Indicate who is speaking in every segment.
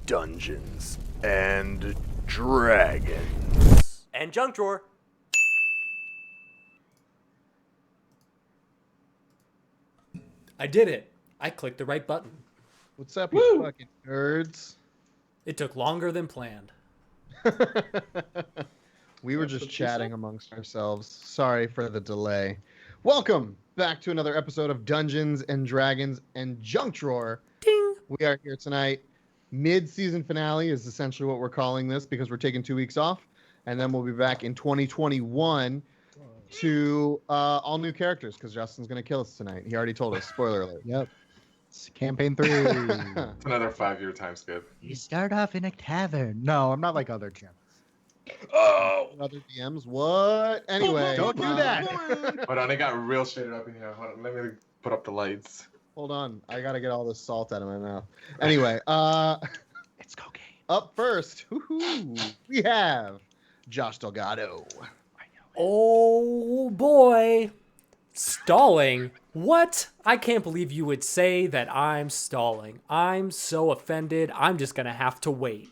Speaker 1: Dungeons and Dragons.
Speaker 2: And junk drawer. I did it. I clicked the right button.
Speaker 3: What's up, you fucking nerds?
Speaker 2: It took longer than planned.
Speaker 3: We were just chatting amongst ourselves. Sorry for the delay. Welcome back to another episode of Dungeons and Dragons and Junk Drawer.
Speaker 2: Ding!
Speaker 3: We are here tonight. Mid-season finale is essentially what we're calling this because we're taking 2 weeks off. And then we'll be back in 2021 to all new characters because Justin's going to kill us tonight. He already told us. Spoiler alert.
Speaker 4: Yep. It's campaign 3.
Speaker 5: It's another 5-year time skip.
Speaker 4: You start off in a tavern. No, I'm not like other champs.
Speaker 5: Oh!
Speaker 3: Other DMs? What? Anyway.
Speaker 4: Don't do that.
Speaker 5: Hold on, it got real shaded up in here. Hold on, let me put up the lights.
Speaker 3: Hold on. I got to get all this salt out of my mouth. Anyway.
Speaker 4: It's cocaine.
Speaker 3: Up first, we have Josh Delgado.
Speaker 2: Oh boy. Stalling? What? I can't believe you would say that I'm stalling. I'm so offended. I'm just going to have to wait.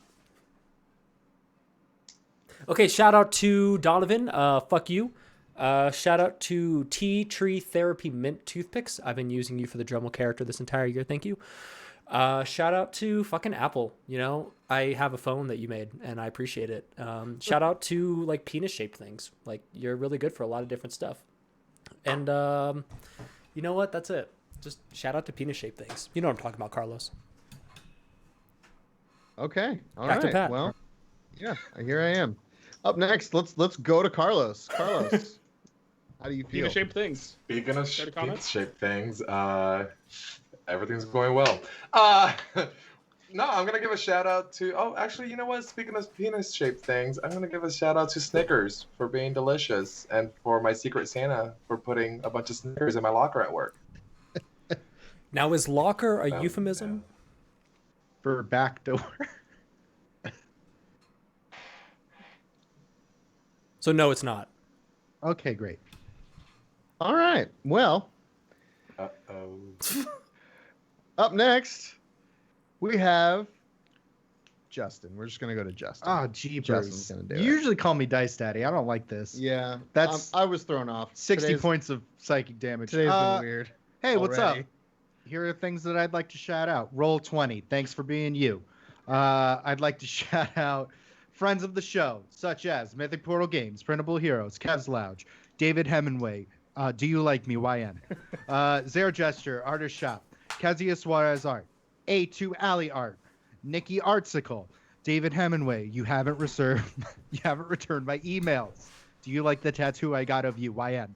Speaker 2: Okay, shout out to Donovan. Fuck you. Shout out to Tea Tree Therapy Mint Toothpicks. I've been using you for the Dremell character this entire year. Thank you. Shout out to fucking Apple. You know, I have a phone that you made and I appreciate it. Shout out to like penis shaped things. Like you're really good for a lot of different stuff. And you know what? That's it. Just shout out to penis shaped things. You know what I'm talking about, Carlos.
Speaker 3: Okay. All
Speaker 2: Back to
Speaker 3: right.
Speaker 2: Pat.
Speaker 3: Well, yeah, here I am. Up next, let's go to Carlos. Carlos, how do you feel?
Speaker 6: Penis-shaped things.
Speaker 5: Speaking of
Speaker 6: Care to comment?
Speaker 5: penis-shaped things, everything's going well. No, I'm gonna give a shout out to. Oh, actually, you know what? Speaking of penis-shaped things, I'm gonna give a shout out to Snickers for being delicious, and for my Secret Santa for putting a bunch of Snickers in my locker at work.
Speaker 2: Now, is locker a
Speaker 5: Oh,
Speaker 2: euphemism?
Speaker 4: For back door.
Speaker 2: So no, it's not.
Speaker 4: Okay, great.
Speaker 3: All right. Well,
Speaker 5: Uh-oh.
Speaker 3: up next, we have Justin. We're just gonna go to Justin.
Speaker 4: Oh, jeepers.
Speaker 3: Justin's gonna do
Speaker 4: You
Speaker 3: it.
Speaker 4: usually call me Dice Daddy. I don't like this.
Speaker 3: Yeah,
Speaker 4: That's
Speaker 3: I was thrown off.
Speaker 4: 60
Speaker 3: Today's-
Speaker 4: points of psychic damage.
Speaker 3: Today's been weird.
Speaker 4: Hey, what's up?
Speaker 3: already.
Speaker 4: Here are things that I'd like to shout out. Roll 20. Thanks for being you. I'd like to shout out friends of the show, such as Mythic Portal Games, Printable Heroes, Kev's Lounge, David Hemingway, Do You Like Me, YN, Zero Gesture, Artist Shop, Kazia Suarez Art, A2 Alley Art, Nikki Artsicle, David Hemingway, you haven't returned my emails. Do you like the tattoo I got of you, YN?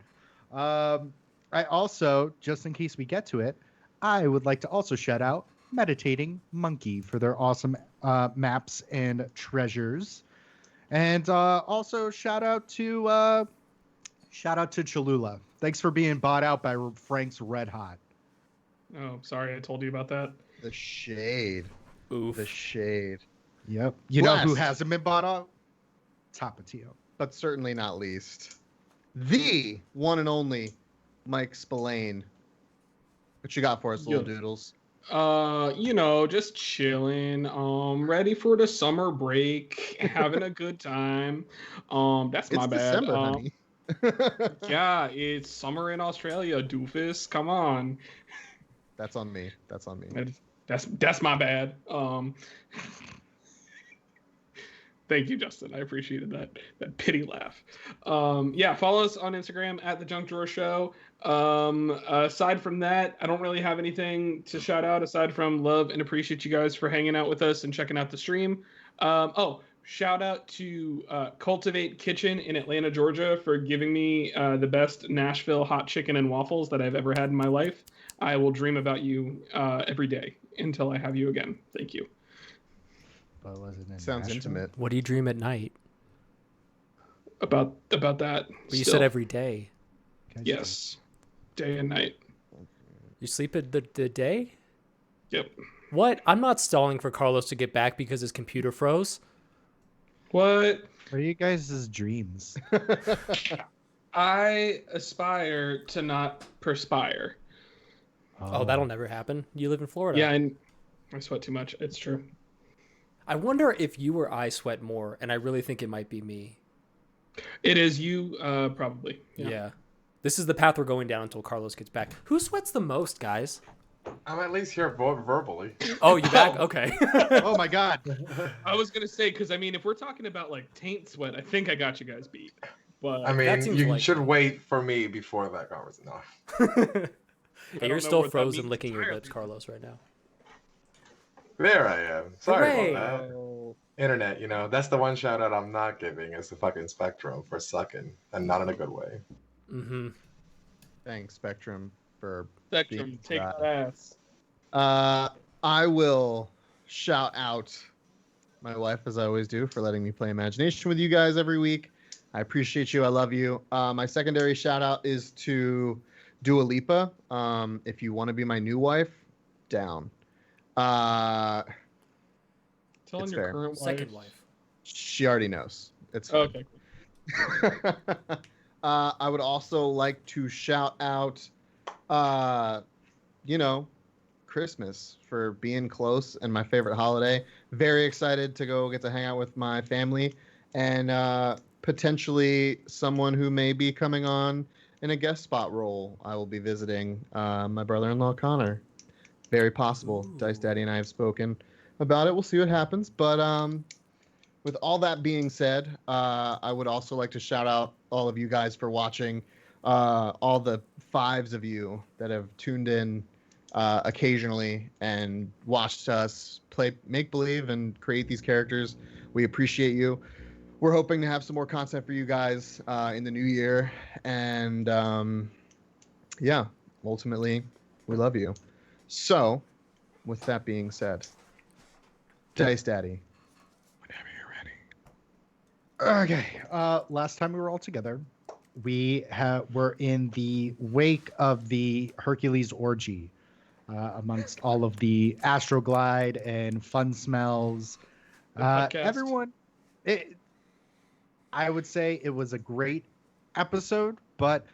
Speaker 4: I also, just in case we get to it, I would like to also shout out Meditating Monkey for their awesome maps and treasures, and also shout out to Cholula. Thanks for being bought out by Frank's Red Hot.
Speaker 6: Oh, sorry, I told you about that.
Speaker 3: The shade.
Speaker 2: Oof.
Speaker 3: The shade.
Speaker 4: Yep. You know who
Speaker 3: Blast.
Speaker 4: hasn't been bought out? Tapatio.
Speaker 3: But certainly not least, the one and only Mike Spillane. What you got for us, little
Speaker 6: Yo.
Speaker 3: doodles?
Speaker 6: Just chilling, ready for the summer break, having a good time. That's
Speaker 3: It's
Speaker 6: my bad.
Speaker 3: December, honey.
Speaker 6: Yeah, it's summer in Australia, doofus. Come on.
Speaker 3: That's on me. That's on me.
Speaker 6: That's my bad. Thank you, Justin. I appreciated that pity laugh. Follow us on Instagram at the Junk Drawer Show. Aside from that, I don't really have anything to shout out aside from love and appreciate you guys for hanging out with us and checking out the stream. Shout out to Cultivate Kitchen in Atlanta, Georgia for giving me the best Nashville hot chicken and waffles that I've ever had in my life. I will dream about you every day until I have you again. Thank you.
Speaker 4: But was it in
Speaker 3: Sounds
Speaker 4: Nashville?
Speaker 3: intimate.
Speaker 2: What do you dream at night?
Speaker 6: About that.
Speaker 2: Well, you
Speaker 6: still.
Speaker 2: said every day.
Speaker 4: Okay.
Speaker 6: Yes. Day and night.
Speaker 2: You sleep at the day?
Speaker 6: Yep.
Speaker 2: What? I'm not stalling for Carlos to get back because his computer froze.
Speaker 6: What?
Speaker 4: What are you guys' dreams?
Speaker 6: I aspire to not perspire.
Speaker 2: Oh, that'll never happen. You live in Florida.
Speaker 6: Yeah, and I sweat too much. It's true.
Speaker 2: I wonder if you or I sweat more, and I really think it might be me.
Speaker 6: It is you, probably.
Speaker 2: Yeah. This is the path we're going down until Carlos gets back. Who sweats the most, guys?
Speaker 5: I'm at least here verbally.
Speaker 2: Oh, you back? Okay.
Speaker 4: Oh my God.
Speaker 6: I was gonna say, because I mean, if we're talking about like taint sweat, I think I got you guys beat. But
Speaker 5: I
Speaker 2: that
Speaker 5: mean,
Speaker 2: seems
Speaker 5: you
Speaker 2: like-
Speaker 5: should wait for me before that conversation. No.
Speaker 2: Yeah, you're
Speaker 6: know
Speaker 2: still
Speaker 6: what that
Speaker 2: frozen
Speaker 6: means
Speaker 2: licking your
Speaker 6: entirely.
Speaker 2: lips, Carlos, right now.
Speaker 5: There I am. Sorry
Speaker 2: Hooray.
Speaker 5: about that. Internet, you know, that's the one shout out I'm not giving is the fucking Spectrum for sucking, and not in a good way.
Speaker 2: Mm-hmm.
Speaker 3: Thanks, Spectrum, for
Speaker 6: Spectrum,
Speaker 3: being
Speaker 6: take
Speaker 3: that.
Speaker 6: that ass.
Speaker 3: I will shout out my wife, as I always do, for letting me play Imagination with you guys every week. I appreciate you. I love you. My secondary shout out is to Dua Lipa. If you want to be my new wife, down.
Speaker 6: Telling
Speaker 3: It's
Speaker 6: your
Speaker 3: fair.
Speaker 6: current
Speaker 2: Second wife.
Speaker 3: She already knows. It's
Speaker 6: Okay.
Speaker 3: I would also like to shout out, Christmas for being close and my favorite holiday. Very excited to go get to hang out with my family and potentially someone who may be coming on in a guest spot role. I will be visiting my brother-in-law, Connor. Very possible.
Speaker 2: Ooh.
Speaker 3: Dice Daddy and I have spoken about it. We'll see what happens. But with all that being said, I would also like to shout out all of you guys for watching. All the 5s of you that have tuned in occasionally and watched us play make believe and create these characters. We appreciate you. We're hoping to have some more content for you guys in the new year. And yeah, ultimately, we love you. So, with that being said, Dice Daddy, whenever you're ready.
Speaker 4: Okay. Last time we were all together, we were in the wake of the Hercules orgy, amongst all of the Astroglide and fun smells.
Speaker 6: The podcast.
Speaker 4: Everyone, I would say it was a great episode, but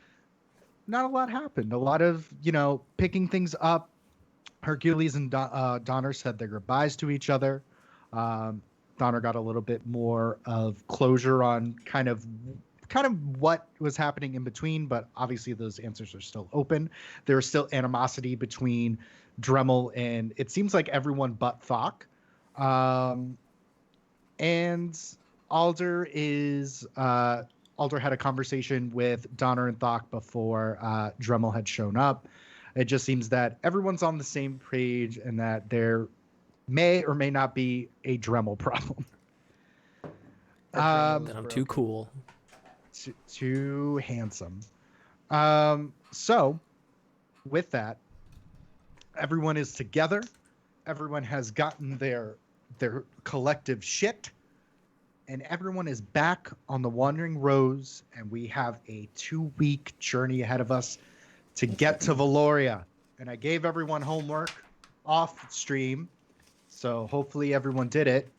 Speaker 4: not a lot happened. A lot of, picking things up. Hercules and Donner said their goodbyes to each other. Donner got a little bit more of closure on kind of what was happening in between, but obviously those answers are still open. There's still animosity between Dremell and it seems like everyone but Thok. And Alder had a conversation with Donner and Thok before Dremell had shown up. It just seems that everyone's on the same page and that there may or may not be a Dremell problem.
Speaker 2: That I'm too cool.
Speaker 4: Too handsome. So, with that, everyone is together. Everyone has gotten their collective shit. And everyone is back on the Wandering Rose. And we have a 2-week journey ahead of us to get to Valoria. And I gave everyone homework off stream. So hopefully everyone did it.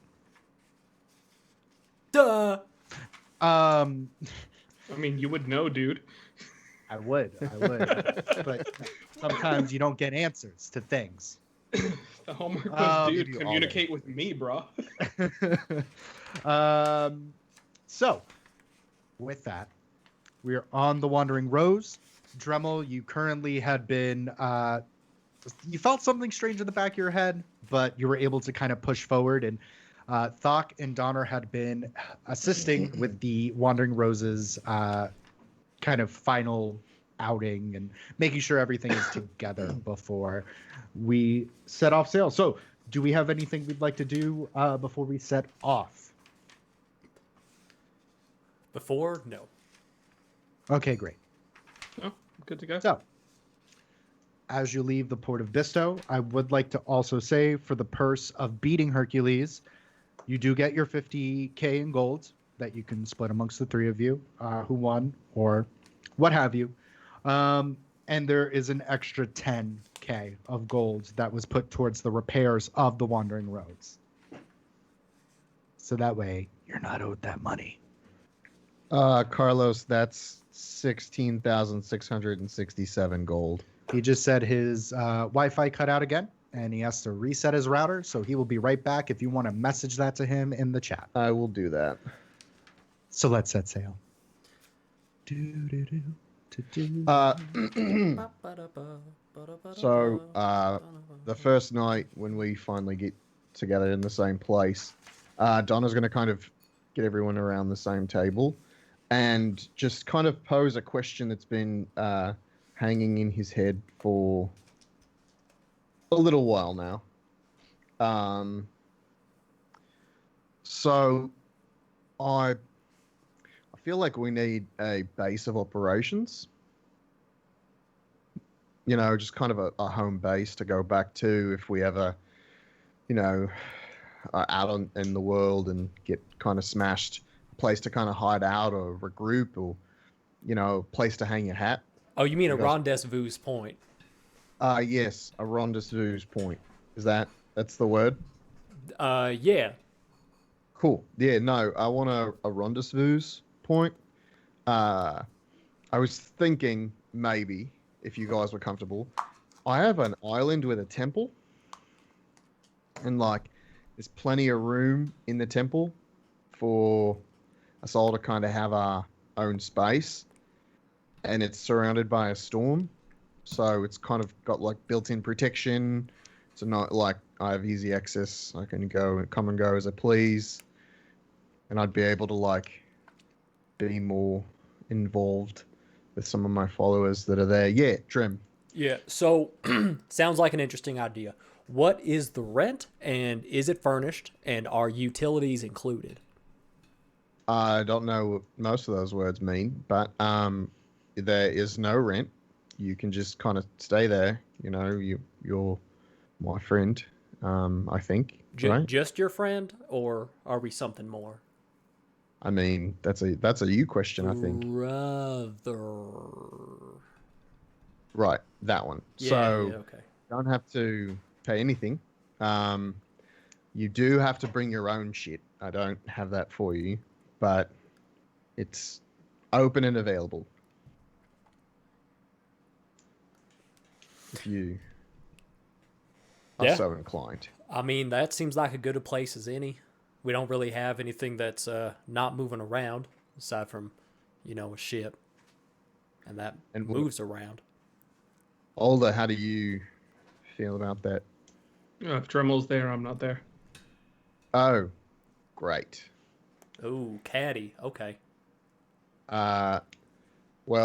Speaker 2: Duh.
Speaker 6: I mean, you would know, dude.
Speaker 4: I would. But sometimes you don't get answers to things.
Speaker 6: The homework was,
Speaker 4: I'll
Speaker 6: dude,
Speaker 4: give you all
Speaker 6: communicate with me, bro.
Speaker 4: So, with that, we're on the Wandering Rose. Dremell, you currently had been, you felt something strange in the back of your head, but you were able to kind of push forward. And Thok and Donner had been assisting with the Wandering Rose's kind of final outing and making sure everything is together before we set off sail. So, do we have anything we'd like to do before we set off?
Speaker 2: Before? No.
Speaker 4: Okay, great.
Speaker 6: Oh, good to go.
Speaker 4: So, as you leave the port of Bisto, I would like to also say for the purse of beating Hercules, you do get your 50K in gold that you can split amongst the 3 of you who won or what have you. And there is an extra 10K of gold that was put towards the repairs of the Wandering Roads. So that way, you're not owed that money.
Speaker 3: Carlos, that's 16,667 gold.
Speaker 4: He just said his Wi-Fi cut out again. and he has to reset his router, so he will be right back if you want to message that to him in the chat.
Speaker 3: I will do that.
Speaker 4: So let's set sail.
Speaker 3: So, the first night when we finally get together in the same place, Donna's going to kind of get everyone around the same table and just kind of pose a question that's been hanging in his head for a little while now. So I feel like we need a base of operations. You know, just kind of a home base to go back to if we ever, you know, are out in the world and get kind of smashed. A place to kind of hide out or regroup, or, you know, a place to hang your hat.
Speaker 2: Oh, you mean a
Speaker 3: Because-
Speaker 2: rendezvous point?
Speaker 3: Yes, a rendezvous point. That's the word?
Speaker 2: Yeah.
Speaker 3: Cool. Yeah, no, I want a rendezvous point. I was thinking maybe, if you guys were comfortable, I have an island with a temple. And, like, there's plenty of room in the temple for us all to kind of have our own space. And it's surrounded by a storm. So it's kind of got, like, built-in protection. So not like I have easy access. I can come and go as I please. And I'd be able to, like, be more involved with some of my followers that are there. Yeah, Drem.
Speaker 2: Yeah. So sounds like an interesting idea. What is the rent, and is it furnished, and are utilities included?
Speaker 3: I don't know what most of those words mean, but there is no rent. You can just kind of stay there. You know, you're my friend, I think, right?
Speaker 2: Just your friend, or are we something more?
Speaker 3: I mean, that's a you question, I think.
Speaker 2: Brother.
Speaker 3: Right, that one.
Speaker 2: Yeah,
Speaker 3: So
Speaker 2: yeah, okay.
Speaker 3: don't have to pay anything. You do have to bring your own shit. I don't have that for you, but it's open and available. If you are
Speaker 2: Yeah.
Speaker 3: so inclined.
Speaker 2: I mean, that seems like as good a place as any. We don't really have anything that's not moving around, aside from, you know, a ship. And that
Speaker 3: And
Speaker 2: moves around.
Speaker 3: Alder, how do you feel about that?
Speaker 6: If Dremell's there, I'm not there.
Speaker 3: Oh, great.
Speaker 2: Ooh, caddy. Okay.
Speaker 3: Well,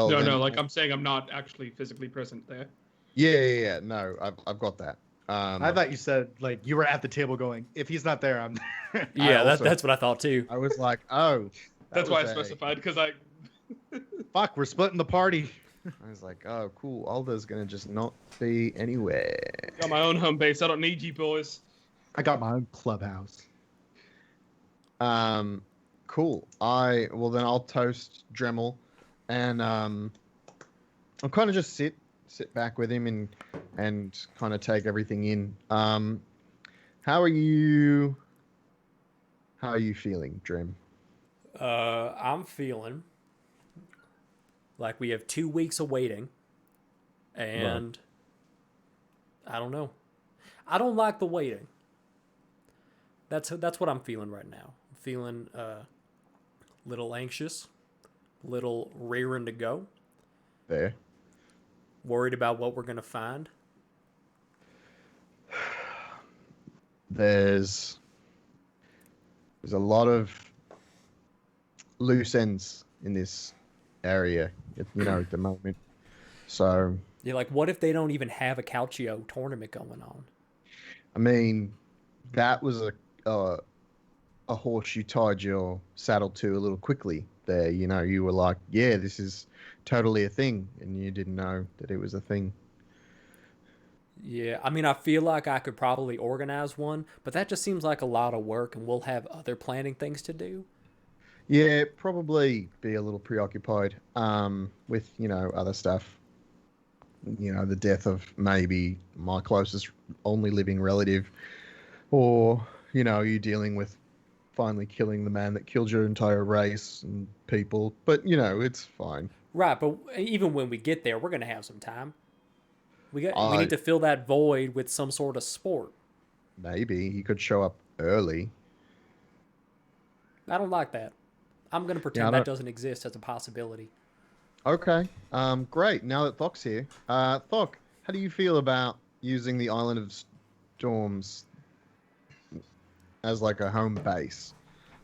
Speaker 6: No,
Speaker 3: then-
Speaker 6: like I'm saying I'm not actually physically present there.
Speaker 3: Yeah. No, I've got that.
Speaker 4: I thought you said, like, you were at the table going, if he's not there, I'm there.
Speaker 2: Yeah,
Speaker 3: also-
Speaker 2: that's what I thought too.
Speaker 3: I was like, oh.
Speaker 6: That's why I
Speaker 3: was
Speaker 6: specified, because I
Speaker 4: Fuck, we're splitting the party.
Speaker 3: I was like, oh, cool. Alder's gonna just not be anywhere.
Speaker 6: got my own home base. I don't need you boys.
Speaker 4: I got my own clubhouse.
Speaker 3: Cool. Then I'll toast Dremel, and I'll kind of just sit back with him and kind of take everything in. How are you feeling, Drem?
Speaker 2: I'm feeling like we have 2 weeks of waiting, and I don't know. I don't like the waiting. That's what I'm feeling right now. I'm feeling a little anxious, a little rearing to go,
Speaker 3: There.
Speaker 2: worried about what we're gonna find.
Speaker 3: There's a lot of loose ends in this area, at the moment. So,
Speaker 2: You're like, what if they don't even have a Calcio tournament going on?
Speaker 3: I mean, that was a horse you tied your saddle to a little quickly there. You know, you were like, yeah, this is totally a thing, and you didn't know that it was a thing.
Speaker 2: Yeah, I mean, I feel like I could probably organize one, but that just seems like a lot of work, and we'll have other planning things to do.
Speaker 3: Yeah, probably be a little preoccupied with, other stuff. The death of maybe my closest only living relative, or, you dealing with finally killing the man that killed your entire race and people. But, it's fine.
Speaker 2: Right, but even when we get there, we're going to have some time. We need to fill that void with some sort of sport.
Speaker 3: Maybe he could show up early.
Speaker 2: I don't like that. I'm gonna pretend that doesn't exist as a possibility.
Speaker 3: Okay. Great. Now that Thok's here, Thok, how do you feel about using the Island of Storms as like a home base,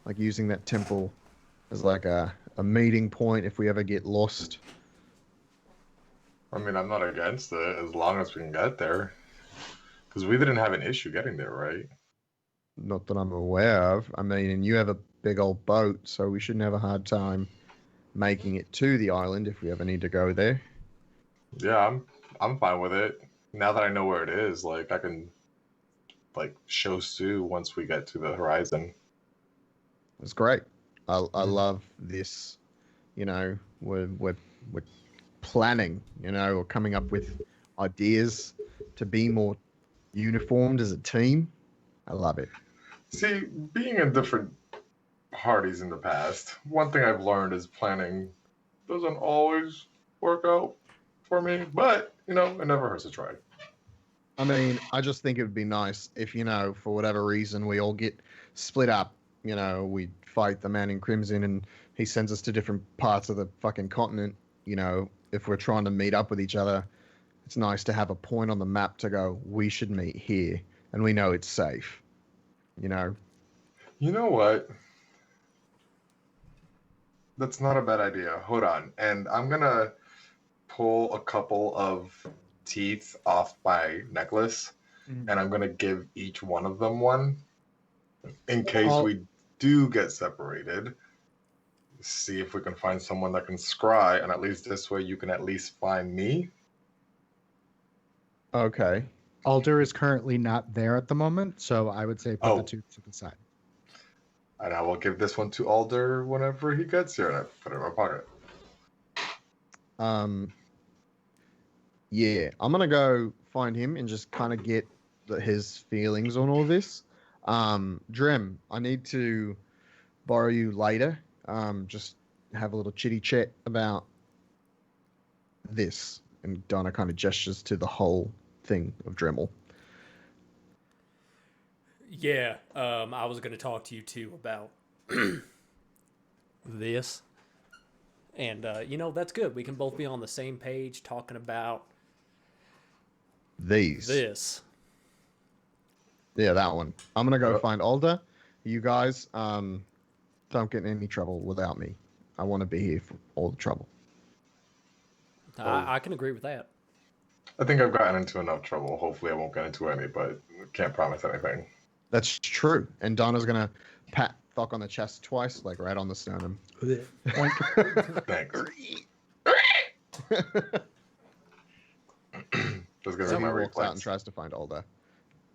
Speaker 3: like using that temple as like a meeting point if we ever get lost?
Speaker 5: I mean, I'm not against it as long as we can get there. Because we didn't have an issue getting there, right?
Speaker 3: Not that I'm aware of. I mean, and you have a big old boat, so we shouldn't have a hard time making it to the island if we ever need to go there.
Speaker 5: Yeah, I'm fine with it. Now that I know where it is, like I can like show Sue once we get to the horizon.
Speaker 3: It's great. I love this. You know, we're planning. You know, or coming up with ideas to be more uniformed as a team. I love it.
Speaker 5: See, being in different parties in the past, one thing I've learned is planning doesn't always work out for me, but you know, it never hurts to try.
Speaker 3: I mean, I just think it would be nice if, you know, for whatever reason, we all get split up. You know, we fight the man in crimson and he sends us to different parts of the fucking continent. You know, if we're trying to meet up with each other, it's nice to have a point on the map to go, we should meet here. And we know it's safe. You know?
Speaker 5: You know what? That's not a bad idea. Hold on. And I'm going to pull a couple of teeth off my necklace, and I'm going to give each one of them one in case we do get separated. See if we can find someone that can scry, and at least this way you can at least find me.
Speaker 3: Okay.
Speaker 4: Alder is currently not there at the moment, so I would say put the tooth to the side.
Speaker 5: And I will give this one to Alder whenever he gets here, and I put it in my pocket.
Speaker 3: Yeah, I'm gonna go find him and just kind of get his feelings on all this. Drem, I need to borrow you later. Just have a little chitty chat about this. And Donna kind of gestures to the whole thing of Dremel.
Speaker 2: Yeah, I was going to talk to you too about this. And, you know, that's good. We can both be on the same page talking about this.
Speaker 3: Yeah, that one. I'm going to go find Alder. You guys, don't get in any trouble without me. I want to be here for all the trouble.
Speaker 2: I can agree with that.
Speaker 5: I think I've gotten into enough trouble. Hopefully I won't get into any, but can't promise anything.
Speaker 3: That's true. And Donna's going to pat Thok on the chest twice, like right on the sternum.
Speaker 5: Thanks. Just gonna
Speaker 3: Someone
Speaker 5: my
Speaker 3: walks
Speaker 5: reflex.
Speaker 3: out and tries to find Alder.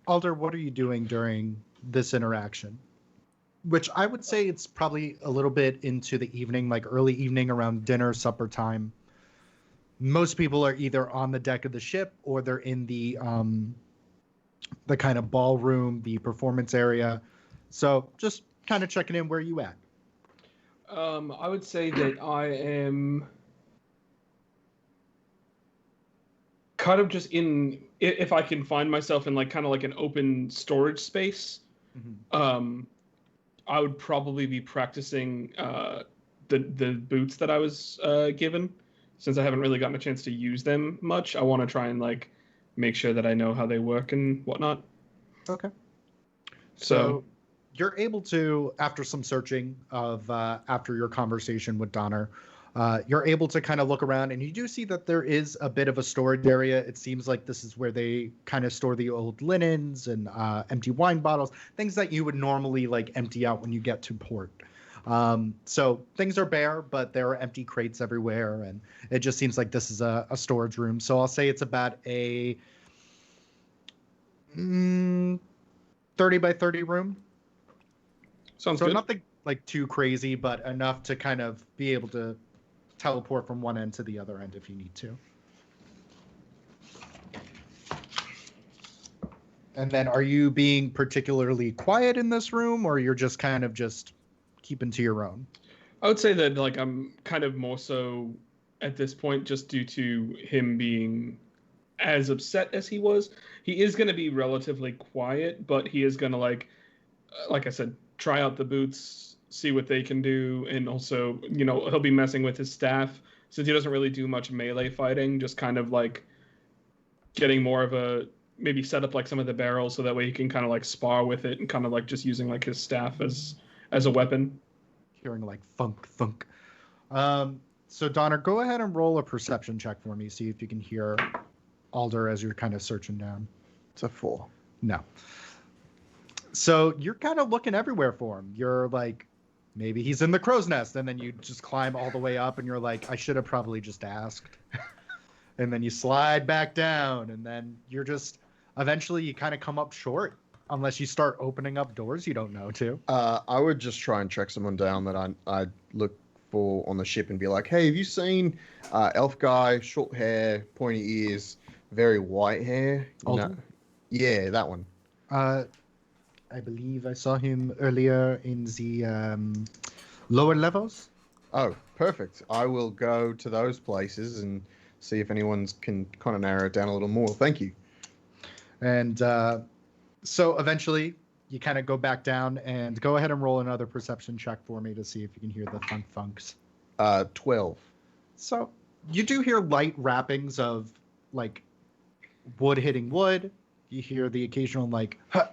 Speaker 4: Alder, what are you doing during this interaction? Which I would say it's probably a little bit into the evening, like early evening around dinner, supper time. Most people are either on the deck of the ship or they're in the kind of ballroom, the performance area. So just kind of checking in where you at.
Speaker 6: I would say that I am kind of just in, if I can find myself in like kind of like an open storage space, I would probably be practicing the boots that I was given. Since I haven't really gotten a chance to use them much, I want to try and like make sure that I know how they work and whatnot.
Speaker 4: Okay.
Speaker 6: So
Speaker 4: you're able to, after some searching of after your conversation with Donner, you're able to kind of look around, and you do see that there is a bit of a storage area. It seems like this is where they kind of store the old linens and empty wine bottles, things that you would normally like empty out when you get to port. So things are bare, but there are empty crates everywhere, and it just seems like this is a storage room. So I'll say it's about a 30 by 30 room.
Speaker 6: sounds
Speaker 4: So
Speaker 6: good.
Speaker 4: nothing like too crazy, but enough to kind of be able to teleport from one end to the other end if you need to. And then are you being particularly quiet in this room, or you're just kind of just keeping to your own?
Speaker 6: I would say that like I'm kind of more so at this point just due to him being as upset as he was. He is going to be relatively quiet, but he is going to like I said, try out the boots, see what they can do, and also, he'll be messing with his staff since he doesn't really do much melee fighting, just kind of like getting more of a maybe set up like some of the barrels so that way he can kind of like spar with it and kind of like just using like his staff as a weapon.
Speaker 4: Hearing like thunk thunk. So Donner, go ahead and roll a perception check for me. See if you can hear Alder as you're kind of searching down.
Speaker 3: It's a 4.
Speaker 4: No. So you're kind of looking everywhere for him. You're like, maybe he's in the crow's nest, and then you just climb all the way up, and you're like, I should have probably just asked. And then you slide back down, and then you're just eventually you kind of come up short unless you start opening up doors you don't know to.
Speaker 3: I would just try and track someone down that I look for on the ship and be like, hey, have you seen elf guy, short hair, pointy ears, very white hair?
Speaker 4: Alden?
Speaker 3: Yeah, that one.
Speaker 4: I believe I saw him earlier in the lower levels.
Speaker 3: Oh, perfect. I will go to those places and see if anyone's can kind of narrow it down a little more. Thank you.
Speaker 4: And so eventually you kind of go back down and go ahead and roll another perception check for me to see if you can hear the thunk funks.
Speaker 3: 12.
Speaker 4: So you do hear light rappings of like wood hitting wood. You hear the occasional like huh,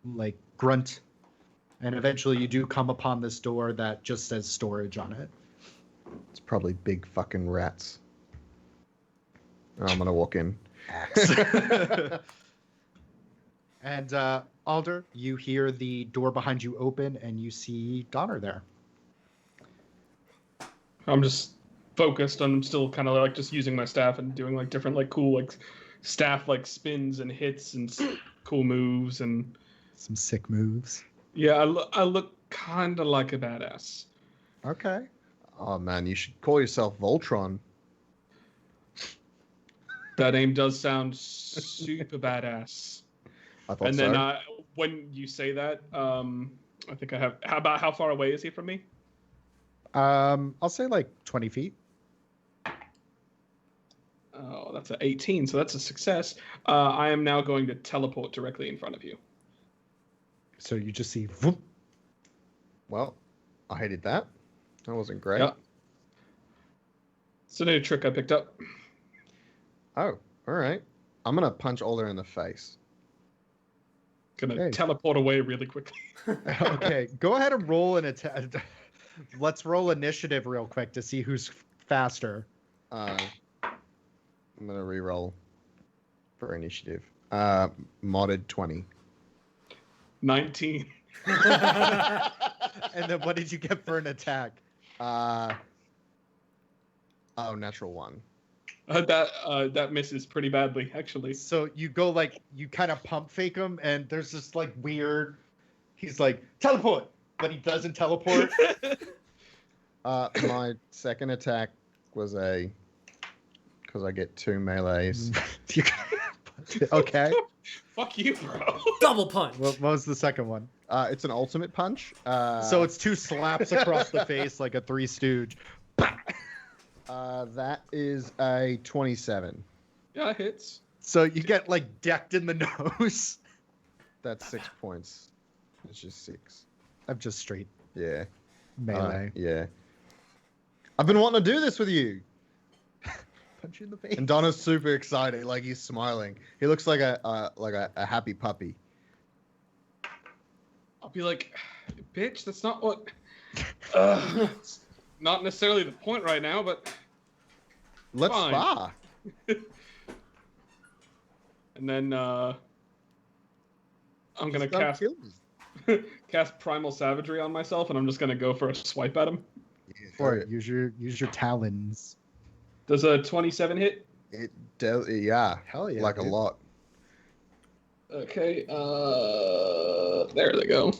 Speaker 4: like grunt, and eventually you do come upon this door that just says storage on it.
Speaker 3: It's probably big fucking rats. I'm gonna walk in.
Speaker 4: And Alder, you hear the door behind you open, and you see Donner there.
Speaker 6: I'm just focused. I'm still kind of like just using my staff and doing like different like cool like staff like spins and hits and cool moves and
Speaker 4: some sick moves.
Speaker 6: Yeah, I look kind of like a badass.
Speaker 4: Okay.
Speaker 3: Oh man, you should call yourself Voltron.
Speaker 6: That name does sound super badass.
Speaker 3: I thought
Speaker 6: and
Speaker 3: so.
Speaker 6: then when you say that, I think I have. How far away is he from me?
Speaker 4: I'll say like 20 feet.
Speaker 6: Oh, that's an 18, so that's a success. I am now going to teleport directly in front of you.
Speaker 4: So you just see. Whoop.
Speaker 3: Well, I hated that. That wasn't great.
Speaker 6: Yeah. It's a new trick I picked up.
Speaker 3: Oh, all right. I'm gonna punch Alder in the face.
Speaker 6: Gonna teleport away really quickly.
Speaker 4: Okay, go ahead and roll an attack. Let's roll initiative real quick to see who's faster.
Speaker 3: I'm gonna re-roll for initiative. Modded 20.
Speaker 6: 19.
Speaker 4: And then what did you get for an attack?
Speaker 3: Natural 1.
Speaker 6: That misses pretty badly, actually.
Speaker 4: So you go like you kind of pump fake him, and there's this like weird. He's like teleport, but he doesn't teleport.
Speaker 3: My second attack was because I get 2 melees.
Speaker 4: Okay.
Speaker 6: Fuck you, bro.
Speaker 2: Double punch.
Speaker 4: What was the second one?
Speaker 3: It's an ultimate punch.
Speaker 4: So it's 2 slaps across the face like a Three Stooge.
Speaker 3: That is a 27.
Speaker 6: Yeah, it hits.
Speaker 4: So you get like decked in the nose.
Speaker 3: That's 6 points. It's just 6.
Speaker 4: I'm just straight
Speaker 3: Yeah.
Speaker 4: melee.
Speaker 3: Yeah. I've been wanting to do this with you.
Speaker 4: Punch you in the face.
Speaker 3: And Donna's super excited, like he's smiling. He looks like a happy puppy.
Speaker 6: I'll be like, bitch, that's not what. It's not necessarily the point right now, but.
Speaker 3: Let's
Speaker 6: Fine.
Speaker 3: spar.
Speaker 6: And then I'm gonna
Speaker 3: Just don't
Speaker 6: cast
Speaker 3: kill me.
Speaker 6: cast Primal Savagery on myself, and I'm just gonna go for a swipe at him.
Speaker 3: Yeah,
Speaker 4: Or use your talons.
Speaker 6: Does a 27 hit?
Speaker 3: it does. Yeah.
Speaker 4: Hell yeah,
Speaker 3: Like
Speaker 4: dude.
Speaker 3: a lot.
Speaker 6: Okay. There they go.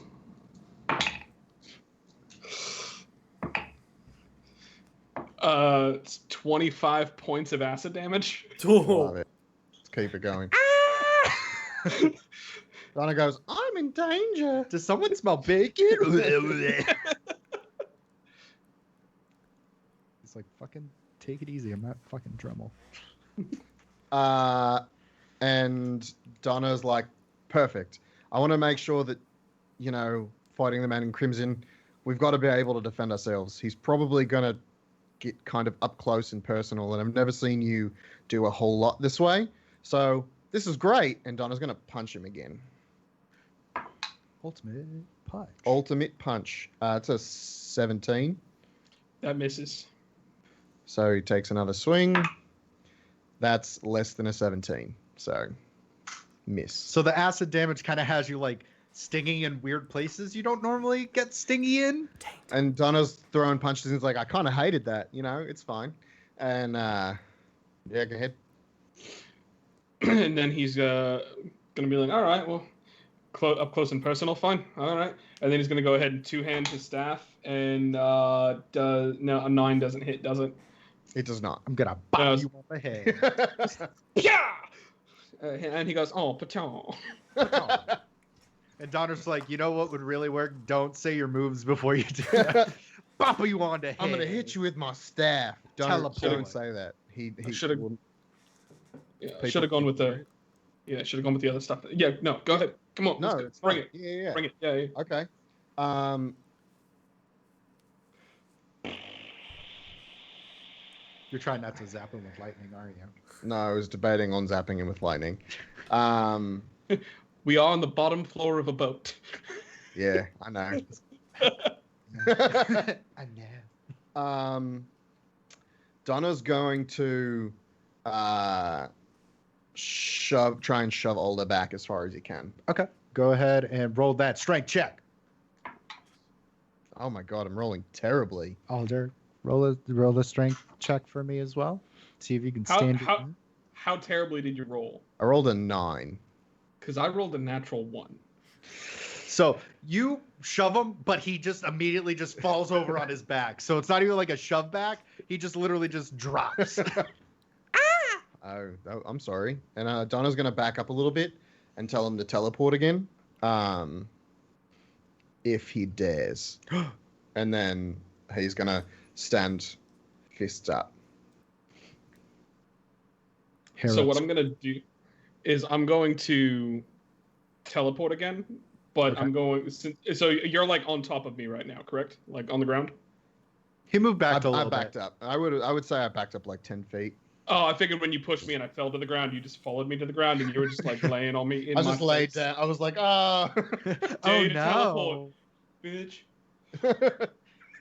Speaker 6: It's 25 points of acid damage.
Speaker 3: Love it. Let's keep it going. Donna goes, I'm in danger.
Speaker 4: Does someone smell bacon? He's like, fucking take it easy. I'm not fucking Dremell.
Speaker 3: And Donna's like, perfect. I want to make sure that, fighting the man in crimson, we've got to be able to defend ourselves. He's probably going to get kind of up close and personal, and I've never seen you do a whole lot this way. So this is great. And Donna's going to punch him again. Ultimate punch. It's a 17.
Speaker 6: That misses.
Speaker 3: So he takes another swing. That's less than a 17. So miss.
Speaker 4: So the acid damage kind of has you like stinging in weird places you don't normally get stingy in.
Speaker 3: And Donna's throwing punches and he's like, I kind of hated that. It's fine. And yeah, go ahead.
Speaker 6: And then he's gonna be like, all right, well, up close and personal, fine, all right. And then he's gonna go ahead and two-hand his staff, and a 9 doesn't hit, does it?
Speaker 3: It does not.
Speaker 4: I'm gonna bop you on the head.
Speaker 6: Yeah. And he goes, oh, paton.
Speaker 4: And Donner's like, you know what would really work? Don't say your moves before you do that. Bop you on the head.
Speaker 3: I'm gonna hit you with my staff. Don't say that. He
Speaker 6: should have. Yeah, should have gone with the. Yeah, should have gone with the other stuff. Yeah, no, go ahead. Come on.
Speaker 3: No,
Speaker 6: bring it.
Speaker 3: Yeah.
Speaker 6: Bring it. Yeah.
Speaker 3: Okay.
Speaker 4: You're trying not to zap him with lightning, aren't you?
Speaker 3: No, I was debating on zapping him with lightning.
Speaker 6: We are on the bottom floor of a boat.
Speaker 3: Yeah, I know.
Speaker 4: I know.
Speaker 3: Donna's going to try and shove Alder back as far as he can.
Speaker 4: Okay. Go ahead and roll that strength check.
Speaker 3: Oh my god, I'm rolling terribly.
Speaker 4: Alder, roll a strength check for me as well. See if you can stand it.
Speaker 6: How terribly did you roll?
Speaker 3: I rolled a 9.
Speaker 6: Because I rolled a natural 1.
Speaker 4: So you shove him, but he just immediately just falls over on his back. So it's not even like a shove back. He just literally just drops.
Speaker 3: Oh, I'm sorry. And Donna's going to back up a little bit and tell him to teleport again. If he dares. And then he's going to stand fists up.
Speaker 6: So what I'm going to do is I'm going to teleport again, but okay. I'm going... So you're like on top of me right now, correct? Like on the ground?
Speaker 4: He moved back a little bit.
Speaker 3: I backed up. I would say I backed up like 10 feet.
Speaker 6: Oh, I figured when you pushed me and I fell to the ground, you just followed me to the ground and you were just like laying on me.
Speaker 3: I just laid down. I was like, oh.
Speaker 4: Oh, no.
Speaker 6: Teleport, bitch.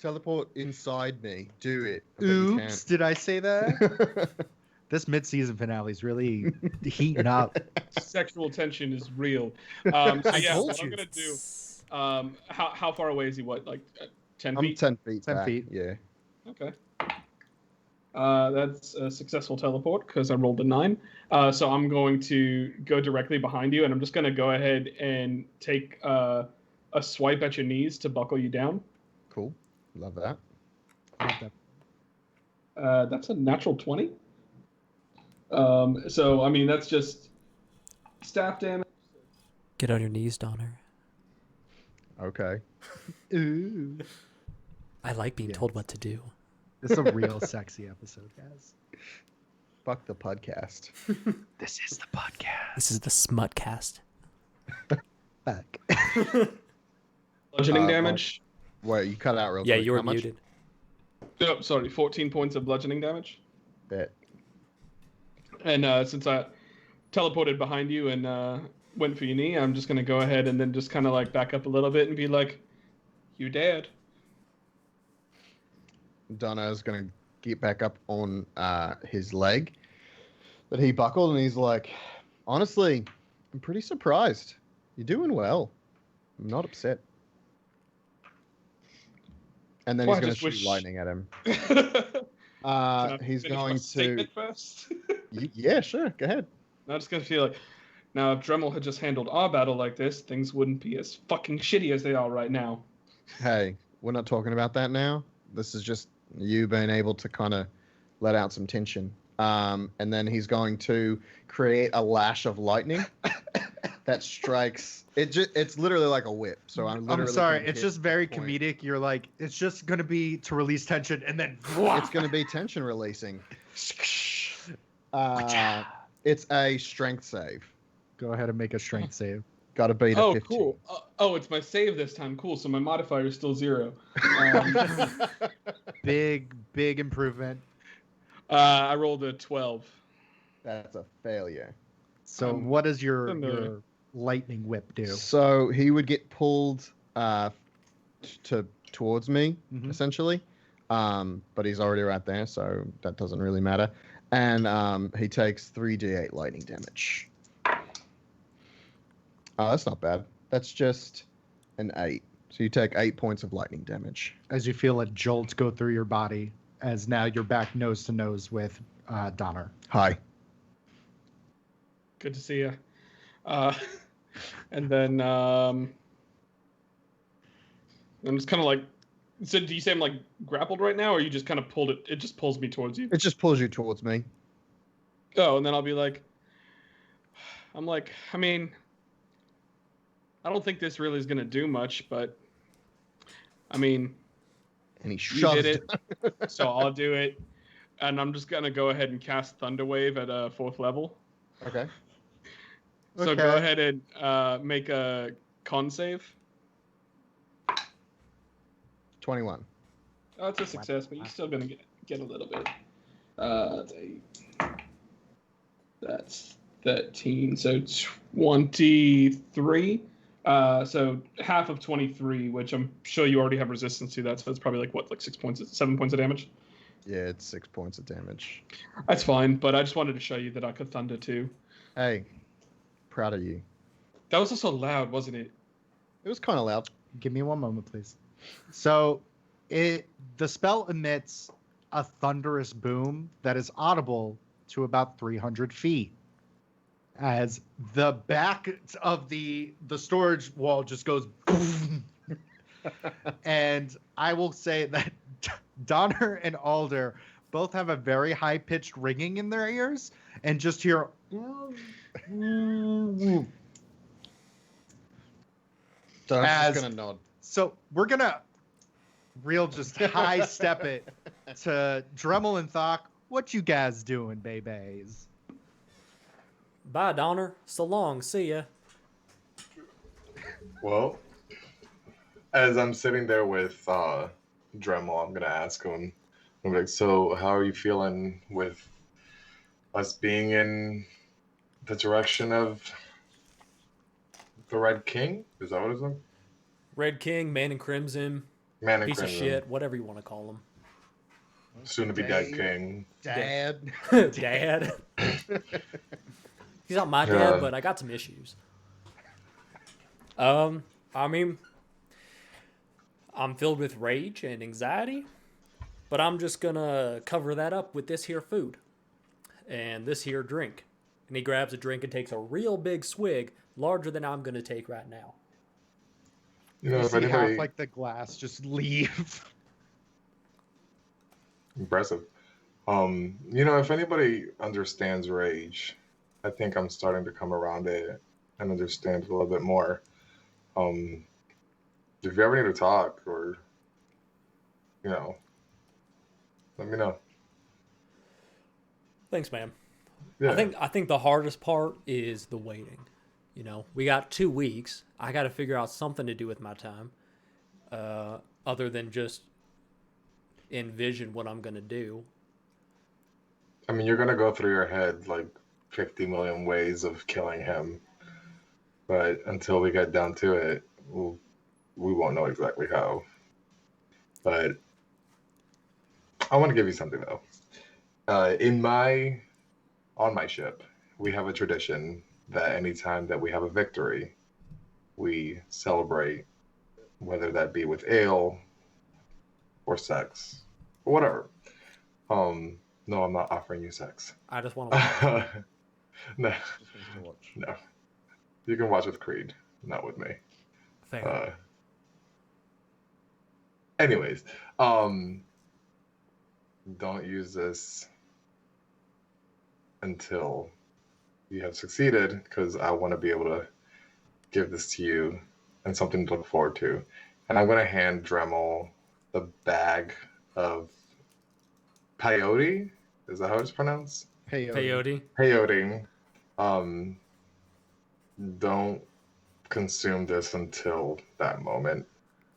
Speaker 3: Teleport inside me. Do it.
Speaker 4: Oops, did I say that? This mid-season finale is really heating up.
Speaker 6: Sexual tension is real. So yeah, what I'm going to do, how far away is he? What, like 10 feet?
Speaker 3: I'm 10 feet
Speaker 4: 10
Speaker 3: back.
Speaker 4: feet.
Speaker 3: Yeah.
Speaker 6: Okay. That's a successful teleport because I rolled a 9. So I'm going to go directly behind you, and I'm just going to go ahead and take a swipe at your knees to buckle you down.
Speaker 3: Cool. Love that.
Speaker 6: That's a natural 20. So, I mean, that's just staff damage.
Speaker 2: Get on your knees, Donner.
Speaker 3: Okay.
Speaker 4: Ooh.
Speaker 2: I like being told what to do.
Speaker 4: This is a real sexy episode, guys.
Speaker 3: Fuck the podcast.
Speaker 4: This is the podcast.
Speaker 2: This is the Smutcast.
Speaker 4: Fuck.
Speaker 6: Bludgeoning damage.
Speaker 3: Wait, you cut out real quick.
Speaker 2: Yeah, you were
Speaker 3: How much?
Speaker 2: muted.
Speaker 6: Oh, sorry, 14 points of bludgeoning damage.
Speaker 3: Bet.
Speaker 6: And since I teleported behind you and went for your knee, I'm just going to go ahead and then just kind of like back up a little bit and be like, you dared.
Speaker 3: Donna's going to get back up on his leg that he buckled, and he's like, honestly, I'm pretty surprised. You're doing well. I'm not upset. And then he's going to shoot lightning at him. He's going to...
Speaker 6: First?
Speaker 3: Yeah, sure. Go ahead.
Speaker 6: I'm just going to feel like, now if Dremell had just handled our battle like this, things wouldn't be as fucking shitty as they are right now.
Speaker 3: Hey, we're not talking about that now. This is just you being able to kind of let out some tension. And then he's going to create a lash of lightning that strikes. It's literally like a whip. So I'm
Speaker 4: sorry. It's just very comedic. You're like, it's just going to be to release tension, and then
Speaker 3: it's going to be tension releasing. It's a strength save.
Speaker 4: Go ahead and make a strength save.
Speaker 3: Got to beat a
Speaker 6: Oh,
Speaker 3: 15.
Speaker 6: cool. Oh, it's my save this time. Cool. So my modifier is still 0.
Speaker 4: Big improvement.
Speaker 6: I rolled a 12.
Speaker 3: That's a failure.
Speaker 4: So what does your
Speaker 6: familiar.
Speaker 4: lightning whip do?
Speaker 3: So he would get pulled towards me,
Speaker 4: Mhm.
Speaker 3: essentially. But he's already right there, so that doesn't really matter. And he takes 3d8 lightning damage. Oh, that's not bad. That's just an 8. So you take 8 points of lightning damage.
Speaker 4: As you feel a jolt go through your body, as now you're back nose to nose with Donner.
Speaker 3: Hi.
Speaker 6: Good to see you. And then I'm just kind of like. So do you say I'm like grappled right now, or you just kind of pulled it? It just pulls me towards you.
Speaker 3: It just pulls you towards me.
Speaker 6: Oh, and then I'll be like, I'm like, I mean, I don't think this really is gonna do much, but I mean,
Speaker 3: And he
Speaker 6: you
Speaker 3: shoves
Speaker 6: did it, so I'll do it, and I'm just gonna go ahead and cast Thunder Wave at 4th level.
Speaker 3: Okay.
Speaker 6: So
Speaker 4: Okay.
Speaker 6: go ahead and make a con save.
Speaker 3: 21.
Speaker 6: Oh, it's a success, but you're still gonna get a little bit. That's 8. That's 13. So 23. So half of 23, which I'm sure you already have resistance to that. So it's probably like 6 points, 7 points of damage.
Speaker 3: Yeah, it's 6 points of damage.
Speaker 6: That's fine, but I just wanted to show you that I could thunder too.
Speaker 3: Hey, proud of you.
Speaker 6: That was also loud, wasn't it?
Speaker 3: It was kind of loud.
Speaker 4: Give me one moment, please. So the spell emits a thunderous boom that is audible to about 300 feet. As the back of the storage wall just goes boom. And I will say that Donner and Alder both have a very high-pitched ringing in their ears and just hear
Speaker 3: So I'm
Speaker 4: As-
Speaker 3: just going to nod.
Speaker 4: So we're gonna just high step it to Dremel and Thok. What you guys doing, babies?
Speaker 2: Bye, Donner. So long. See ya.
Speaker 5: Well, as I'm sitting there with Dremel, I'm gonna ask him. I'm like, so how are you feeling with us being in the direction of the Red King? Is that what it's like?
Speaker 2: Red King, Man in Crimson,
Speaker 5: Man and
Speaker 2: piece
Speaker 5: Crimson.
Speaker 2: of shit, whatever you want to call him.
Speaker 5: Soon to be dead King.
Speaker 3: Dad.
Speaker 2: Dad. He's not my dad,
Speaker 5: Yeah.
Speaker 2: but I got some issues. I mean, I'm filled with rage and anxiety, but I'm just gonna cover that up with this here food and this here drink. And he grabs a drink and takes a real big swig, larger than I'm gonna take right now.
Speaker 5: You know,
Speaker 4: You
Speaker 5: if
Speaker 4: see
Speaker 5: anybody,
Speaker 4: half like the glass just leave.
Speaker 5: impressive. You know, if anybody understands rage, I think I'm starting to come around it and understand it a little bit more. If you ever need to talk or, you know, let me know.
Speaker 2: Thanks, man.
Speaker 5: Yeah.
Speaker 2: I think the hardest part is the waiting. You know, we got 2 weeks. I got to figure out something to do with my time, other than just envision what I'm gonna do.
Speaker 5: I mean, you're gonna go through your head like 50 million ways of killing him, but until we get down to it, we won't know exactly how. But I want to give you something though. On my ship, we have a tradition that anytime that we have a victory, we celebrate, whether that be with ale or sex or whatever. No, I'm not offering you sex.
Speaker 2: I just want to.
Speaker 5: No, no. You can watch with Creed, not with me.
Speaker 2: Fair.
Speaker 5: Anyways, don't use this until you have succeeded, because I want to be able to give this to you and something to look forward to. And I'm going to hand Dremel the bag of peyote. Is that how it's pronounced?
Speaker 2: Peyote.
Speaker 5: peyoting. Don't consume this until that moment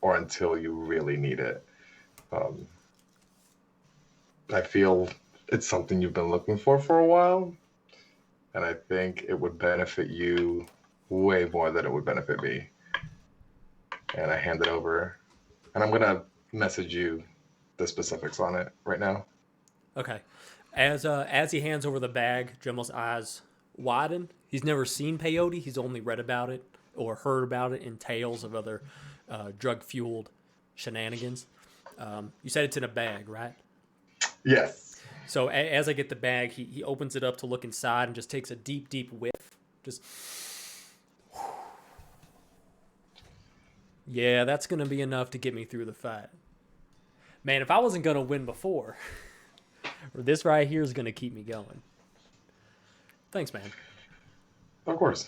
Speaker 5: or until you really need it. Um, I feel it's something you've been looking for a while, and I think it would benefit you way more than it would benefit me. And I hand it over, and I'm gonna message you the specifics on it right now.
Speaker 2: Okay. As he hands over the bag, Dremel's eyes widen. He's never seen peyote. He's only read about it or heard about it in tales of other drug-fueled shenanigans. You said it's in a bag, right?
Speaker 5: Yes.
Speaker 2: So as I get the bag, he opens it up to look inside and just takes a deep, deep whiff. Just, yeah, that's going to be enough to get me through the fight. Man, if I wasn't going to win before, this right here is going to keep me going. Thanks, man.
Speaker 5: Of course.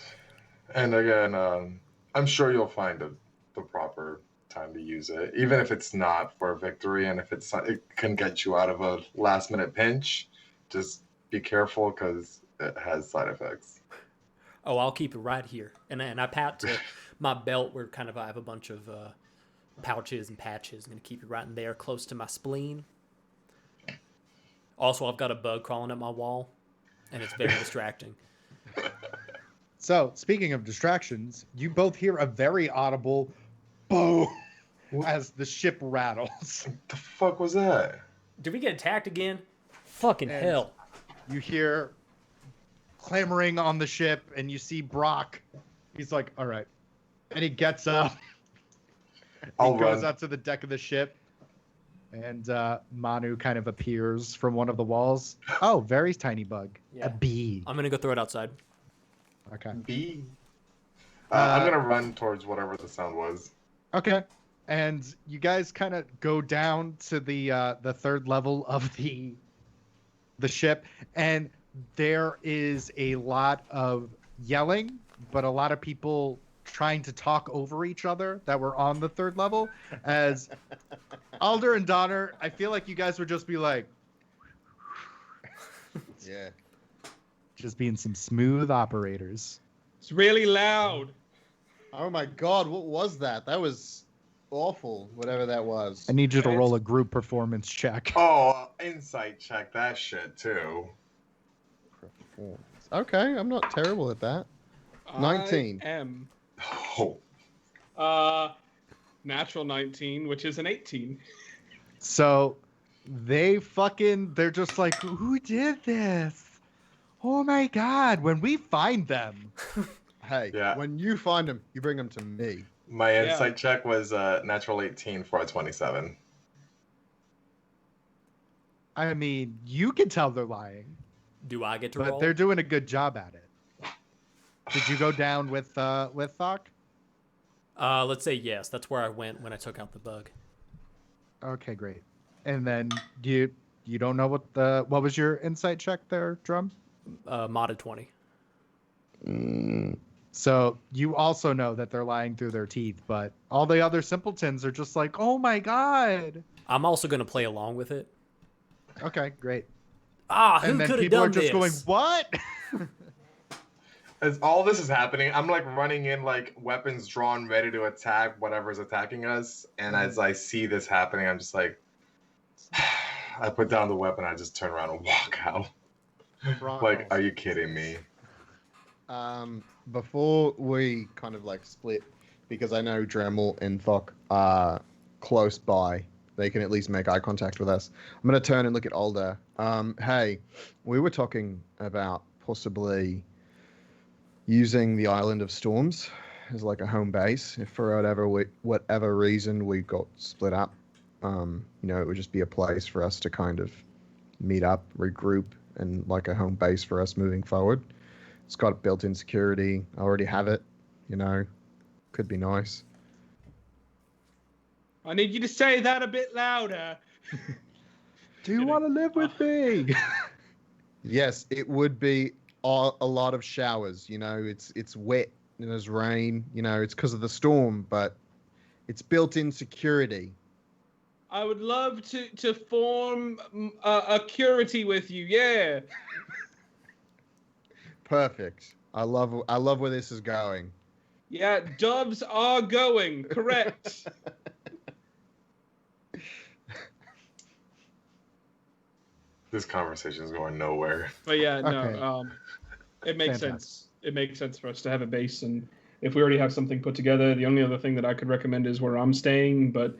Speaker 5: And again, I'm sure you'll find the proper time to use it, even if it's not for a victory, and if it can get you out of a last minute pinch. Just be careful because it has side effects.
Speaker 2: Oh, I'll keep it right here. And I pat to my belt where kind of I have a bunch of pouches and patches. I'm going to keep it right in there close to my spleen. Also, I've got a bug crawling up my wall, and it's very distracting.
Speaker 4: So, speaking of distractions, you both hear a very audible boom as the ship rattles.
Speaker 5: What the fuck was that?
Speaker 2: Did we get attacked again? Fucking
Speaker 4: And
Speaker 2: hell.
Speaker 4: You hear clamoring on the ship, and you see Brock. He's like, all right. And he gets up.
Speaker 5: I'll
Speaker 4: He goes
Speaker 5: run.
Speaker 4: out to the deck of the ship. And Manu kind of appears from one of the walls. Oh, very tiny bug.
Speaker 2: Yeah.
Speaker 4: A bee.
Speaker 2: I'm going to go throw it outside.
Speaker 4: Okay.
Speaker 5: B. I'm gonna run towards whatever the sound was.
Speaker 4: Okay. And you guys kind of go down to the third level of the ship, and there is a lot of yelling, but a lot of people trying to talk over each other that were on the third level. As Alder and Donner, I feel like you guys would just be like,
Speaker 3: Yeah.
Speaker 4: just being some smooth operators.
Speaker 6: It's really loud.
Speaker 3: Oh my God, what was that? That was awful. Whatever that was.
Speaker 4: I need you to
Speaker 5: It's-
Speaker 4: roll a group performance check.
Speaker 5: Oh, insight check that shit too.
Speaker 3: Okay, I'm not terrible at that. 19.
Speaker 6: I am
Speaker 5: Oh,
Speaker 6: natural 19, which is an 18.
Speaker 4: So they're just like, who did this? Oh my God, when we find them.
Speaker 3: Hey,
Speaker 5: Yeah.
Speaker 3: when you find them, you bring them to me.
Speaker 5: my
Speaker 6: Yeah.
Speaker 5: insight check was natural 18 for a 27.
Speaker 4: I mean, you can tell they're lying,
Speaker 2: Do I get to
Speaker 4: but
Speaker 2: roll?
Speaker 4: they're doing a good job at it. Did you go down with Thok?
Speaker 2: Let's say yes. That's where I went when I took out the bug.
Speaker 4: Okay, great. And then you don't know what was your insight check there, Drum?
Speaker 2: Modded 20.
Speaker 4: So you also know that they're lying through their teeth, but all the other simpletons are just like, oh my God.
Speaker 2: I'm also going to play along with it.
Speaker 4: Okay, great.
Speaker 2: Who
Speaker 4: And then
Speaker 2: could have
Speaker 4: people
Speaker 2: done
Speaker 4: are just
Speaker 2: this?
Speaker 4: going, what?
Speaker 5: As all this is happening, I'm like running in, like weapons drawn, ready to attack whatever's attacking us. And as I see this happening, I'm just like, I put down the weapon. I just turn around and walk out. Like, are you kidding me?
Speaker 3: Before we kind of like split, because I know Dremel and Thok are close by, they can at least make eye contact with us. I'm going to turn and look at Alder. Hey, we were talking about possibly using the Island of Storms as like a home base. If for whatever reason we got split up, it would just be a place for us to kind of meet up, regroup, and like a home base for us moving forward. It's got built-in security. I already have it. Could be nice.
Speaker 6: I need you to say that a bit louder.
Speaker 4: Do you want to live with me?
Speaker 3: Yes, it would be a lot of showers. It's wet and there's rain. It's because of the storm, but it's built-in security.
Speaker 6: I would love to form a curity with you, yeah.
Speaker 3: Perfect. I love where this is going.
Speaker 6: Yeah, doves are going. Correct.
Speaker 5: This conversation is going nowhere.
Speaker 6: But yeah, no.
Speaker 4: Okay.
Speaker 6: It makes
Speaker 4: Fantastic.
Speaker 6: sense. It makes sense for us to have a base, and if we already have something put together, the only other thing that I could recommend is where I'm staying, but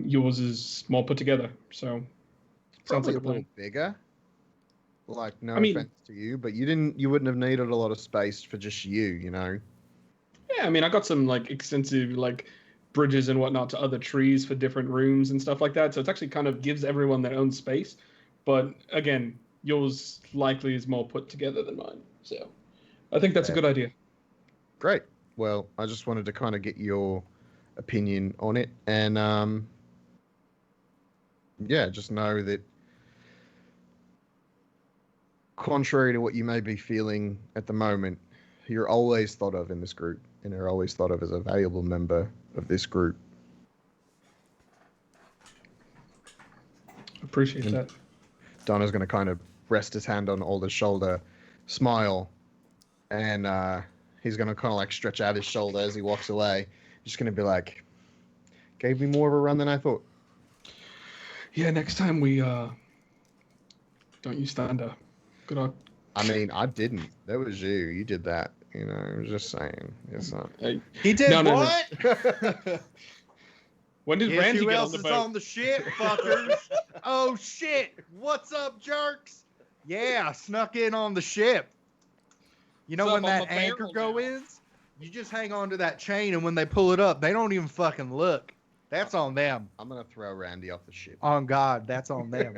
Speaker 6: yours is more put together. So sounds
Speaker 3: Probably
Speaker 6: like a
Speaker 3: a little
Speaker 6: plan.
Speaker 3: bigger. Like, no
Speaker 6: I mean-
Speaker 3: offense to you, but you wouldn't have needed a lot of space for just you know?
Speaker 6: Yeah, I mean, I got some like extensive like bridges and whatnot to other trees for different rooms and stuff like that. So it's actually kind of gives everyone their own space. But again, yours likely is more put together than mine. So I think that's a
Speaker 3: Yeah.
Speaker 6: good idea.
Speaker 3: Great. Well, I just wanted to kind of get your opinion on it. And yeah, just know that contrary to what you may be feeling at the moment, you're always thought of in this group, and you're always thought of as a valuable member of this group.
Speaker 6: Appreciate that.
Speaker 3: Donna's going to kind of rest his hand on Alder's shoulder, smile, and he's going to kind of like stretch out his shoulder as he walks away. Just going to be like, gave me more of a run than I thought.
Speaker 6: Yeah, next time we don't you stand up. Good on.
Speaker 3: I mean, I didn't. That was you. You did that. You know, I was just saying. It's not.
Speaker 6: Hey,
Speaker 4: He did
Speaker 6: No, no, no.
Speaker 4: what?
Speaker 6: when did
Speaker 4: Guess
Speaker 6: Randy
Speaker 4: who
Speaker 6: get on
Speaker 4: else
Speaker 6: the
Speaker 4: is
Speaker 6: boat?
Speaker 4: on the ship, fuckers? Oh shit! What's up, jerks? Yeah, I snuck in on the ship. You know
Speaker 6: What's
Speaker 4: when
Speaker 6: up, I'm
Speaker 4: that
Speaker 6: a
Speaker 4: anchor
Speaker 6: barrel
Speaker 4: go
Speaker 6: now.
Speaker 4: is? You just hang on to that chain, and when they pull it up, they don't even fucking look. That's on them.
Speaker 3: I'm going to throw Randy off the ship.
Speaker 4: On God, that's on them.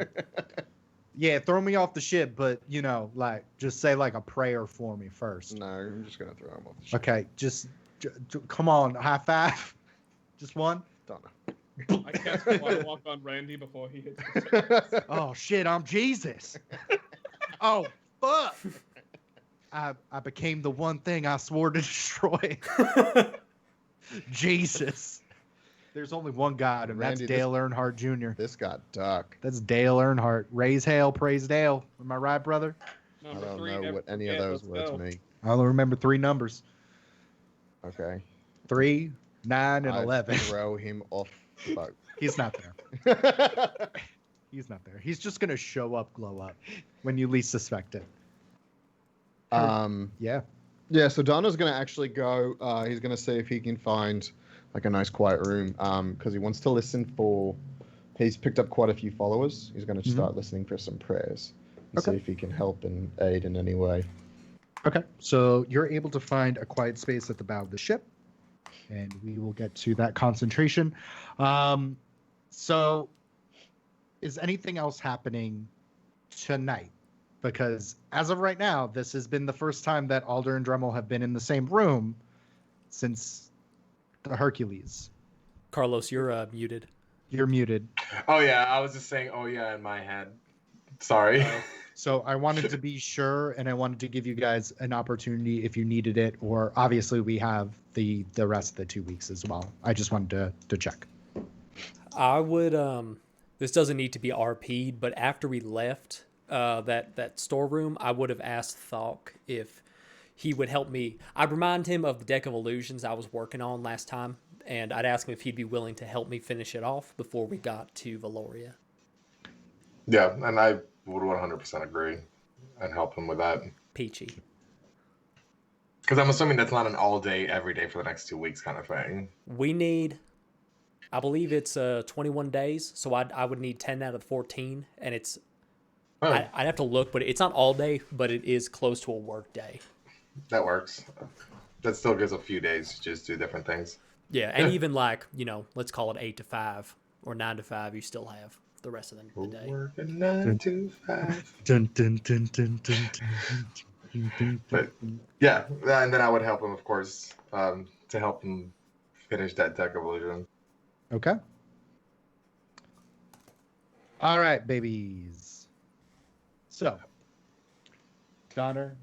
Speaker 4: Yeah, throw me off the ship, but you know, like, just say like a prayer for me first.
Speaker 3: No, I'm just going to throw him off the ship.
Speaker 4: Okay, come on, high five. Just one.
Speaker 3: Donna.
Speaker 6: I cast Water Walk on Randy before he hits the
Speaker 4: Oh shit, I'm Jesus. Oh fuck. I became the one thing I swore to destroy. Jesus. There's only one God, and
Speaker 3: Randy,
Speaker 4: that's Dale Earnhardt Jr.
Speaker 3: This got dark.
Speaker 4: That's Dale Earnhardt. Raise hail, praise Dale. Am I right, brother?
Speaker 3: I
Speaker 6: Number
Speaker 3: don't
Speaker 6: 3,
Speaker 3: know
Speaker 6: never
Speaker 3: what any of
Speaker 6: forget,
Speaker 3: those
Speaker 6: let's
Speaker 3: words
Speaker 6: go.
Speaker 3: mean.
Speaker 4: I only remember 3 numbers:
Speaker 3: Okay.
Speaker 4: 3, 9, and
Speaker 3: I
Speaker 4: 11.
Speaker 3: throw him off the boat.
Speaker 4: He's not there. He's not there. He's just gonna show up, glow up, when you least suspect it. Yeah.
Speaker 3: Yeah, so Donna's going to actually go, he's going to see if he can find like a nice quiet room because he wants to listen for, he's picked up quite a few followers. He's going to start listening for some prayers and see
Speaker 4: Okay.
Speaker 3: if he can help and aid in any way.
Speaker 4: Okay. So you're able to find a quiet space at the bow of the ship, and we will get to that concentration. So is anything else happening tonight? Because as of right now, this has been the first time that Alder and Dremell have been in the same room since the Hercules.
Speaker 2: Carlos, you're muted.
Speaker 4: You're muted.
Speaker 5: Oh yeah, I was just saying. Oh yeah, in my head. Sorry.
Speaker 4: So I wanted to be sure, and I wanted to give you guys an opportunity if you needed it, or obviously we have the rest of the 2 weeks as well. I just wanted to check.
Speaker 2: I would this doesn't need to be RP'd, but after we left that storeroom, I would have asked Thalk if he would help me. I'd remind him of the deck of illusions I was working on last time, and I'd ask him if he'd be willing to help me finish it off before we got to Valoria.
Speaker 5: Yeah, and I would 100% agree and help him with that.
Speaker 2: Peachy.
Speaker 5: Because I'm assuming that's not an all day, every day for the next 2 weeks kind of thing.
Speaker 2: We need, I believe it's 21 days, so I would need 10 out of 14, and it's,
Speaker 5: Oh,
Speaker 2: I'd have to look, but it's not all day, but it is close to a work day.
Speaker 5: that works. That still gives a few days to just do different things.
Speaker 2: Yeah, and even like, let's call it 8 to 5 or 9 to 5, you still have the rest of the day.
Speaker 5: Working 9 to 5.
Speaker 4: Dun, dun, dun, dun, dun, dun.
Speaker 5: But yeah, and then I would help him, of course, to help him finish that deck of illusion.
Speaker 4: Okay. All right, babies. So, Donner,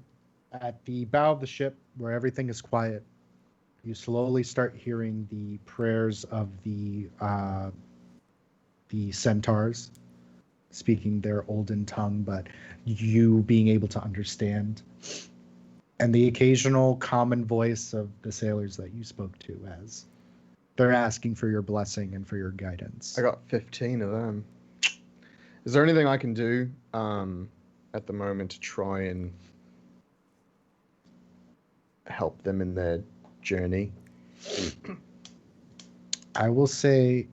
Speaker 4: at the bow of the ship where everything is quiet, you slowly start hearing the prayers of the centaurs speaking their olden tongue, but you being able to understand. And the occasional common voice of the sailors that you spoke to as they're asking for your blessing and for your guidance.
Speaker 3: I got 15 of them. Is there anything I can do at the moment to try and help them in their journey?
Speaker 4: I will say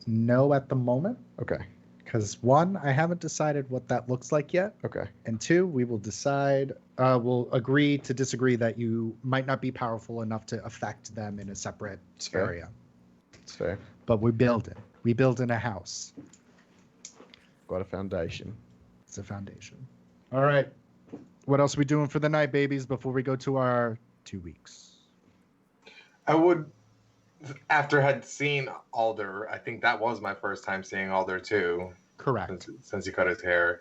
Speaker 4: no at the moment.
Speaker 3: Okay.
Speaker 4: Because one, I haven't decided what that looks like yet.
Speaker 3: Okay.
Speaker 4: And two, we will decide, we'll agree to disagree that you might not be powerful enough to affect them in a separate
Speaker 3: fair.
Speaker 4: area.
Speaker 3: It's fair.
Speaker 4: But we build it. We build in a house.
Speaker 3: Got a foundation.
Speaker 4: It's a foundation. All right. What else are we doing for the night, babies, before we go to our 2 weeks?
Speaker 5: I would, after had seen Alder, I think that was my first time seeing Alder too.
Speaker 4: Correct.
Speaker 5: Since he cut his hair.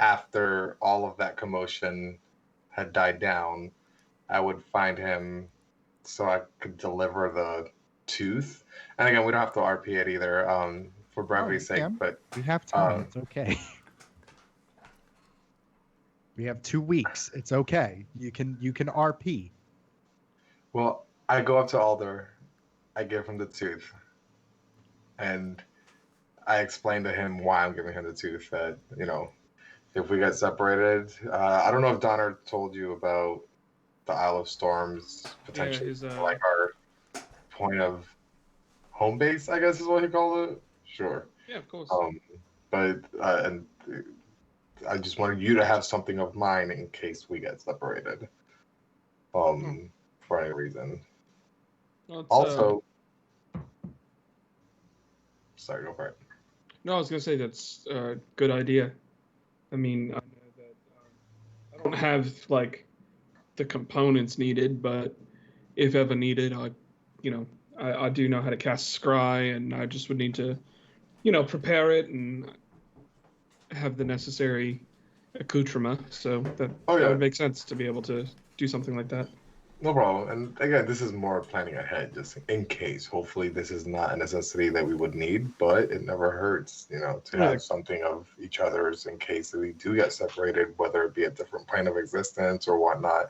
Speaker 5: After all of that commotion had died down, I would find him so I could deliver the tooth. And again, we don't have to RP it either, for brevity's sake, but
Speaker 4: we have time. It's okay. We have 2 weeks. It's okay. You can RP.
Speaker 5: well, I go up to Alder, I give him the tooth, and I explain to him why I'm giving him the tooth, that, if we get separated, I don't know if Donner told you about the Isle of Storms potentially,
Speaker 6: his,
Speaker 5: like our point of home base, I guess is what he called it. Sure.
Speaker 6: Yeah, of course.
Speaker 5: But and I just wanted you to have something of mine in case we get separated. For any reason.
Speaker 6: Well, it's,
Speaker 5: Also, sorry, go for it.
Speaker 6: no, I was gonna say that's a good idea. I mean, I know that I don't have like the components needed, but if ever needed, I do know how to cast Scry, and I just would need to, prepare it and have the necessary accoutrement. So that would make sense to be able to do something like that.
Speaker 5: No problem. And again, this is more planning ahead, just in case. Hopefully, this is not a necessity that we would need, but it never hurts, to have something of each other's in case we do get separated, whether it be a different plane of existence or whatnot.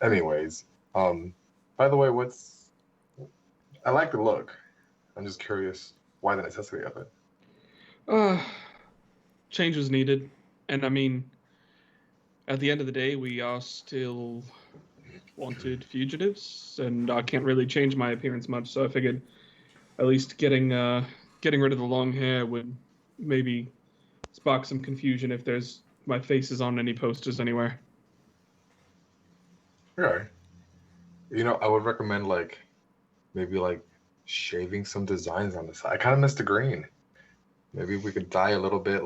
Speaker 5: Anyways, by the way, I like the look. I'm just curious why the necessity of it.
Speaker 6: Change was needed, and I mean, at the end of the day, we are still wanted fugitives, and I can't really change my appearance much, so I figured at least getting rid of the long hair would maybe spark some confusion if my face is on any posters anywhere.
Speaker 5: Okay. I would recommend maybe shaving some designs on the side. I kind of missed the green. Maybe we could dye a little bit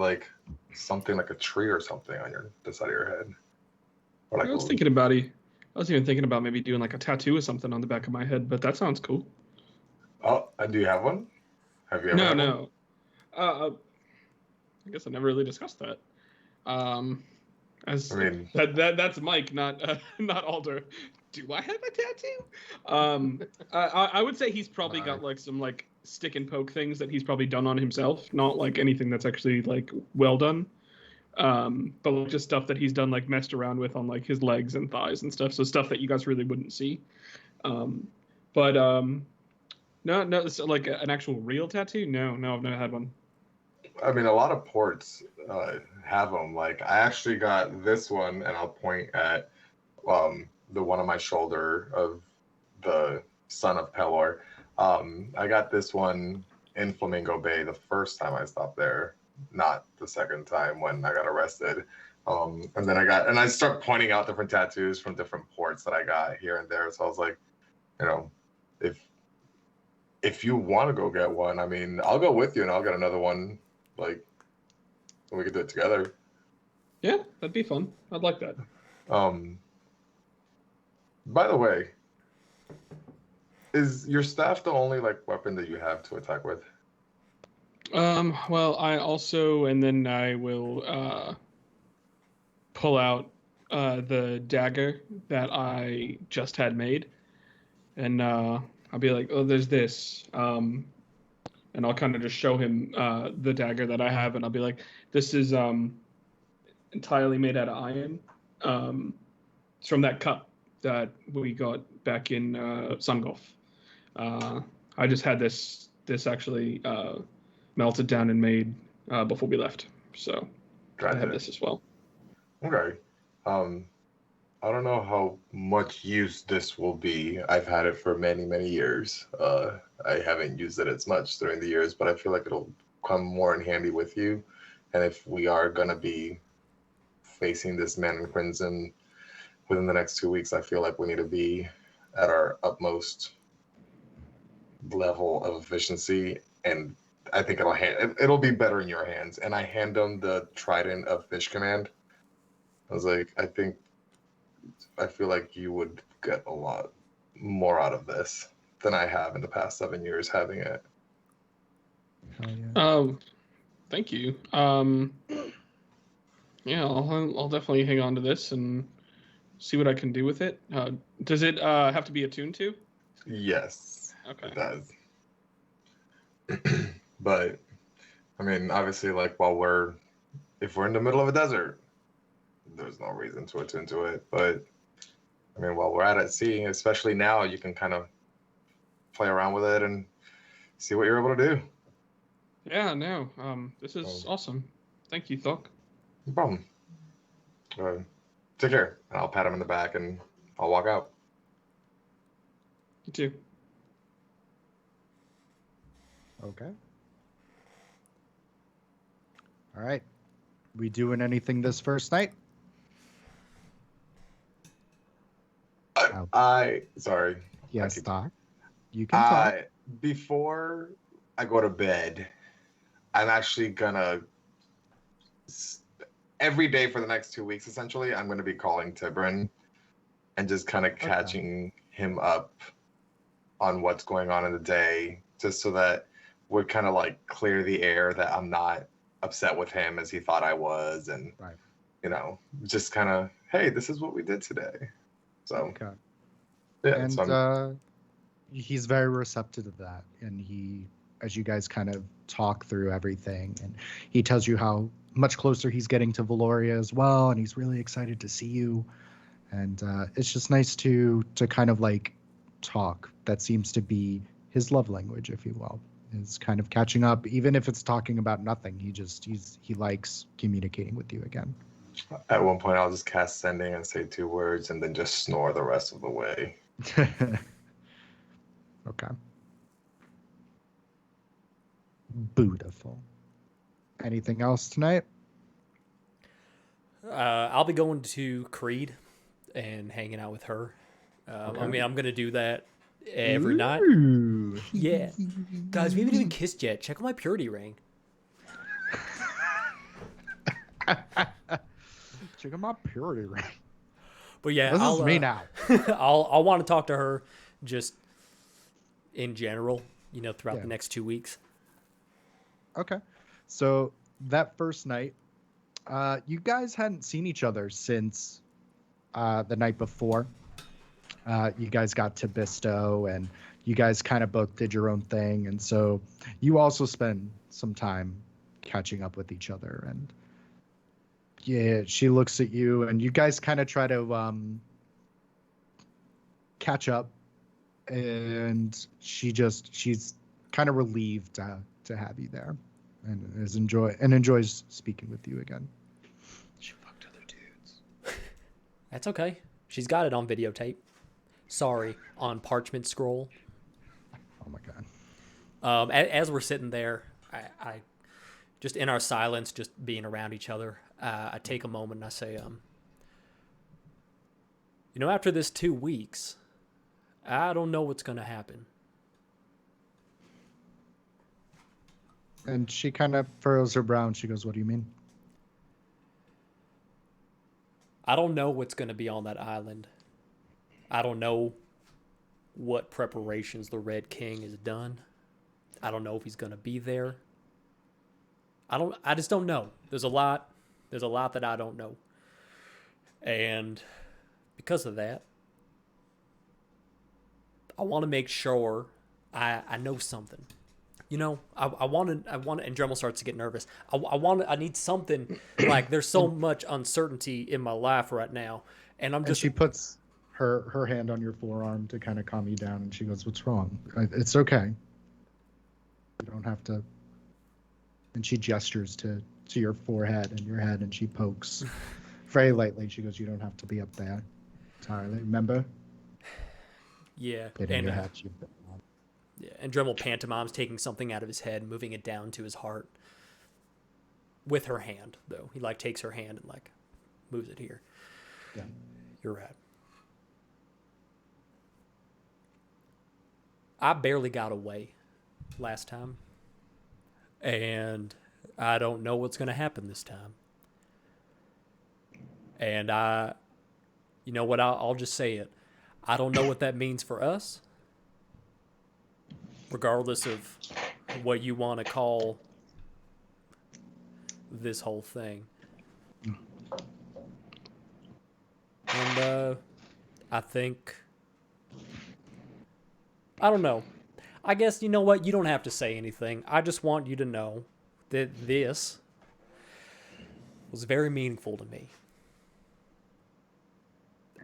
Speaker 5: something like a tree or something on the side of your head. Or
Speaker 6: I was even thinking about maybe doing a tattoo or something on the back of my head, but that sounds cool.
Speaker 5: Oh, do you have one? Have you ever had
Speaker 6: No. I guess I never really discussed that. That's Mike, not Alder. Do I have a tattoo? I would say he's probably got some stick and poke things that he's probably done on himself, not anything that's actually well done. But just stuff that he's done messed around with on his legs and thighs and stuff. So stuff that you guys really wouldn't see. No, so an actual real tattoo? No, I've never had one.
Speaker 5: I mean, a lot of ports have them. I actually got this one, and I'll point at the one on my shoulder of the son of Pelor. I got this one in Flamingo Bay the first time I stopped there, not the second time when I got arrested. And then I start pointing out different tattoos from different ports that I got here and there. So I was like, if you want to go get one, I mean, I'll go with you and I'll get another one. We could do it together.
Speaker 6: Yeah, that'd be fun. I'd like that.
Speaker 5: By the way, is your staff the only weapon that you have to attack with?
Speaker 6: Well, I also, and then I will pull out the dagger that I just had made, and I'll be like, oh, there's this, and I'll kind of just show him the dagger that I have, and I'll be like, this is entirely made out of iron. It's from that cup that we got back in Sun Golf. I just had this actually melted down and made before we left. So I have this as well.
Speaker 5: Okay. I don't know how much use this will be. I've had it for many, many years. I haven't used it as much during the years, but I feel like it'll come more in handy with you. And if we are going to be facing this Man in Crimson within the next 2 weeks, I feel like we need to be at our utmost level of efficiency. And I think it'll be better in your hands. And I hand him the Trident of Fish Command. I was like, I feel like you would get a lot more out of this than I have in the past 7 years having it.
Speaker 4: Hell yeah.
Speaker 6: Thank you. Yeah, I'll definitely hang on to this and see what I can do with it. Does it have to be attuned to?
Speaker 5: Yes.
Speaker 6: Okay.
Speaker 5: It does. But I mean, obviously, like if we're in the middle of a desert, there's no reason to attune to it. But I mean, while we're at sea, especially now, you can kind of play around with it and see what you're able to do.
Speaker 6: Yeah, no. This is awesome. Thank you, Thok.
Speaker 5: No problem. Take care. And I'll pat him in the back and I'll walk out.
Speaker 6: You too.
Speaker 4: Okay. All right. We doing anything this first night?
Speaker 5: Sorry.
Speaker 4: Yes, Doc. You can talk.
Speaker 5: Before I go to bed, I'm actually gonna every day for the next 2 weeks, essentially, I'm gonna be calling Tibrin and just kind of catching him up on what's going on in the day, just so that would kind of like clear the air that I'm not upset with him as he thought I was, and just kind of, hey, this is what we did today. So
Speaker 4: Okay.
Speaker 5: yeah,
Speaker 4: And
Speaker 5: so
Speaker 4: he's very receptive to that. And he, as you guys kind of talk through everything, and he tells you how much closer he's getting to Valoria as well, and he's really excited to see you. And it's just nice to kind of like talk. That seems to be his love language, if you will, is kind of catching up, even if it's talking about nothing. He likes communicating with you again.
Speaker 5: at one point I'll just cast sending and say 2 words and then just snore the rest of the way.
Speaker 4: Okay. Beautiful. Anything else tonight?
Speaker 2: I'll be going to Creed and hanging out with her. I mean, I'm going to do that every night.
Speaker 4: Ooh.
Speaker 2: Yeah. Guys, we haven't even kissed yet. Check out my purity ring.
Speaker 4: Check out my purity ring.
Speaker 2: But yeah,
Speaker 4: This is me now.
Speaker 2: I'll want to talk to her just in general, throughout
Speaker 4: Yeah.
Speaker 2: the next 2 weeks.
Speaker 4: Okay. So that first night, you guys hadn't seen each other since the night before. You guys got to Bisto, and you guys kind of both did your own thing. And so you also spend some time catching up with each other. And yeah, she looks at you, and you guys kind of try to catch up. And she's kind of relieved to have you there, and enjoys speaking with you again. She fucked other dudes.
Speaker 2: That's okay. She's got it on videotape. Sorry, on parchment scroll.
Speaker 4: Oh my god.
Speaker 2: As we're sitting there, I just in our silence, just being around each other, I take a moment and I say, after this 2 weeks, I don't know what's going to happen.
Speaker 4: And she kind of furrows her brow and she goes, "What do you mean?"
Speaker 2: I don't know what's going to be on that island. I don't know what preparations the Red King has done. I don't know if he's going to be there. I just don't know. There's a lot that I don't know. And because of that, I want to make sure I know something. I want, and Dremel starts to get nervous. I need something. Like, there's so much uncertainty in my life right now, And I'm
Speaker 4: And
Speaker 2: just
Speaker 4: she puts her hand on your forearm to kind of calm you down, and she goes, "What's wrong? It's okay. You don't have to." And she gestures to your forehead and your head, and she pokes very lightly. She goes, "You don't have to be up there entirely. Remember?"
Speaker 2: yeah.
Speaker 4: Hitting
Speaker 2: And
Speaker 4: your head.
Speaker 2: yeah, and Dremel pantomimes taking something out of his head, moving it down to his heart with her hand, though. He like takes her hand and like moves it here.
Speaker 4: Yeah.
Speaker 2: You're right. I barely got away last time. And I don't know what's going to happen this time. And you know what? I'll just say it. I don't know what that means for us. Regardless of what you want to call this whole thing. And I think, I don't know. I guess, you know what? You don't have to say anything. I just want you to know that this was very meaningful to me.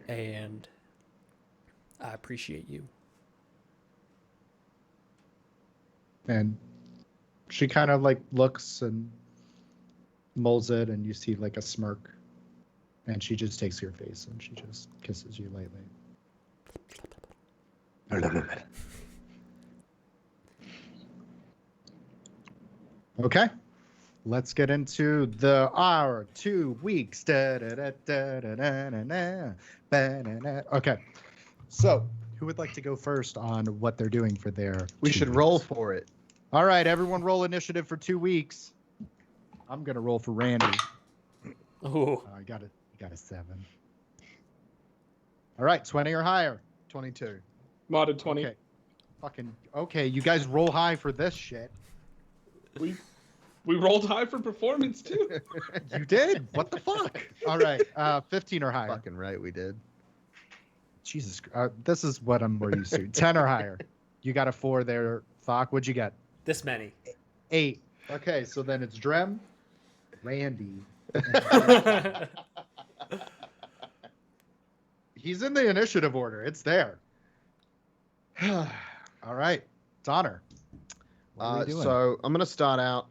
Speaker 2: And I appreciate you.
Speaker 4: And she kind of like looks and molds it, and you see like a smirk. And she just takes your face and she just kisses you lightly. Okay. Let's get into our 2 weeks. Okay. So, who would like to go first on what they're doing for their
Speaker 3: We
Speaker 4: 2
Speaker 3: should
Speaker 4: weeks?
Speaker 3: roll for it.
Speaker 4: All right, everyone roll initiative for 2 weeks. I'm going to roll for Randy.
Speaker 2: Oh,
Speaker 4: I got a 7. All right, 20 or higher.
Speaker 3: 22.
Speaker 6: Modded 20.
Speaker 4: Okay. Okay, you guys roll high for this shit.
Speaker 6: We rolled high for performance too.
Speaker 4: You did? What the fuck? All right, 15 or higher.
Speaker 3: Fucking right, we did.
Speaker 4: Jesus, this is what I'm more used to. 10 or higher. You got a 4 there, Thok. What'd you get?
Speaker 2: this many.
Speaker 4: 8. Okay, so then it's Drem, Randy. He's in the initiative order. It's there. All right, it's Honor. What are we doing?
Speaker 3: So I'm gonna start out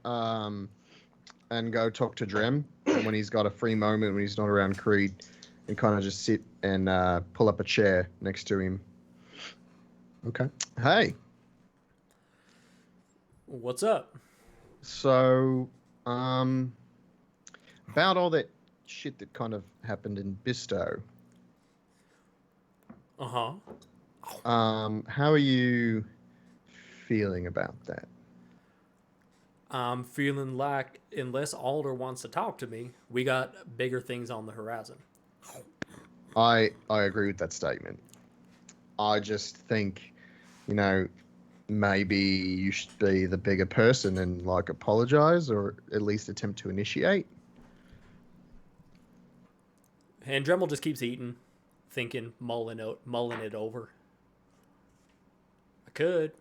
Speaker 3: and go talk to Drem when he's got a free moment, when he's not around Creed, and kind of just sit and pull up a chair next to him.
Speaker 4: Okay.
Speaker 3: Hey,
Speaker 2: What's up?
Speaker 3: so about all that shit that kind of happened in Bisto.
Speaker 2: Uh-huh.
Speaker 3: How are you feeling about that?
Speaker 2: I'm feeling like unless Alder wants to talk to me, we got bigger things on the horizon.
Speaker 3: I agree with that statement. I just think, maybe you should be the bigger person and like apologize or at least attempt to initiate.
Speaker 2: And Dremel just keeps eating, thinking, mulling it over. I could.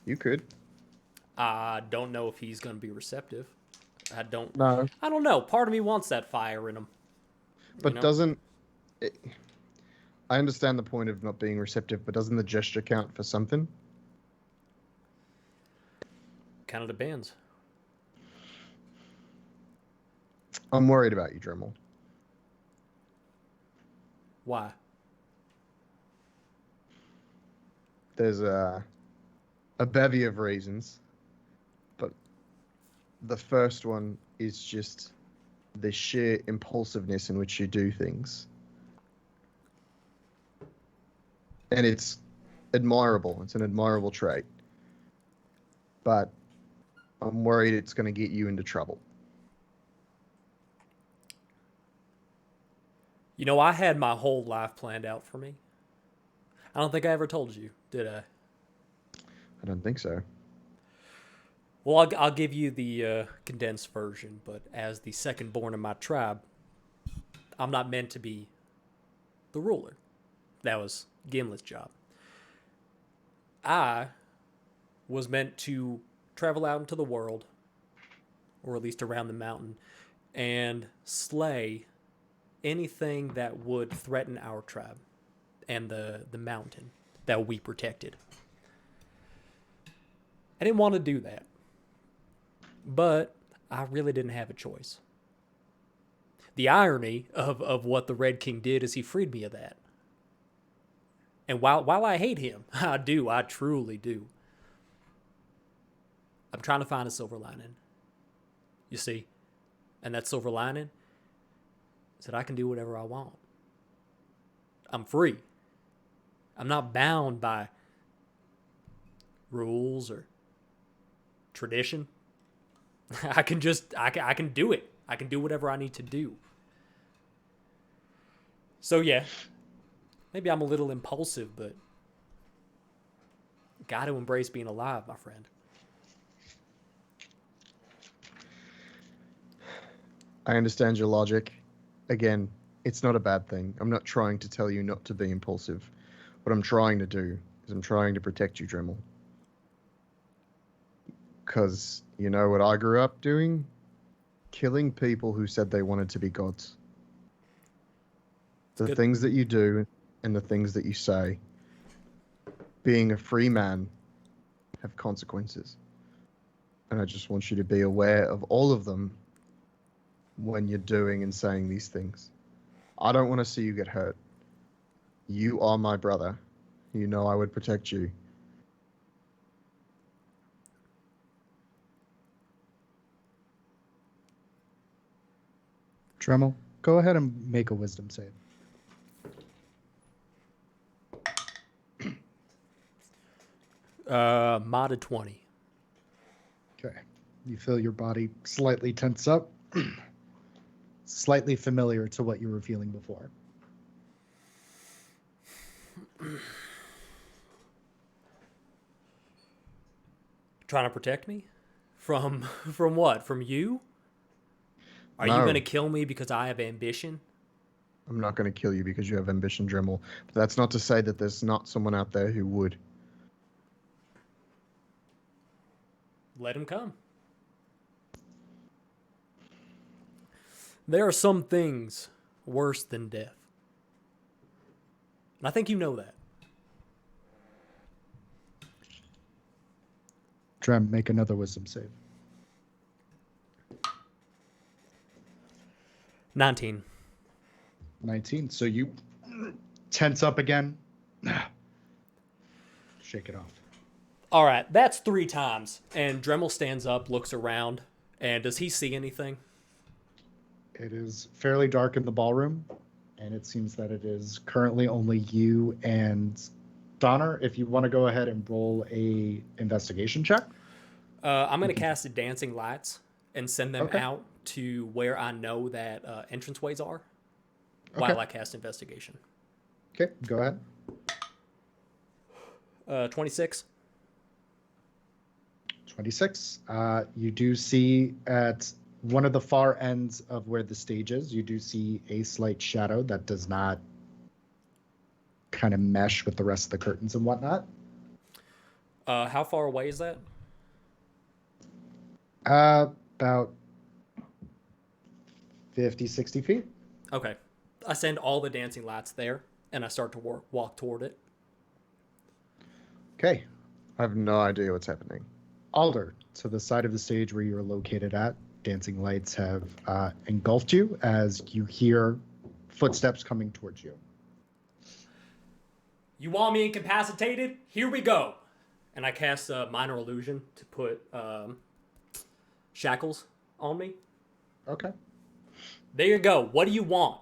Speaker 3: You could.
Speaker 2: I don't know if he's going to be receptive. I don't
Speaker 3: No.
Speaker 2: know. Part of me wants that fire in him.
Speaker 3: But
Speaker 2: you know?
Speaker 3: doesn't it, I understand the point of not being receptive, but doesn't the gesture count for something?
Speaker 2: Kind of depends.
Speaker 3: I'm worried about you, Dremel.
Speaker 2: Why?
Speaker 3: There's a bevy of reasons, but the first one is just the sheer impulsiveness in which you do things. And it's admirable. It's an admirable trait. But I'm worried it's going to get you into trouble.
Speaker 2: You know, I had my whole life planned out for me. I don't think I ever told you, did I?
Speaker 3: I don't think so.
Speaker 2: Well, I'll give you the condensed version, but as the second born of my tribe, I'm not meant to be the ruler. That was Gimlet's job. I was meant to travel out into the world, or at least around the mountain, and slay anything that would threaten our tribe and the mountain that we protected. I didn't want to do that, but I really didn't have a choice. The irony of what the Red King did is he freed me of that. And while I hate him, I truly do. I'm trying to find a silver lining. You see? And that silver lining is that I can do whatever I want. I'm free. I'm not bound by rules or tradition. I can do it. I can do whatever I need to do. So yeah, maybe I'm a little impulsive, but got to embrace being alive, my friend.
Speaker 3: I understand your logic. Again, it's not a bad thing. I'm not trying to tell you not to be impulsive. What I'm trying to do is I'm trying to protect you, Dremell. Because you know what I grew up doing? Killing people who said they wanted to be gods. The things that you do and the things that you say, being a free man, have consequences. And I just want you to be aware of all of them when you're doing and saying these things. I don't want to see you get hurt. You are my brother. You know I would protect you.
Speaker 4: Dremell, go ahead and make a wisdom save.
Speaker 2: Modded 20.
Speaker 4: Okay. You feel your body slightly tense up. Slightly familiar to what you were feeling before.
Speaker 2: Trying to protect me? From what? From you? Are you
Speaker 3: No.
Speaker 2: going to kill me because I have ambition?
Speaker 3: I'm not going to kill you because you have ambition, Dremell. But that's not to say that there's not someone out there who would.
Speaker 2: Let him come. There are some things worse than death. And I think you know that.
Speaker 4: Drem, make another wisdom save.
Speaker 2: 19.
Speaker 4: 19. So you tense up again. Shake it off.
Speaker 2: All right, that's 3 times. And Dremel stands up, looks around, and does he see anything?
Speaker 4: It is fairly dark in the ballroom, and it seems that it is currently only you and Donner. If you want to go ahead and roll a investigation check.
Speaker 2: I'm going to cast a dancing lights and send them
Speaker 4: Okay.
Speaker 2: out to where I know that entranceways are
Speaker 4: Okay.
Speaker 2: while I cast investigation.
Speaker 4: Okay, go ahead.
Speaker 2: 26.
Speaker 4: 26. You do see at one of the far ends of where the stage is, you do see a slight shadow that does not kind of mesh with the rest of the curtains and whatnot.
Speaker 2: How far away is that?
Speaker 4: About 50, 60 feet.
Speaker 2: Okay. I send all the dancing lights there, and I start to walk toward it.
Speaker 4: Okay.
Speaker 3: I have no idea what's happening.
Speaker 4: Alder, to the side of the stage where you're located at, dancing lights have engulfed you as you hear footsteps coming towards you.
Speaker 2: You want me incapacitated? Here we go. And I cast a minor illusion to put shackles on me.
Speaker 4: Okay.
Speaker 2: There you go. What do you want?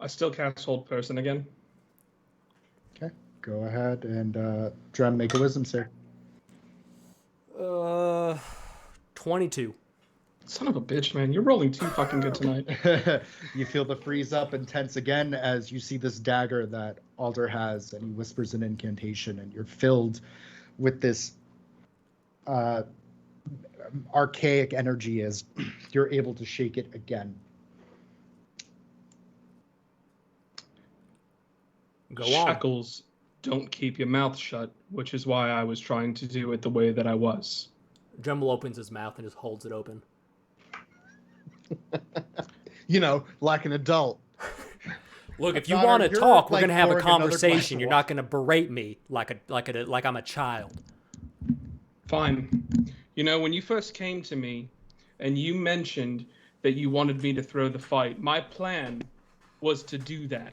Speaker 6: I still cast Hold Person again.
Speaker 4: Okay. Go ahead and Drem, make a wisdom save.
Speaker 2: 22.
Speaker 6: Son of a bitch, man. You're rolling too fucking good tonight.
Speaker 4: You feel the freeze up and tense again as you see this dagger that Alder has, and he whispers an incantation, and you're filled with this archaic energy as you're able to shake it again.
Speaker 2: Go on.
Speaker 6: Shackles don't keep your mouth shut, which is why I was trying to do it the way that I was.
Speaker 2: Dremel opens his mouth and just holds it open.
Speaker 3: You know, like an adult.
Speaker 2: Look, if you
Speaker 3: Daughter,
Speaker 2: want to
Speaker 3: you're,
Speaker 2: talk, we're
Speaker 3: like,
Speaker 2: gonna have a
Speaker 3: pouring another glass
Speaker 2: conversation.
Speaker 3: of
Speaker 2: You're
Speaker 3: water.
Speaker 2: not gonna berate me like I'm a child.
Speaker 6: Fine. You know, when you first came to me and you mentioned that you wanted me to throw the fight, my plan was to do that.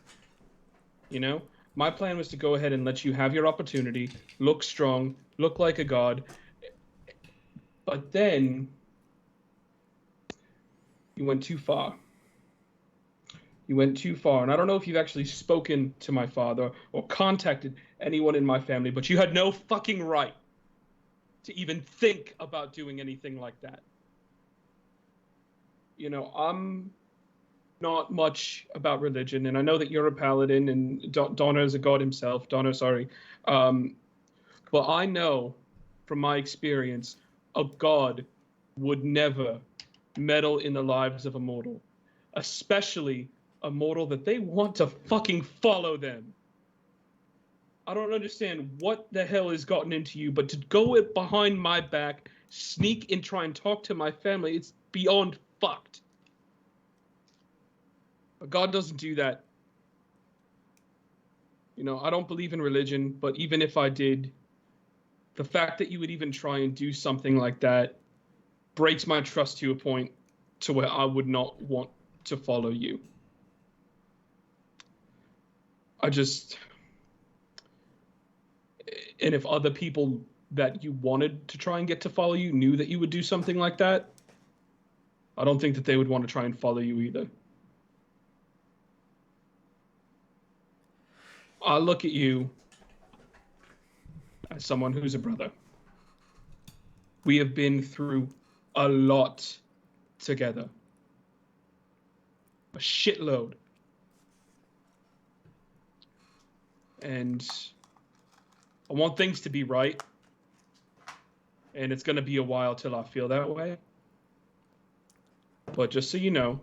Speaker 6: You know? My plan was to go ahead and let you have your opportunity, look strong, look like a god. But then you went too far. You went too far. And I don't know if you've actually spoken to my father or contacted anyone in my family, but you had no fucking right to even think about doing anything like that. You know, I'm not much about religion, and I know that you're a paladin, and Donner is a god himself. Donner, sorry. But I know from my experience, a god would never meddle in the lives of a mortal, especially a mortal that they want to fucking follow them. I don't understand what the hell has gotten into you, but to go it behind my back, sneak and try and talk to my family, it's beyond fucked. But God doesn't do that. You know, I don't believe in religion, but even if I did, the fact that you would even try and do something like that breaks my trust to a point to where I would not want to follow you. And if other people that you wanted to try and get to follow you knew that you would do something like that, I don't think that they would want to try and follow you either. I look at you as someone who's a brother. We have been through a lot together. A shitload. And I want things to be right. And it's going to be a while till I feel that way. But just so you know,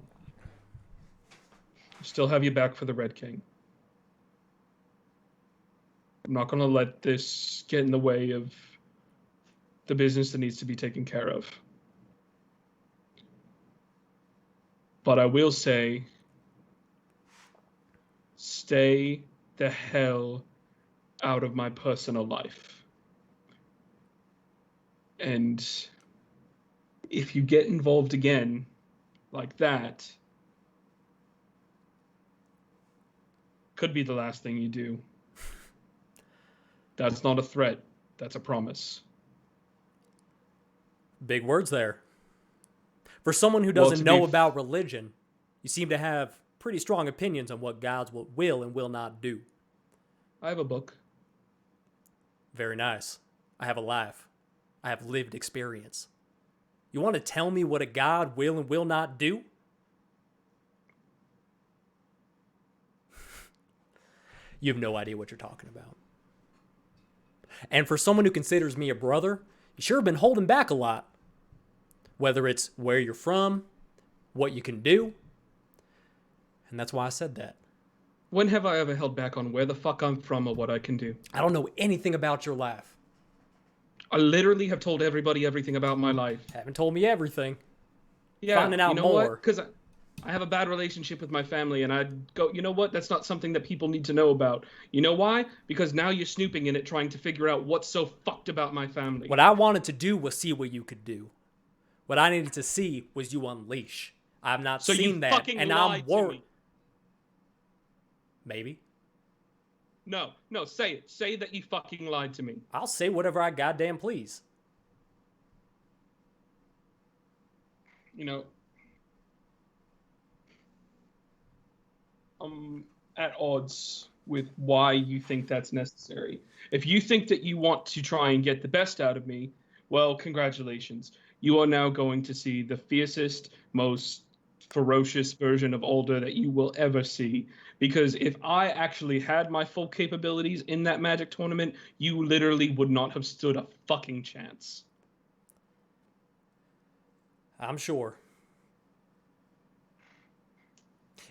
Speaker 6: I still have you back for the Red King. I'm not going to let this get in the way of the business that needs to be taken care of. But I will say, stay the hell out of my personal life. And if you get involved again like that, could be the last thing you do. That's not a threat. That's a promise.
Speaker 2: Big words there. For someone who
Speaker 6: Well,
Speaker 2: doesn't
Speaker 6: to
Speaker 2: know
Speaker 6: be
Speaker 2: about religion, you seem to have pretty strong opinions on what gods will and will not do.
Speaker 6: I have a book.
Speaker 2: Very nice. I have a life. I have lived experience. You want to tell me what a god will and will not do? You have no idea what you're talking about. And for someone who considers me a brother, you sure have been holding back a lot. Whether it's where you're from, what you can do. And that's why I said that.
Speaker 6: When have I ever held back on where the fuck I'm from or what I can do?
Speaker 2: I don't know anything about your life.
Speaker 6: I literally have told everybody everything about my life.
Speaker 2: Haven't told me everything.
Speaker 6: Yeah,
Speaker 2: Finding out
Speaker 6: you know
Speaker 2: more.
Speaker 6: Because I have a bad relationship with my family, and I'd go, you know what? That's not something that people need to know about. You know why? Because now you're snooping in it, trying to figure out what's so fucked about my family.
Speaker 2: What I wanted to do was see what you could do. What I needed to see was you unleash. I've not
Speaker 6: So you
Speaker 2: seen that,
Speaker 6: fucking
Speaker 2: and
Speaker 6: lied
Speaker 2: I'm
Speaker 6: to
Speaker 2: worried.
Speaker 6: me.
Speaker 2: Maybe.
Speaker 6: No, say it. Say that you fucking lied to me.
Speaker 2: I'll say whatever I goddamn please.
Speaker 6: You know, I'm at odds with why you think that's necessary. If you think that you want to try and get the best out of me, well, congratulations. You are now going to see the fiercest, most ferocious version of Alder that you will ever see. Because if I actually had my full capabilities in that Magic tournament, you literally would not have stood a fucking chance.
Speaker 2: I'm sure.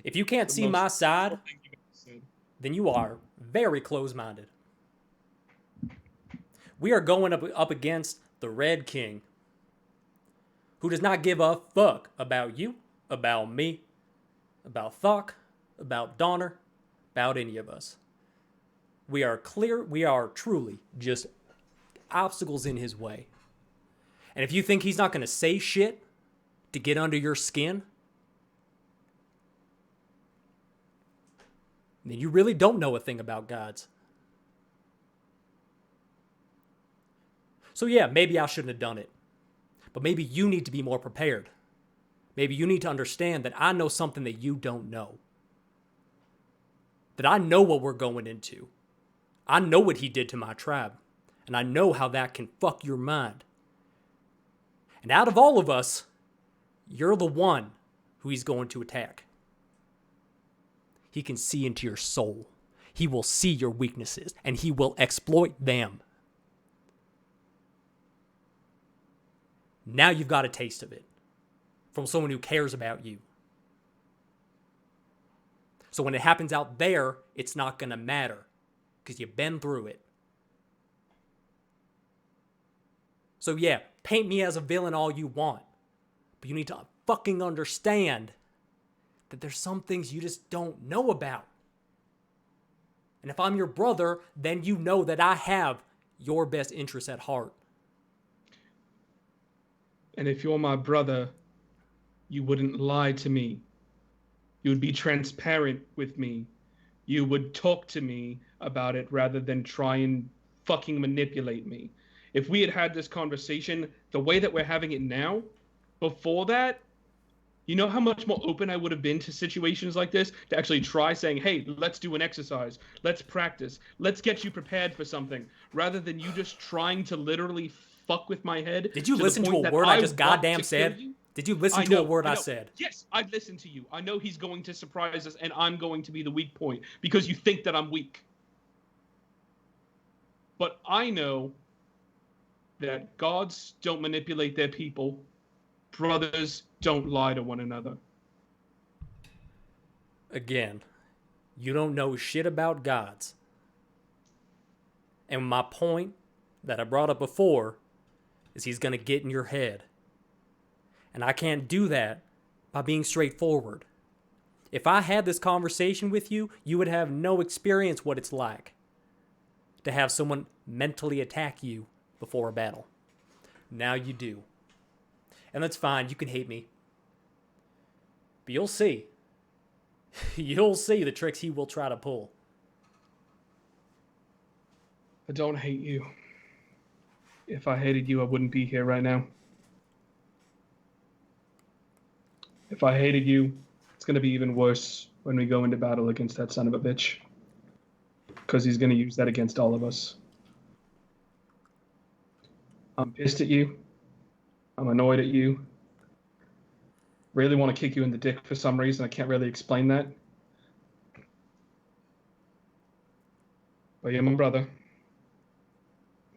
Speaker 2: If you can't see my side, then you are very close-minded. We are going up against the Red King, who does not give a fuck about you about me, about Thok, about Donner, about any of us. We are truly just obstacles in his way. And if you think he's not going to say shit to get under your skin, then you really don't know a thing about gods. So yeah, maybe I shouldn't have done it. But maybe you need to be more prepared. Maybe you need to understand that I know something that you don't know. That I know what we're going into. I know what he did to my tribe. And I know how that can fuck your mind. And out of all of us, you're the one who he's going to attack. He can see into your soul. He will see your weaknesses, and he will exploit them. Now you've got a taste of it from someone who cares about you. So when it happens out there, it's not going to matter because you've been through it. So yeah, paint me as a villain all you want, but you need to fucking understand that there's some things you just don't know about. And if I'm your brother, then you know that I have your best interests at heart.
Speaker 6: And if you're my brother, you wouldn't lie to me. You would be transparent with me. You would talk to me about it rather than try and fucking manipulate me. If we had had this conversation the way that we're having it now, before that, you know how much more open I would have been to situations like this? To actually try saying, hey, let's do an exercise. Let's practice. Let's get you prepared for something. Rather than you just trying to literally fuck with my head.
Speaker 2: Did you listen to a word I just goddamn said? Did you listen to a word I said?
Speaker 6: Yes, I'd listen to you. I know he's going to surprise us and I'm going to be the weak point because you think that I'm weak. But I know that gods don't manipulate their people. Brothers don't lie to one another.
Speaker 2: Again, you don't know shit about gods. And my point that I brought up before is he's going to get in your head. And I can't do that by being straightforward. If I had this conversation with you, you would have no experience what it's like to have someone mentally attack you before a battle. Now you do. And that's fine, you can hate me. But you'll see. You'll see the tricks he will try to pull.
Speaker 6: I don't hate you. If I hated you, I wouldn't be here right now. If I hated you, it's going to be even worse when we go into battle against that son of a bitch. Because he's going to use that against all of us. I'm pissed at you. I'm annoyed at you. Really want to kick you in the dick for some reason. I can't really explain that. But you're my brother.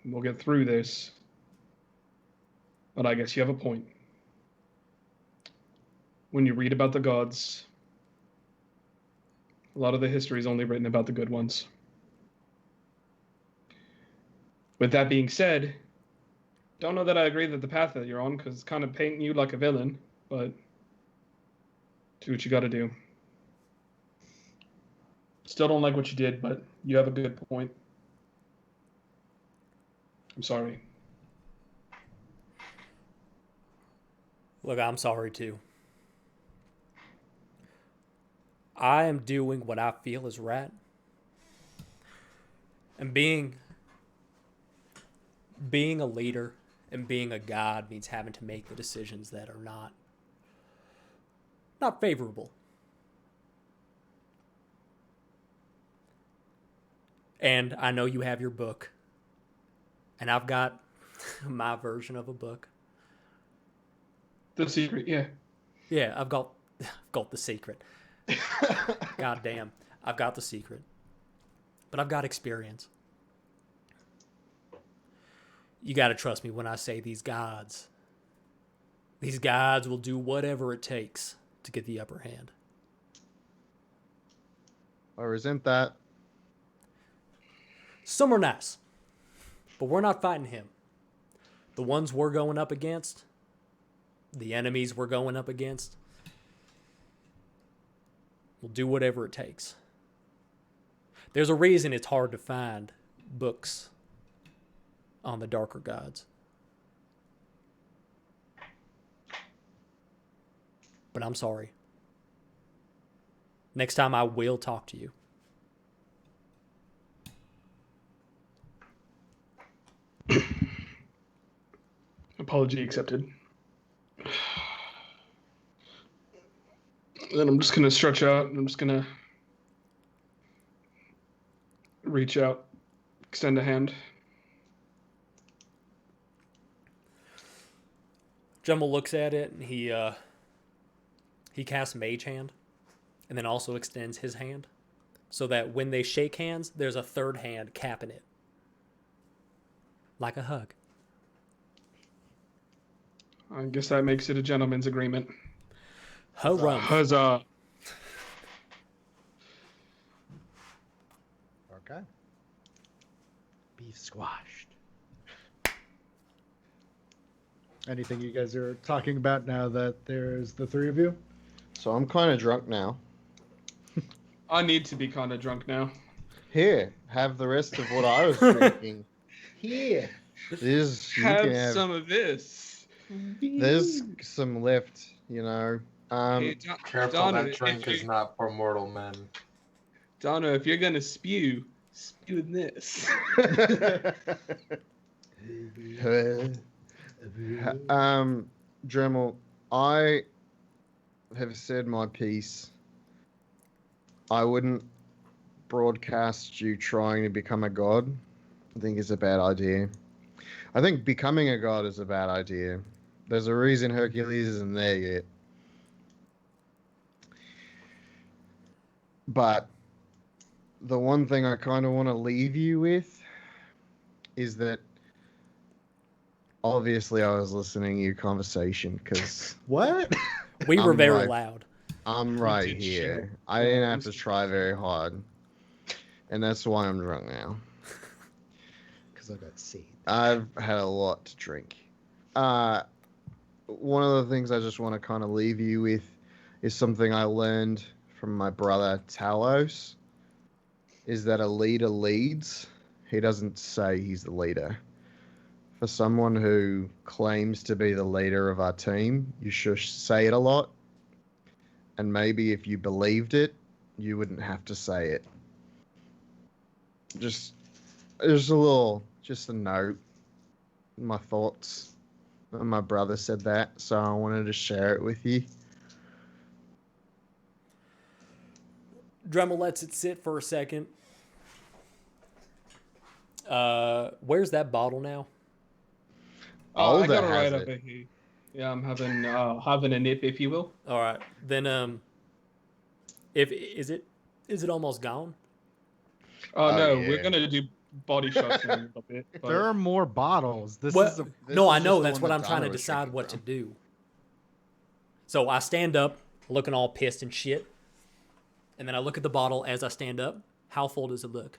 Speaker 6: We'll get through this. But I guess you have a point. When you read about the gods, a lot of the history is only written about the good ones. With that being said, don't know that I agree that the path that you're on, because it's kind of painting you like a villain, but do what you got to do. Still don't like what you did, but you have a good point. I'm sorry.
Speaker 2: Look, I'm sorry too. I am doing what I feel is right. And being a leader and being a god means having to make the decisions that are not favorable. And I know you have your book. And I've got my version of a book.
Speaker 6: The secret, yeah.
Speaker 2: Yeah, I've got the secret. God damn. I've got the secret. But I've got experience. You got to trust me when I say these gods will do whatever it takes to get the upper hand.
Speaker 3: I resent that.
Speaker 2: Some are nice, but we're not fighting him. The ones we're going up against, the enemies we're going up against, We'll do whatever it takes. There's a reason it's hard to find books on the darker gods. But I'm sorry. Next time I will talk to you.
Speaker 6: Apology accepted. Then I'm just going to stretch out and I'm just going to reach out, extend a hand.
Speaker 2: Dremel looks at it and he casts Mage Hand and then also extends his hand so that when they shake hands, there's a third hand capping it. Like a hug.
Speaker 6: I guess that makes it a gentleman's agreement.
Speaker 2: Hurrah.
Speaker 6: Huzzah.
Speaker 4: Okay. Beef squashed. Anything you guys are talking about now that there's the three of you?
Speaker 3: So I'm kind of drunk now.
Speaker 6: I need to be kind of drunk now.
Speaker 3: Here, have the rest of what I was drinking. Here. There's, you can
Speaker 6: Have some of this.
Speaker 3: there's some left, you know.
Speaker 6: Hey,
Speaker 5: Careful,
Speaker 6: Donna,
Speaker 5: that drink is not for mortal men.
Speaker 6: Donna, if you're gonna spew in this.
Speaker 3: Dremel, I have said my piece. I wouldn't broadcast you trying to become a god. I think it's a bad idea. I think becoming a god is a bad idea. There's a reason Hercules isn't there yet. But the one thing I kind of want to leave you with is that obviously I was listening to your conversation because
Speaker 4: What?
Speaker 2: We were
Speaker 3: I'm
Speaker 2: very
Speaker 3: right.
Speaker 2: loud.
Speaker 3: I'm right
Speaker 6: did
Speaker 3: here.
Speaker 6: shit.
Speaker 3: I didn't have to try very hard. And that's why I'm drunk now.
Speaker 4: Because I got seed.
Speaker 3: I've had a lot to drink. One of the things I just want to kind of leave you with is something I learned from my brother Talos, is that a leader leads. He doesn't say he's the leader. For someone who claims to be the leader of our team, you should say it a lot. And maybe if you believed it, you wouldn't have to say it. Just a note. My thoughts. My brother said that, so I wanted to share it with you.
Speaker 2: Dremel lets it sit for a second. Where's that bottle now?
Speaker 6: I
Speaker 3: Alda
Speaker 6: got it right
Speaker 3: has
Speaker 6: up
Speaker 3: it.
Speaker 6: here. Yeah, I'm having a nip, if you will.
Speaker 2: All right, then is it almost gone?
Speaker 6: Oh
Speaker 3: Oh,
Speaker 6: no,
Speaker 3: yeah.
Speaker 6: we're gonna do body shots in a little bit.
Speaker 4: If
Speaker 6: but-
Speaker 4: there are more bottles, this
Speaker 2: Well,
Speaker 4: is a
Speaker 2: no, I
Speaker 3: is
Speaker 2: know
Speaker 3: just the
Speaker 2: that's
Speaker 3: one
Speaker 2: what
Speaker 3: that
Speaker 2: I'm trying to
Speaker 3: Donna was
Speaker 2: decide
Speaker 3: drinking
Speaker 2: what to
Speaker 3: from.
Speaker 2: do. So I stand up, looking all pissed and shit, and then I look at the bottle as I stand up. How full does it look?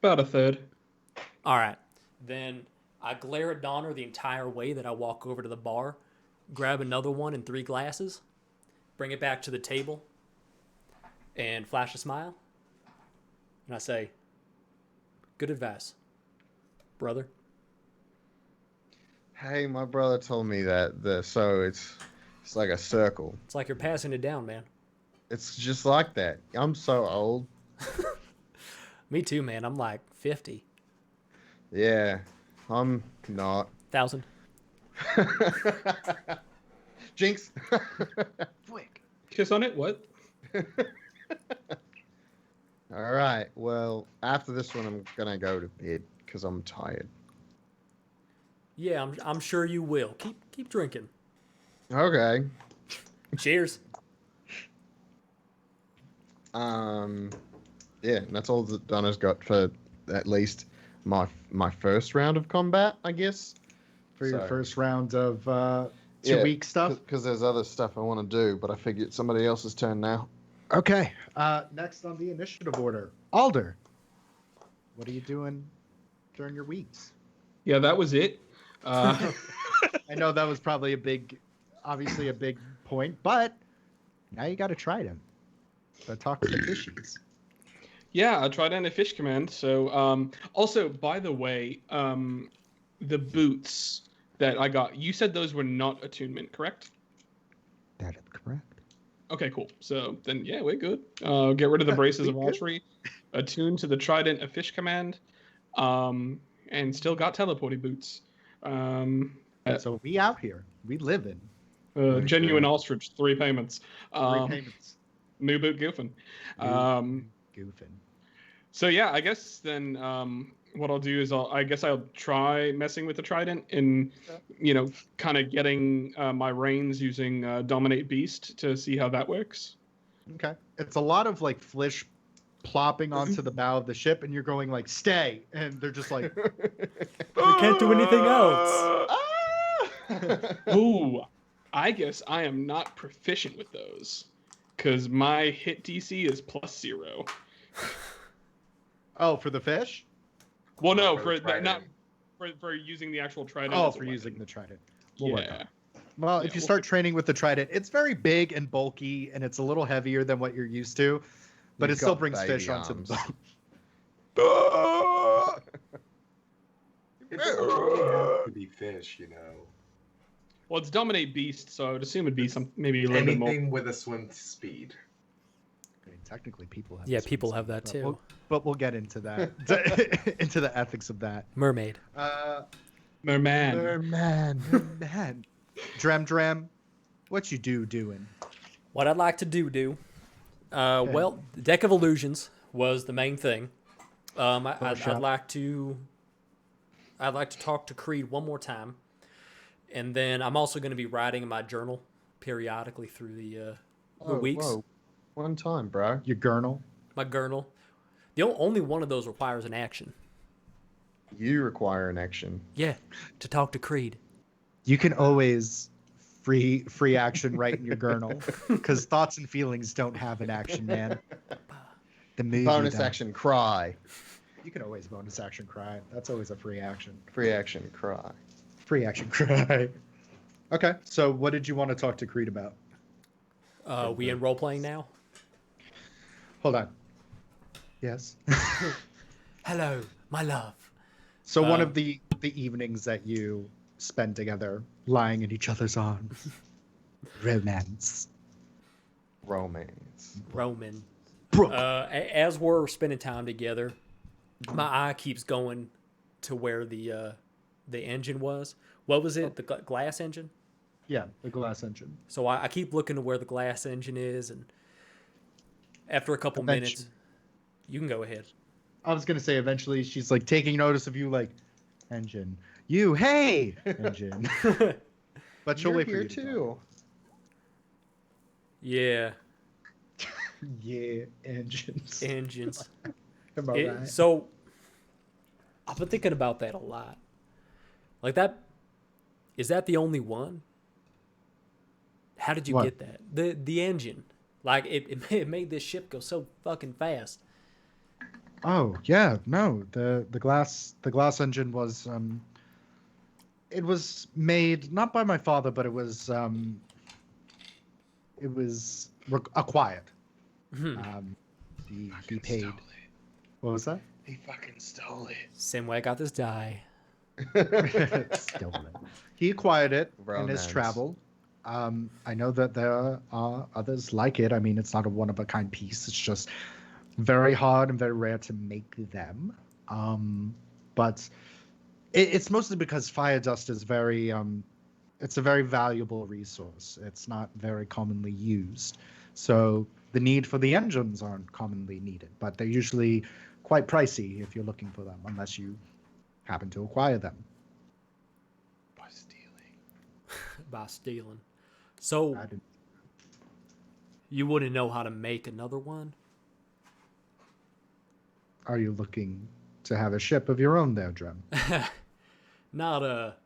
Speaker 6: About a third.
Speaker 2: All right, then I glare at Donner the entire way that I walk over to the bar, grab another one and 3 glasses, bring it back to the table, and flash a smile. And I say, good advice, brother.
Speaker 3: Hey, my brother told me that so it's like a circle.
Speaker 2: It's like you're passing it down, man.
Speaker 3: It's just like that. I'm so old.
Speaker 2: Me too, man. I'm like 50.
Speaker 3: Yeah, I'm not.
Speaker 2: 1,000.
Speaker 3: Jinx.
Speaker 6: Kiss on it? What?
Speaker 3: All right. Well, after this one, I'm gonna go to bed because I'm tired.
Speaker 2: Yeah, I'm sure you will. Keep drinking.
Speaker 3: Okay.
Speaker 2: Cheers.
Speaker 3: Yeah, that's all that Donna's got for at least my first round of combat, I guess.
Speaker 4: for your
Speaker 3: So-
Speaker 4: first round of
Speaker 3: Yeah,
Speaker 4: 2-week stuff.
Speaker 3: Because there's other stuff I want to do, but I figured it's somebody else's turn now.
Speaker 4: Okay. Next on the initiative order, Alder. What are you doing during your weeks?
Speaker 6: Yeah, that was it.
Speaker 4: I know that was probably obviously a big point, but Now you got to try them. But talk to the fishies.
Speaker 6: Yeah, I tried in a fish command. So, also, by the way, the boots that I got, you said those were not attunement, correct?
Speaker 4: That is correct.
Speaker 6: Okay, cool. So then, yeah, we're good. Get rid of the braces of archery, attune to the trident of fish command, and still got teleporty boots.
Speaker 4: So we out here. We live in.
Speaker 6: Genuine ostrich, 3 payments.
Speaker 4: 3 payments.
Speaker 6: New boot goofing.
Speaker 4: Goofing.
Speaker 6: So yeah, I guess then what I'll do is I'll try messing with the trident and kind of getting my reins using Dominate Beast to see how that works.
Speaker 4: Okay. It's a lot of like Flish plopping onto the bow of the ship, and you're going like, stay, and they're just like,
Speaker 2: We can't do anything else.
Speaker 6: Ooh, I guess I am not proficient with those because my hit DC is +0.
Speaker 4: oh, for the fish?
Speaker 6: Well, no,
Speaker 5: For the
Speaker 6: for not
Speaker 5: trident.
Speaker 6: for using the actual trident.
Speaker 4: Oh,
Speaker 6: as a
Speaker 4: for using
Speaker 6: weapon.
Speaker 4: the trident. We'll work on
Speaker 6: Yeah.
Speaker 4: it. Well,
Speaker 6: Yeah,
Speaker 4: if you
Speaker 6: we'll
Speaker 4: start training with the trident, it's very big and bulky, and it's a little heavier than what you're used to, but
Speaker 3: You've
Speaker 4: it still
Speaker 3: got
Speaker 4: brings
Speaker 3: baby
Speaker 4: fish onto
Speaker 3: arms.
Speaker 4: the boat.
Speaker 5: It doesn't really have to be fish,
Speaker 6: Well, it's Dominate Beast, so I would assume it'd be maybe a little bit more.
Speaker 5: Anything with a swim speed.
Speaker 4: I mean, technically, people have.
Speaker 2: Yeah,
Speaker 4: this
Speaker 2: people
Speaker 4: one,
Speaker 2: have that
Speaker 4: but
Speaker 2: too.
Speaker 4: We'll get into that, into the ethics of that.
Speaker 2: Mermaid.
Speaker 6: Merman.
Speaker 4: Man, Drem, what you doing?
Speaker 2: What I'd like to do. Well, the Deck of Illusions was the main thing. I'd like to talk to Creed one more time, and then I'm also going to be writing in my journal periodically through the weeks.
Speaker 3: Whoa. One time, bro.
Speaker 4: Your gurnal.
Speaker 2: My journal. The only one of those requires an action.
Speaker 3: You require an action.
Speaker 2: Yeah, to talk to Creed.
Speaker 4: You can always free action right in your gurnal, because thoughts and feelings don't have an action, man. The movie
Speaker 3: Bonus
Speaker 4: does.
Speaker 3: action, cry.
Speaker 4: You can always bonus action cry. That's always a free action.
Speaker 3: Free action, cry.
Speaker 4: Free action cry. Okay, so what did you want to talk to Creed about?
Speaker 2: We in role playing now?
Speaker 4: Hold on. Yes.
Speaker 2: Hello, my love.
Speaker 4: So one of the evenings that you spend together, lying in each other's arms, romance.
Speaker 2: Roman.
Speaker 4: Brooke.
Speaker 2: As we're spending time together, my eye keeps going to where the engine was. What was it? The glass engine?
Speaker 4: Yeah, the glass engine.
Speaker 2: So I keep looking to where the glass engine is, and after a couple minutes, you can go ahead.
Speaker 4: I was gonna say eventually she's like taking notice of you, like, engine. You, hey, engine. But she'll
Speaker 3: You're
Speaker 4: wait for
Speaker 3: here
Speaker 4: you to
Speaker 3: too.
Speaker 2: Yeah,
Speaker 4: talk. Yeah, engines.
Speaker 2: engines.
Speaker 4: Am I right?
Speaker 2: So I've been thinking about that a lot. Like that, is that the only one? How did you
Speaker 4: What?
Speaker 2: get that? The engine, like it made this ship go so fucking fast.
Speaker 4: Oh yeah, no. The glass engine was it was made not by my father, but it was acquired. He paid. What was that?
Speaker 5: He fucking stole it.
Speaker 2: Same way I got this die.
Speaker 4: Stolen. He acquired it in his
Speaker 3: Romance.
Speaker 4: travel. I know that there are others like it. I mean, it's not a one-of-a-kind piece. It's just very hard and very rare to make them. But it's mostly because fire dust is very it's a very valuable resource. It's not very commonly used. So the need for the engines aren't commonly needed, but they're usually quite pricey if you're looking for them, unless you happen to acquire them.
Speaker 2: By stealing. So
Speaker 4: I didn't-
Speaker 2: you wouldn't know how to make another one?
Speaker 4: Are you looking to have a ship of your own there, Drem?
Speaker 2: Not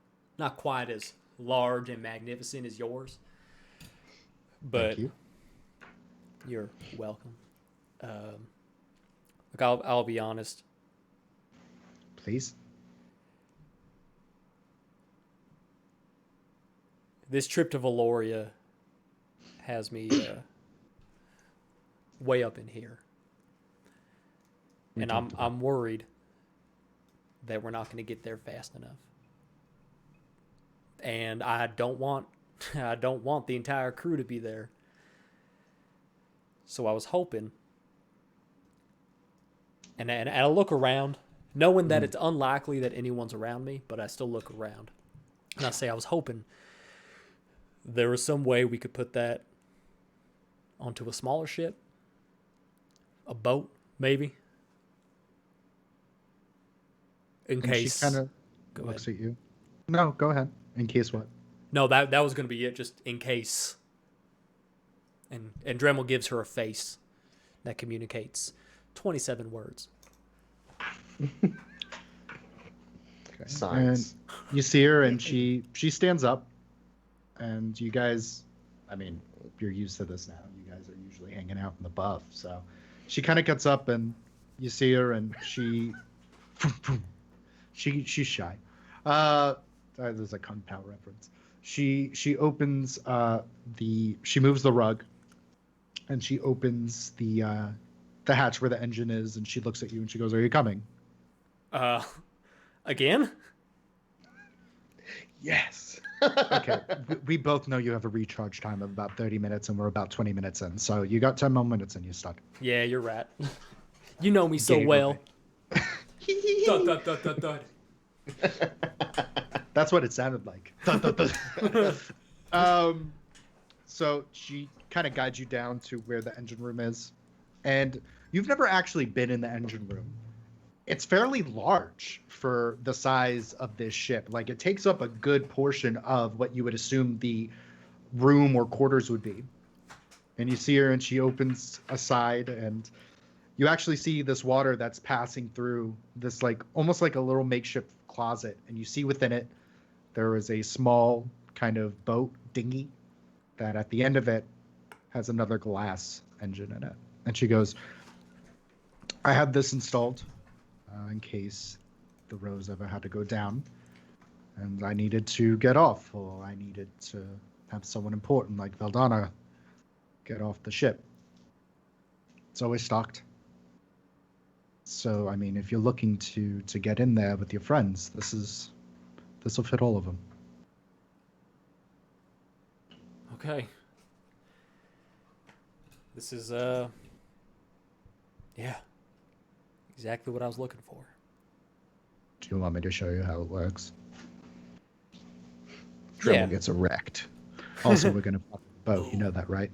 Speaker 2: quite as large and magnificent as yours. But
Speaker 4: Thank you.
Speaker 2: you're welcome. Look, I'll be honest.
Speaker 4: Please.
Speaker 2: This trip to Valoria has me way up in here. And I'm worried that we're not going to get there fast enough. And I don't want the entire crew to be there. So I was hoping, and I look around, knowing that it's unlikely that anyone's around me, but I still look around. And I say I was hoping there was some way we could put that onto a smaller ship, a boat, maybe. In case.
Speaker 4: She kind of looks at you. No, go ahead. In case what?
Speaker 2: No, that was going to be it, just in case. And Dremell gives her a face that communicates 27 words.
Speaker 4: Okay.
Speaker 3: Science.
Speaker 4: And you see her, and she stands up, and you guys, I mean, you're used to this now. You guys are usually hanging out in the buff, so she kind of gets up, and you see her, and she's shy. There's a Kung Pao reference. She opens she moves the rug, and she opens the hatch where the engine is, and she looks at you and she goes, "Are you coming?"
Speaker 2: Again?
Speaker 3: Yes.
Speaker 4: Okay. We both know you have a recharge time of about 30 minutes, and we're about 20 minutes in, so you got 10 more minutes and you're stuck.
Speaker 2: Yeah, you're right. You know me so
Speaker 4: Game
Speaker 2: well.
Speaker 4: over.
Speaker 2: Dud, dud, dud, dud, dud.
Speaker 4: That's what it sounded like. So she kind of guides you down to where the engine room is, and you've never actually been in the engine room. It's fairly large for the size of this ship. Like, it takes up a good portion of what you would assume the room or quarters would be. And you see her, and she opens a side, and you actually see this water that's passing through this, like, almost like a little makeshift closet. And you see within it, there is a small kind of boat dinghy that at the end of it has another glass engine in it. And she goes, "I had this installed in case the Rose ever had to go down, and I needed to get off, or I needed to have someone important like Valdana get off the ship. It's always stocked. So, I mean, if you're looking to get in there with your friends, this will fit all of them."
Speaker 2: Okay. This is, yeah. Exactly what I was looking for.
Speaker 4: Do you want me to show you how it works?
Speaker 3: Dremel
Speaker 2: Yeah.
Speaker 3: gets erect.
Speaker 4: Also, we're going to fuck the boat. You know that, right?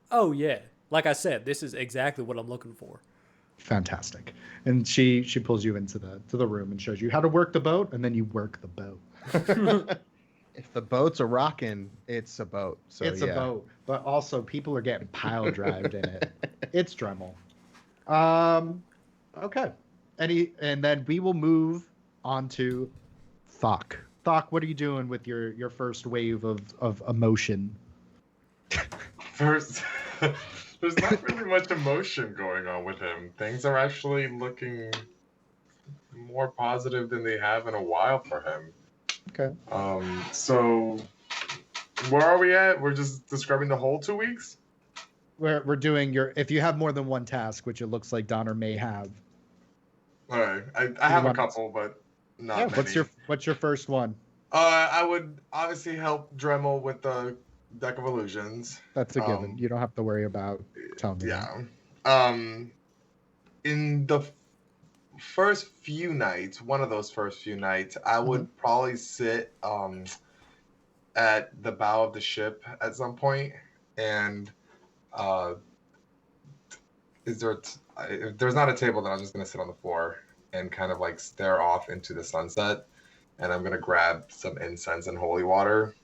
Speaker 2: Oh, yeah. Like I said, this is exactly what I'm looking for.
Speaker 4: Fantastic. And she pulls you into the room and shows you how to work the boat, and then you work the boat.
Speaker 3: If the boat's a rockin', it's a boat. So
Speaker 4: It's
Speaker 3: yeah.
Speaker 4: a boat, but also people are getting pile drived in it. It's Dremel. Okay. And then we will move on to Thok. Thok, what are you doing with your first wave of emotion?
Speaker 5: First, there's not really much emotion going on with him. Things are actually looking more positive than they have in a while for him.
Speaker 4: Okay.
Speaker 5: So where are we at? We're just describing the whole 2 weeks?
Speaker 4: We're doing if you have more than one task, which it looks like Donner may have.
Speaker 5: All right. I have a couple, but not many.
Speaker 4: What's your first one?
Speaker 5: I would obviously help Dremel with the Deck of Illusions.
Speaker 4: That's a given. You don't have to worry about telling me.
Speaker 5: Yeah. In the first few nights, one of those first few nights, I would probably sit at the bow of the ship at some point, and if there's not a table, then I'm just gonna sit on the floor and kind of like stare off into the sunset, and I'm gonna grab some incense and holy water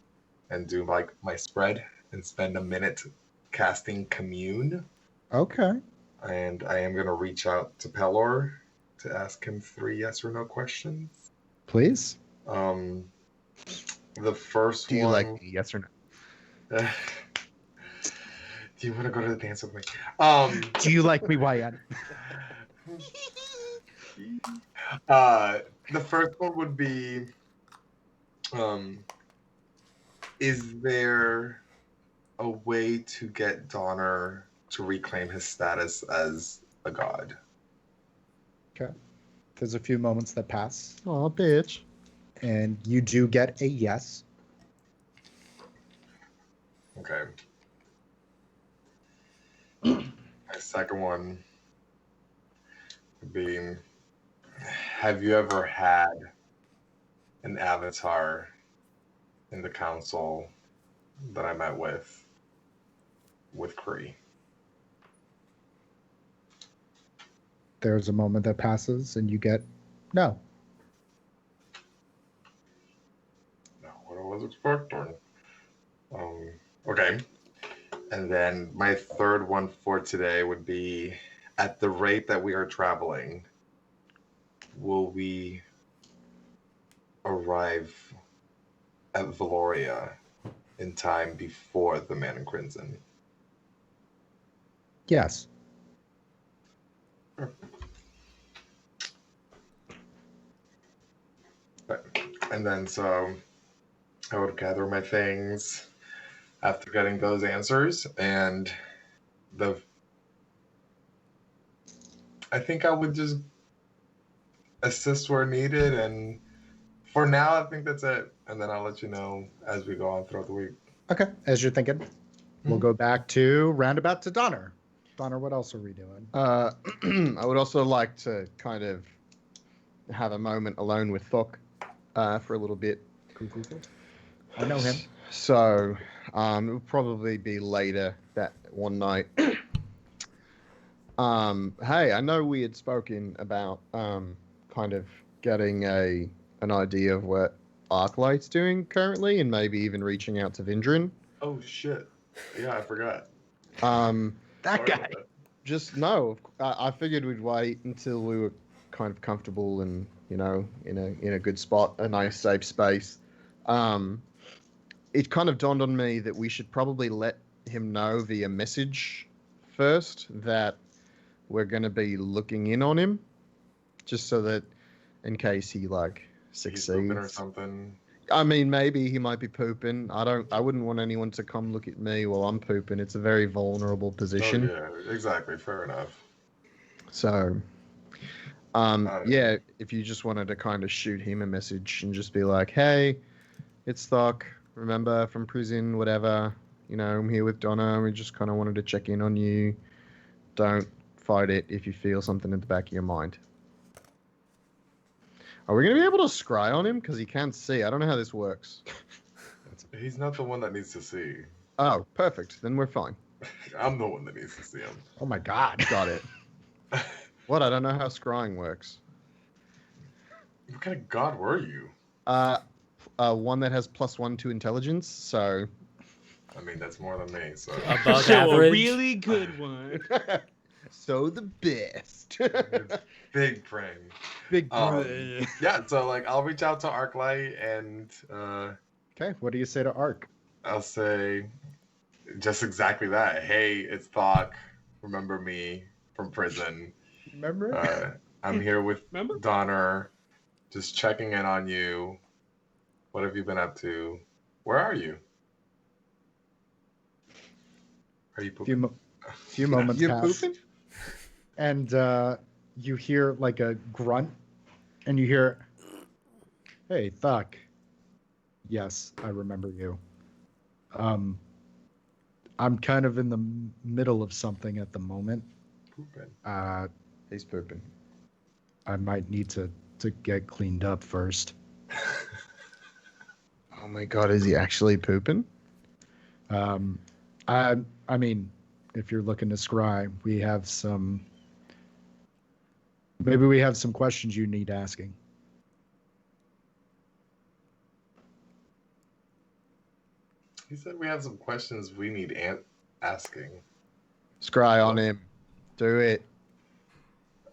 Speaker 5: and do like my spread and spend a minute casting commune.
Speaker 4: Okay.
Speaker 5: And I am gonna reach out to Pelor to ask him 3 yes or no questions.
Speaker 4: Please.
Speaker 5: The first
Speaker 3: Do you
Speaker 5: one.
Speaker 3: like me? Yes or no?
Speaker 5: Do you want to go to the dance with me?
Speaker 4: Do you like me, Wyatt?
Speaker 5: The first one would be, is there a way to get Donner to reclaim his status as a god.
Speaker 4: Okay. There's a few moments that pass,
Speaker 3: Oh, bitch.
Speaker 4: and you do get a yes.
Speaker 5: Okay. My second one would be, have you ever had an avatar in the council that I met with Kree?
Speaker 4: There's a moment that passes, and you get no.
Speaker 5: Not what I was expecting. Okay. And then my third one for today would be, at the rate that we are traveling, will we arrive at Valoria in time before the Man in Crimson?
Speaker 4: Yes.
Speaker 5: And then so I would gather my things after getting those answers, and I think I would just assist where needed, and for now I think that's it. And then I'll let you know as we go on throughout the week.
Speaker 4: Okay. As you're thinking, we'll go back to roundabout to Donner. Donner, what else are we doing?
Speaker 3: I would also like to kind of have a moment alone with Thok for a little bit.
Speaker 4: Cool. I know him.
Speaker 3: So it will probably be later that one night. Hey, I know we had spoken about kind of getting an idea of what Arclight's doing currently, and maybe even reaching out to Vindrin.
Speaker 5: Oh shit! Yeah, I forgot.
Speaker 4: That
Speaker 5: Sorry
Speaker 4: guy.
Speaker 5: about that.
Speaker 3: Just no. I figured we'd wait until we were kind of comfortable and in a good spot, a nice safe space. It kind of dawned on me that we should probably let him know via message first that we're going to be looking in on him, just so that in case he
Speaker 5: He's pooping or
Speaker 3: succeeds.
Speaker 5: something.
Speaker 3: I mean, maybe he might be pooping. I wouldn't want anyone to come look at me while I'm pooping. It's a very vulnerable position.
Speaker 5: Oh yeah, exactly. Fair enough.
Speaker 3: So,
Speaker 5: Got it.
Speaker 3: yeah, if you just wanted to kind of shoot him a message and just be like, hey, it's Thok, remember from prison, whatever, I'm here with Donna. We just kind of wanted to check in on you. Don't fight it if you feel something in the back of your mind. Are we going to be able to scry on him? Because he can't see. I don't know how this works.
Speaker 5: He's not the one that needs to see.
Speaker 3: Oh, perfect. Then we're fine.
Speaker 5: I'm the one that needs to see him.
Speaker 4: Oh my God.
Speaker 3: Got it. What? I don't know how scrying works.
Speaker 5: What kind of god were you?
Speaker 3: One that has +1 to intelligence, so...
Speaker 5: I mean, that's more than me. So
Speaker 2: Above
Speaker 6: So
Speaker 2: average.
Speaker 6: a really good one.
Speaker 3: So the best.
Speaker 5: big brain.
Speaker 4: Big.
Speaker 5: Yeah. So I'll reach out to Arclight and
Speaker 4: Okay. What do you say to Arc?
Speaker 5: I'll say just exactly that. Hey, it's Thok. Remember me from prison.
Speaker 4: Remember?
Speaker 5: I'm here with
Speaker 6: Remember?
Speaker 5: Donner. Just checking in on you. What have you been up to? Where are you? Are you pooping?
Speaker 4: Few moments
Speaker 3: You
Speaker 4: pass,
Speaker 3: pooping?
Speaker 4: and you hear like a grunt, and you hear, "Hey, Thok. Yes, I remember you. I'm kind of in the middle of something at the moment.
Speaker 5: Pooping.
Speaker 3: He's pooping.
Speaker 4: I might need to get cleaned up first.
Speaker 3: Oh my god, is he actually pooping?
Speaker 4: I mean, if you're looking to scry, we have some. Maybe we have some questions you need asking.
Speaker 5: He said we have some questions we need asking.
Speaker 3: Scry on him. Do it.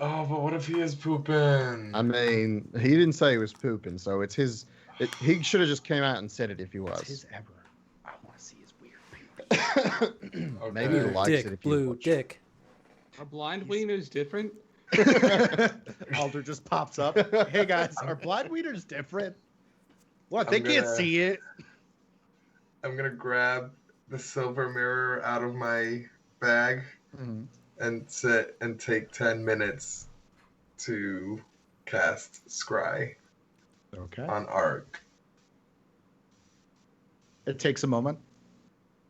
Speaker 5: Oh, but what if he is pooping?
Speaker 3: I mean, he didn't say he was pooping, so it's his... he should have just came out and said it if he was.
Speaker 4: It's his error. I want to see his weird poop.
Speaker 5: Okay.
Speaker 3: Maybe he likes it
Speaker 2: Dick,
Speaker 3: if you
Speaker 2: blue,
Speaker 3: watch.
Speaker 2: dick.
Speaker 6: Are blind wieners different?
Speaker 4: Alder just pops up. Hey guys, are blind weeders different? What? They
Speaker 5: I'm
Speaker 4: can't
Speaker 5: gonna-
Speaker 4: see it.
Speaker 5: I'm gonna grab the silver mirror out of my bag
Speaker 4: Mhm.
Speaker 5: and sit and take 10 minutes to cast Scry
Speaker 4: Okay.
Speaker 5: on Arc.
Speaker 4: It takes a moment,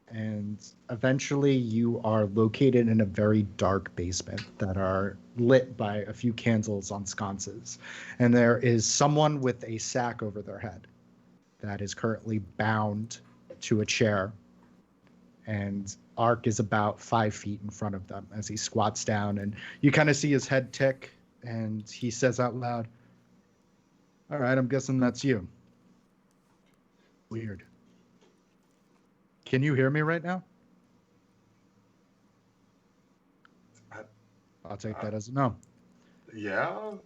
Speaker 4: and eventually you are located in a very dark basement that are lit by a few candles on sconces. And there is someone with a sack over their head that is currently bound to a chair. And Ark is about 5 feet in front of them as he squats down, and you kind of see his head tick, and he says out loud, "All right, I'm guessing that's you. Weird. Can you hear me right now?"
Speaker 5: I-
Speaker 4: I'll take that as a no.
Speaker 5: Yeah?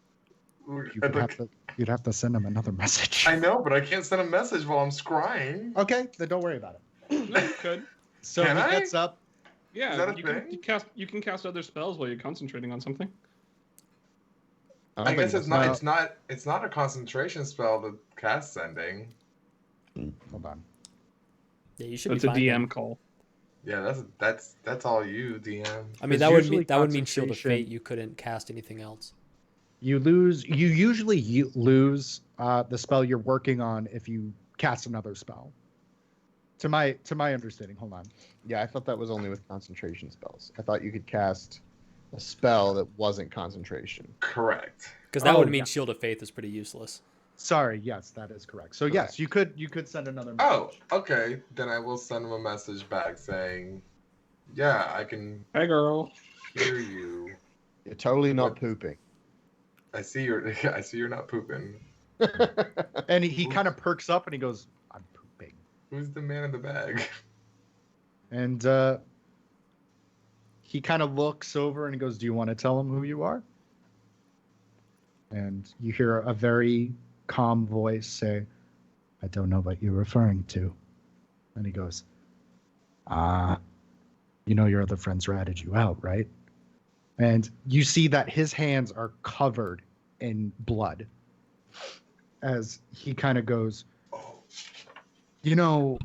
Speaker 4: You'd have to send him another message.
Speaker 5: I know, but I can't send a message while I'm scrying.
Speaker 4: Okay, then don't worry about it.
Speaker 6: No, you could.
Speaker 4: So
Speaker 5: Can
Speaker 4: he
Speaker 5: I?
Speaker 4: gets up.
Speaker 6: Yeah,
Speaker 5: Is that a
Speaker 6: you can
Speaker 5: thing?
Speaker 6: you can cast other spells while you're concentrating on something.
Speaker 3: don't
Speaker 5: I
Speaker 3: think
Speaker 5: guess
Speaker 3: that's
Speaker 5: it's not a concentration spell to cast sending.
Speaker 4: Hold on.
Speaker 2: Yeah, you should
Speaker 6: That's
Speaker 2: be
Speaker 6: a
Speaker 2: fine.
Speaker 6: DM
Speaker 2: then.
Speaker 6: call.
Speaker 5: Yeah, that's all you, DM.
Speaker 2: I mean,
Speaker 4: Because
Speaker 2: that would
Speaker 4: usually
Speaker 2: mean Shield of
Speaker 4: concentration-
Speaker 2: Fate. You couldn't cast anything else.
Speaker 4: You usually lose the spell you're working on if you cast another spell. To my understanding, hold on.
Speaker 3: Yeah, I thought that was only with concentration spells. I thought you could cast a spell that wasn't concentration.
Speaker 5: Correct.
Speaker 2: Because that
Speaker 4: Oh,
Speaker 2: would mean
Speaker 4: yeah.
Speaker 2: Shield of Faith is pretty useless.
Speaker 4: Sorry, yes, that is correct. So yes, you could send another message.
Speaker 5: Oh, okay. Then I will send him a message back saying, "Yeah, I can
Speaker 6: Hey, girl.
Speaker 5: hear you.
Speaker 3: You're totally not
Speaker 5: What?
Speaker 3: pooping.
Speaker 5: I see you're not pooping.
Speaker 4: And he kind of perks up and he goes, "I'm pooping."
Speaker 5: Who's the man in the bag?"
Speaker 4: And he kind of looks over and he goes, "Do you want to tell him who you are?" And you hear a very calm voice say, "I don't know what you're referring to." And he goes, you know your other friends ratted you out, right?" And you see that his hands are covered in blood as he kind of goes,
Speaker 5: Oh,
Speaker 4: "You know,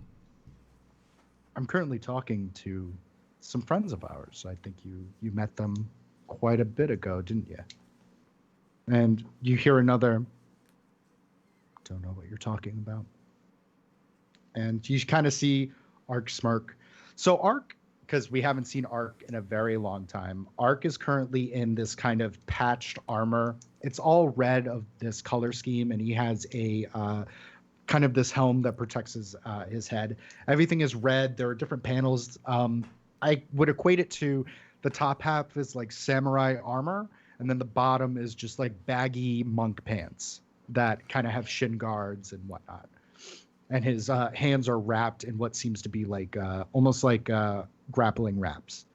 Speaker 4: I'm currently talking to some friends of ours. I think you met them quite a bit ago, didn't you?" And you hear another, "Don't know what you're talking about." And you kind of see Ark smirk. So Ark, because we haven't seen Ark in a very long time, Ark is currently in this kind of patched armor. It's all red of this color scheme, and he has a kind of this helm that protects his head. Everything is red. There are different panels. I would equate it to the top half is like samurai armor, and then the bottom is just like baggy monk pants that kind of have shin guards and whatnot. And his hands are wrapped in what seems to be like almost like grappling wraps.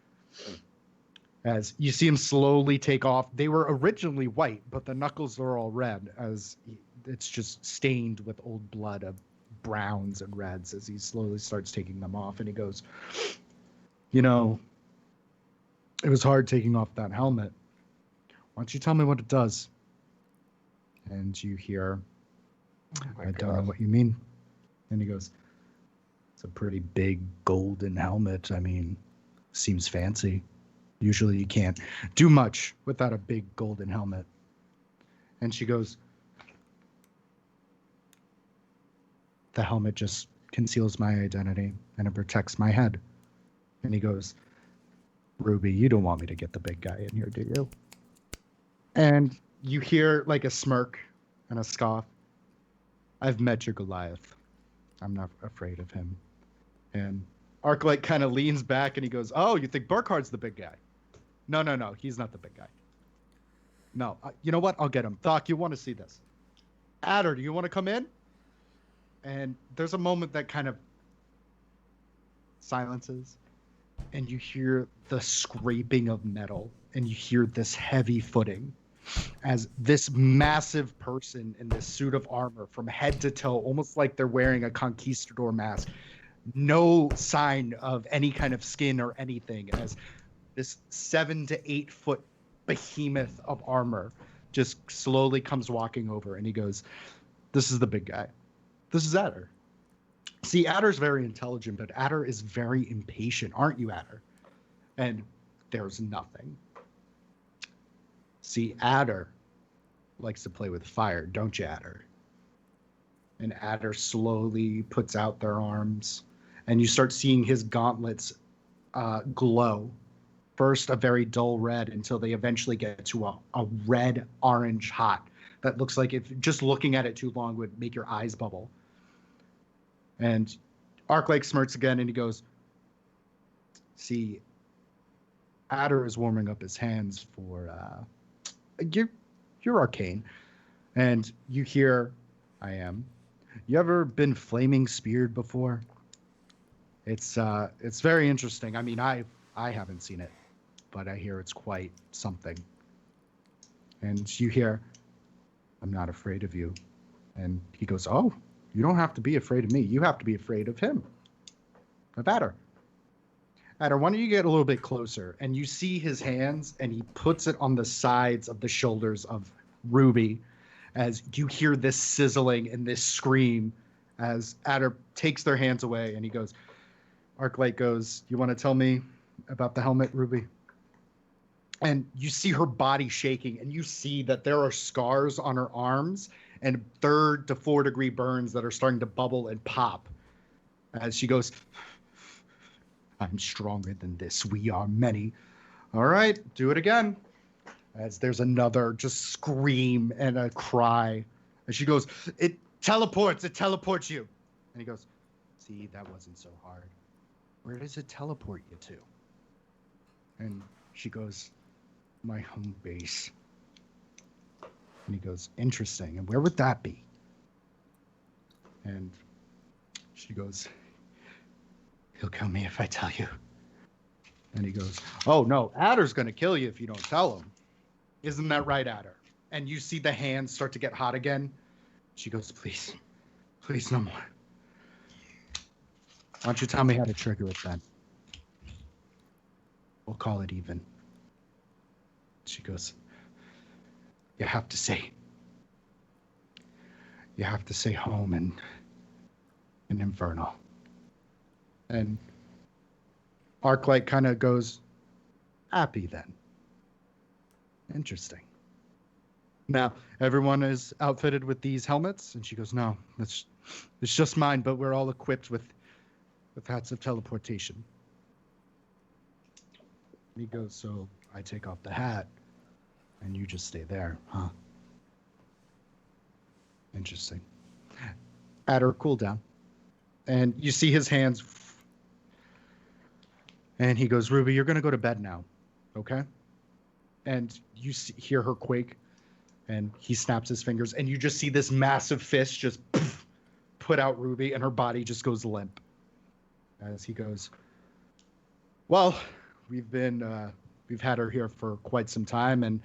Speaker 4: As you see him slowly take off, they were originally white, but the knuckles are all red as it's just stained with old blood of browns and reds as he slowly starts taking them off. And he goes, "You know, it was hard taking off that helmet. Why don't you tell me what it does?" And you hear,
Speaker 3: my
Speaker 4: "I don't know
Speaker 3: God.
Speaker 4: what you mean." And he goes, "It's a pretty big golden helmet. I mean, seems fancy. Usually you can't do much without a big golden helmet." And she goes, "The helmet just conceals my identity and it protects my head." And he goes, "Ruby, you don't want me to get the big guy in here, do you?" And you hear like a smirk and a scoff. "I've met your Goliath. I'm not afraid of him." And Arclight kind of leans back and he goes, "Oh, you think Burkhard's the big guy?" No, he's not the big guy. "No, you know what? I'll get him. Doc, you want to see this? Adder, do you want to come in?" And there's a moment that kind of silences, and you hear the scraping of metal, and you hear this heavy footing as this massive person in this suit of armor from head to toe, almost like they're wearing a conquistador mask, no sign of any kind of skin or anything, as this 7 to 8 foot behemoth of armor just slowly comes walking over, and he goes, "This is the big guy. This is Adder." See, Adder's very intelligent, but Adder is very impatient, aren't you, Adder? And there's nothing. See, Adder likes to play with fire, don't you, Adder? And Adder slowly puts out their arms, and you start seeing his gauntlets glow. First, a very dull red until they eventually get to a red orange hot that looks like if just looking at it too long would make your eyes bubble. And Arclight smirks again, and he goes, see, Adder is warming up his hands for you're arcane. And you hear, I am. You ever been flaming speared before? It's very interesting. I mean, I haven't seen it, but I hear it's quite something. And you hear, I'm not afraid of you. And he goes, oh, you don't have to be afraid of me. You have to be afraid of him. Of Adder. Adder, why don't you get a little bit closer? And you see his hands, and he puts it on the sides of the shoulders of Ruby as you hear this sizzling and this scream as Adder takes their hands away, and he goes, Arclight goes, you want to tell me about the helmet, Ruby? And you see her body shaking, and you see that there are scars on her arms and 3rd to 4th degree burns that are starting to bubble and pop as she goes, I'm stronger than this. We are many. All right, do it again. As there's another just scream and a cry. And she goes, it teleports you. And he goes, see, that wasn't so hard. Where does it teleport you to? And she goes, my home base. And he goes, interesting. And where would that be? And she goes, he'll kill me if I tell you. And he goes, oh, no, Adder's going to kill you if you don't tell him. Isn't that right, Adder? And you see the hands start to get hot again. She goes, please, no more. Why don't you tell me how to trigger it then? We'll call it even. She goes, you have to say home and Infernal. And Arclight kind of goes, happy then. Interesting. Now, everyone is outfitted with these helmets? And she goes, no, it's just mine, but we're all equipped with hats of teleportation. And he goes, so I take off the hat, and you just stay there, huh? Interesting. Adder, cool down. And you see his hands. And he goes, Ruby, you're going to go to bed now, okay? And you hear her quake, and he snaps his fingers, and you just see this massive fist just put out Ruby, and her body just goes limp. As he goes, well, we've had her here for quite some time, and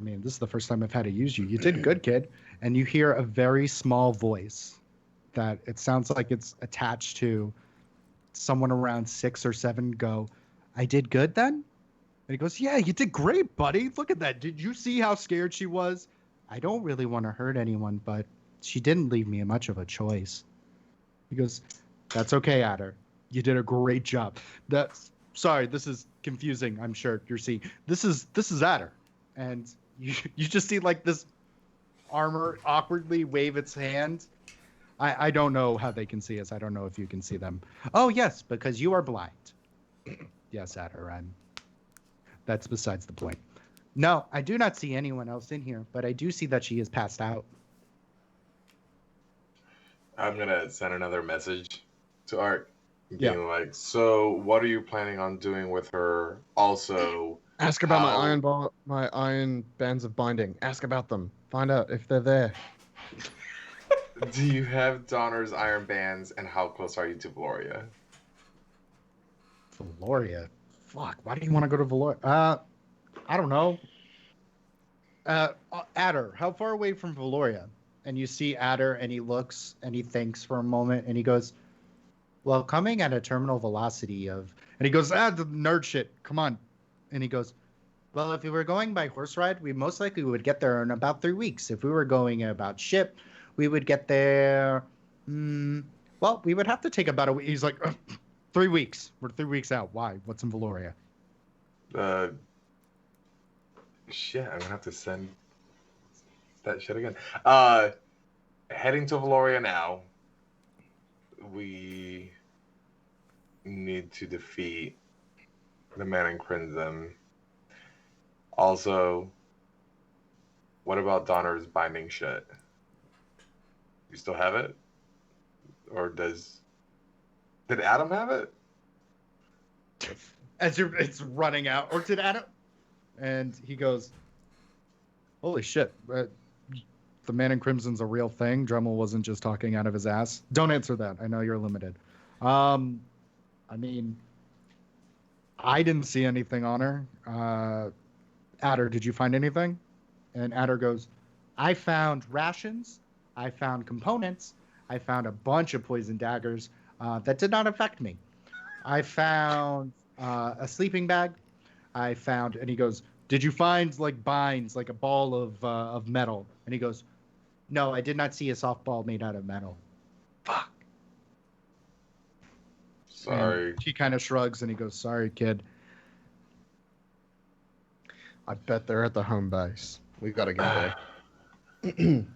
Speaker 4: I mean, this is the first time I've had to use you. You did good, kid. And you hear a very small voice that it sounds like it's attached to someone around 6 or 7 go, I did good then? And he goes, yeah, you did great, buddy. Look at that. Did you see how scared she was? I don't really want to hurt anyone, but she didn't leave me much of a choice. He goes, that's okay, Adder. You did a great job. Sorry, this is confusing, I'm sure you're seeing. This is Adder. And you just see like this armor awkwardly wave its hand. I don't know how they can see us. I don't know if you can see them. Oh, yes, because you are blind. Yes, Adder, that's besides the point. No, I do not see anyone else in here, but I do see that she is passed out.
Speaker 5: I'm going to send another message to Art, being like, so what are you planning on doing with her? Also,
Speaker 3: ask about my iron bands of binding. Ask about them. Find out if they're there.
Speaker 5: Do you have Donner's iron bands, and how close are you to Valoria?
Speaker 4: Valoria? Fuck, why do you want to go to Valoria? I don't know. Adder, how far away from Valoria? And you see Adder, and he looks, and he thinks for a moment, and he goes, well, coming at a terminal velocity of... And he goes, the nerd shit, come on. And he goes, well, if we were going by horse ride, we most likely would get there in about 3 weeks. If we were going about ship, we would get there... well, we would have to take about a week. He's like, 3 weeks. We're 3 weeks out. Why? What's in Valoria?
Speaker 5: Shit, I'm gonna have to send that shit again. Heading to Valoria now. We need to defeat the man in crimson. Also, what about Donner's binding shit? You still have it? Or did Adam have it?
Speaker 4: It's running out. Or did Adam? And he goes, holy shit. The man in crimson's a real thing. Dremell wasn't just talking out of his ass. Don't answer that. I know you're limited. I mean, I didn't see anything on her. Adder, did you find anything? And Adder goes, I found rations. I found components. I found a bunch of poison daggers that did not affect me. I found a sleeping bag. I found, and he goes, did you find like binds, like a ball of metal? And he goes, no, I did not see a softball made out of metal. Fuck.
Speaker 5: Sorry.
Speaker 4: And he kind of shrugs and he goes, sorry, kid.
Speaker 3: I bet they're at the home base. We've got to get there.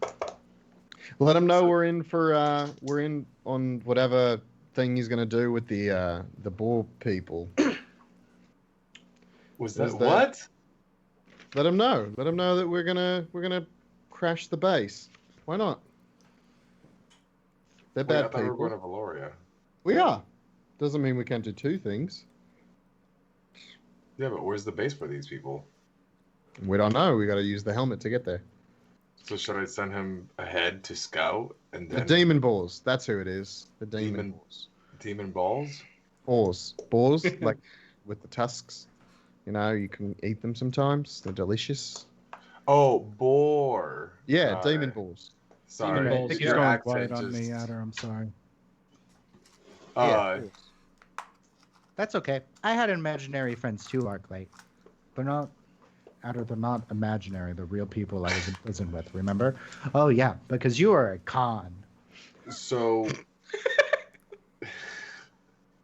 Speaker 3: Let him know we're in on whatever thing he's gonna do with the boar people.
Speaker 5: Was that what?
Speaker 3: Let him know. Let him know that we're gonna crash the base. Why not? They're
Speaker 5: Wait, I
Speaker 3: bad
Speaker 5: thought we
Speaker 3: people.
Speaker 5: were going to Valoria.
Speaker 3: We are. Doesn't mean we can't do two things.
Speaker 5: Yeah, but where's the base for these people?
Speaker 3: We don't know. We got to use the helmet to get there.
Speaker 5: So should I send him ahead to scout and
Speaker 3: The
Speaker 5: then
Speaker 3: demon boars. That's who it is. The demon boars.
Speaker 5: demon balls?
Speaker 3: Boars, like with the tusks. You know, you can eat them sometimes. They're delicious.
Speaker 5: Oh, boar.
Speaker 3: Yeah,
Speaker 5: Got
Speaker 3: demon
Speaker 5: it.
Speaker 3: boars.
Speaker 5: Sorry,
Speaker 4: I think he's
Speaker 5: your
Speaker 4: going
Speaker 5: accent
Speaker 4: quiet on me,
Speaker 5: just-
Speaker 4: Adder. I'm sorry.
Speaker 3: Yeah, boars.
Speaker 4: That's okay. I had imaginary friends too, Arclight. They're not, Adder, they're not imaginary. They're real people I was in prison with, remember? Oh, yeah, because you are a con.
Speaker 5: So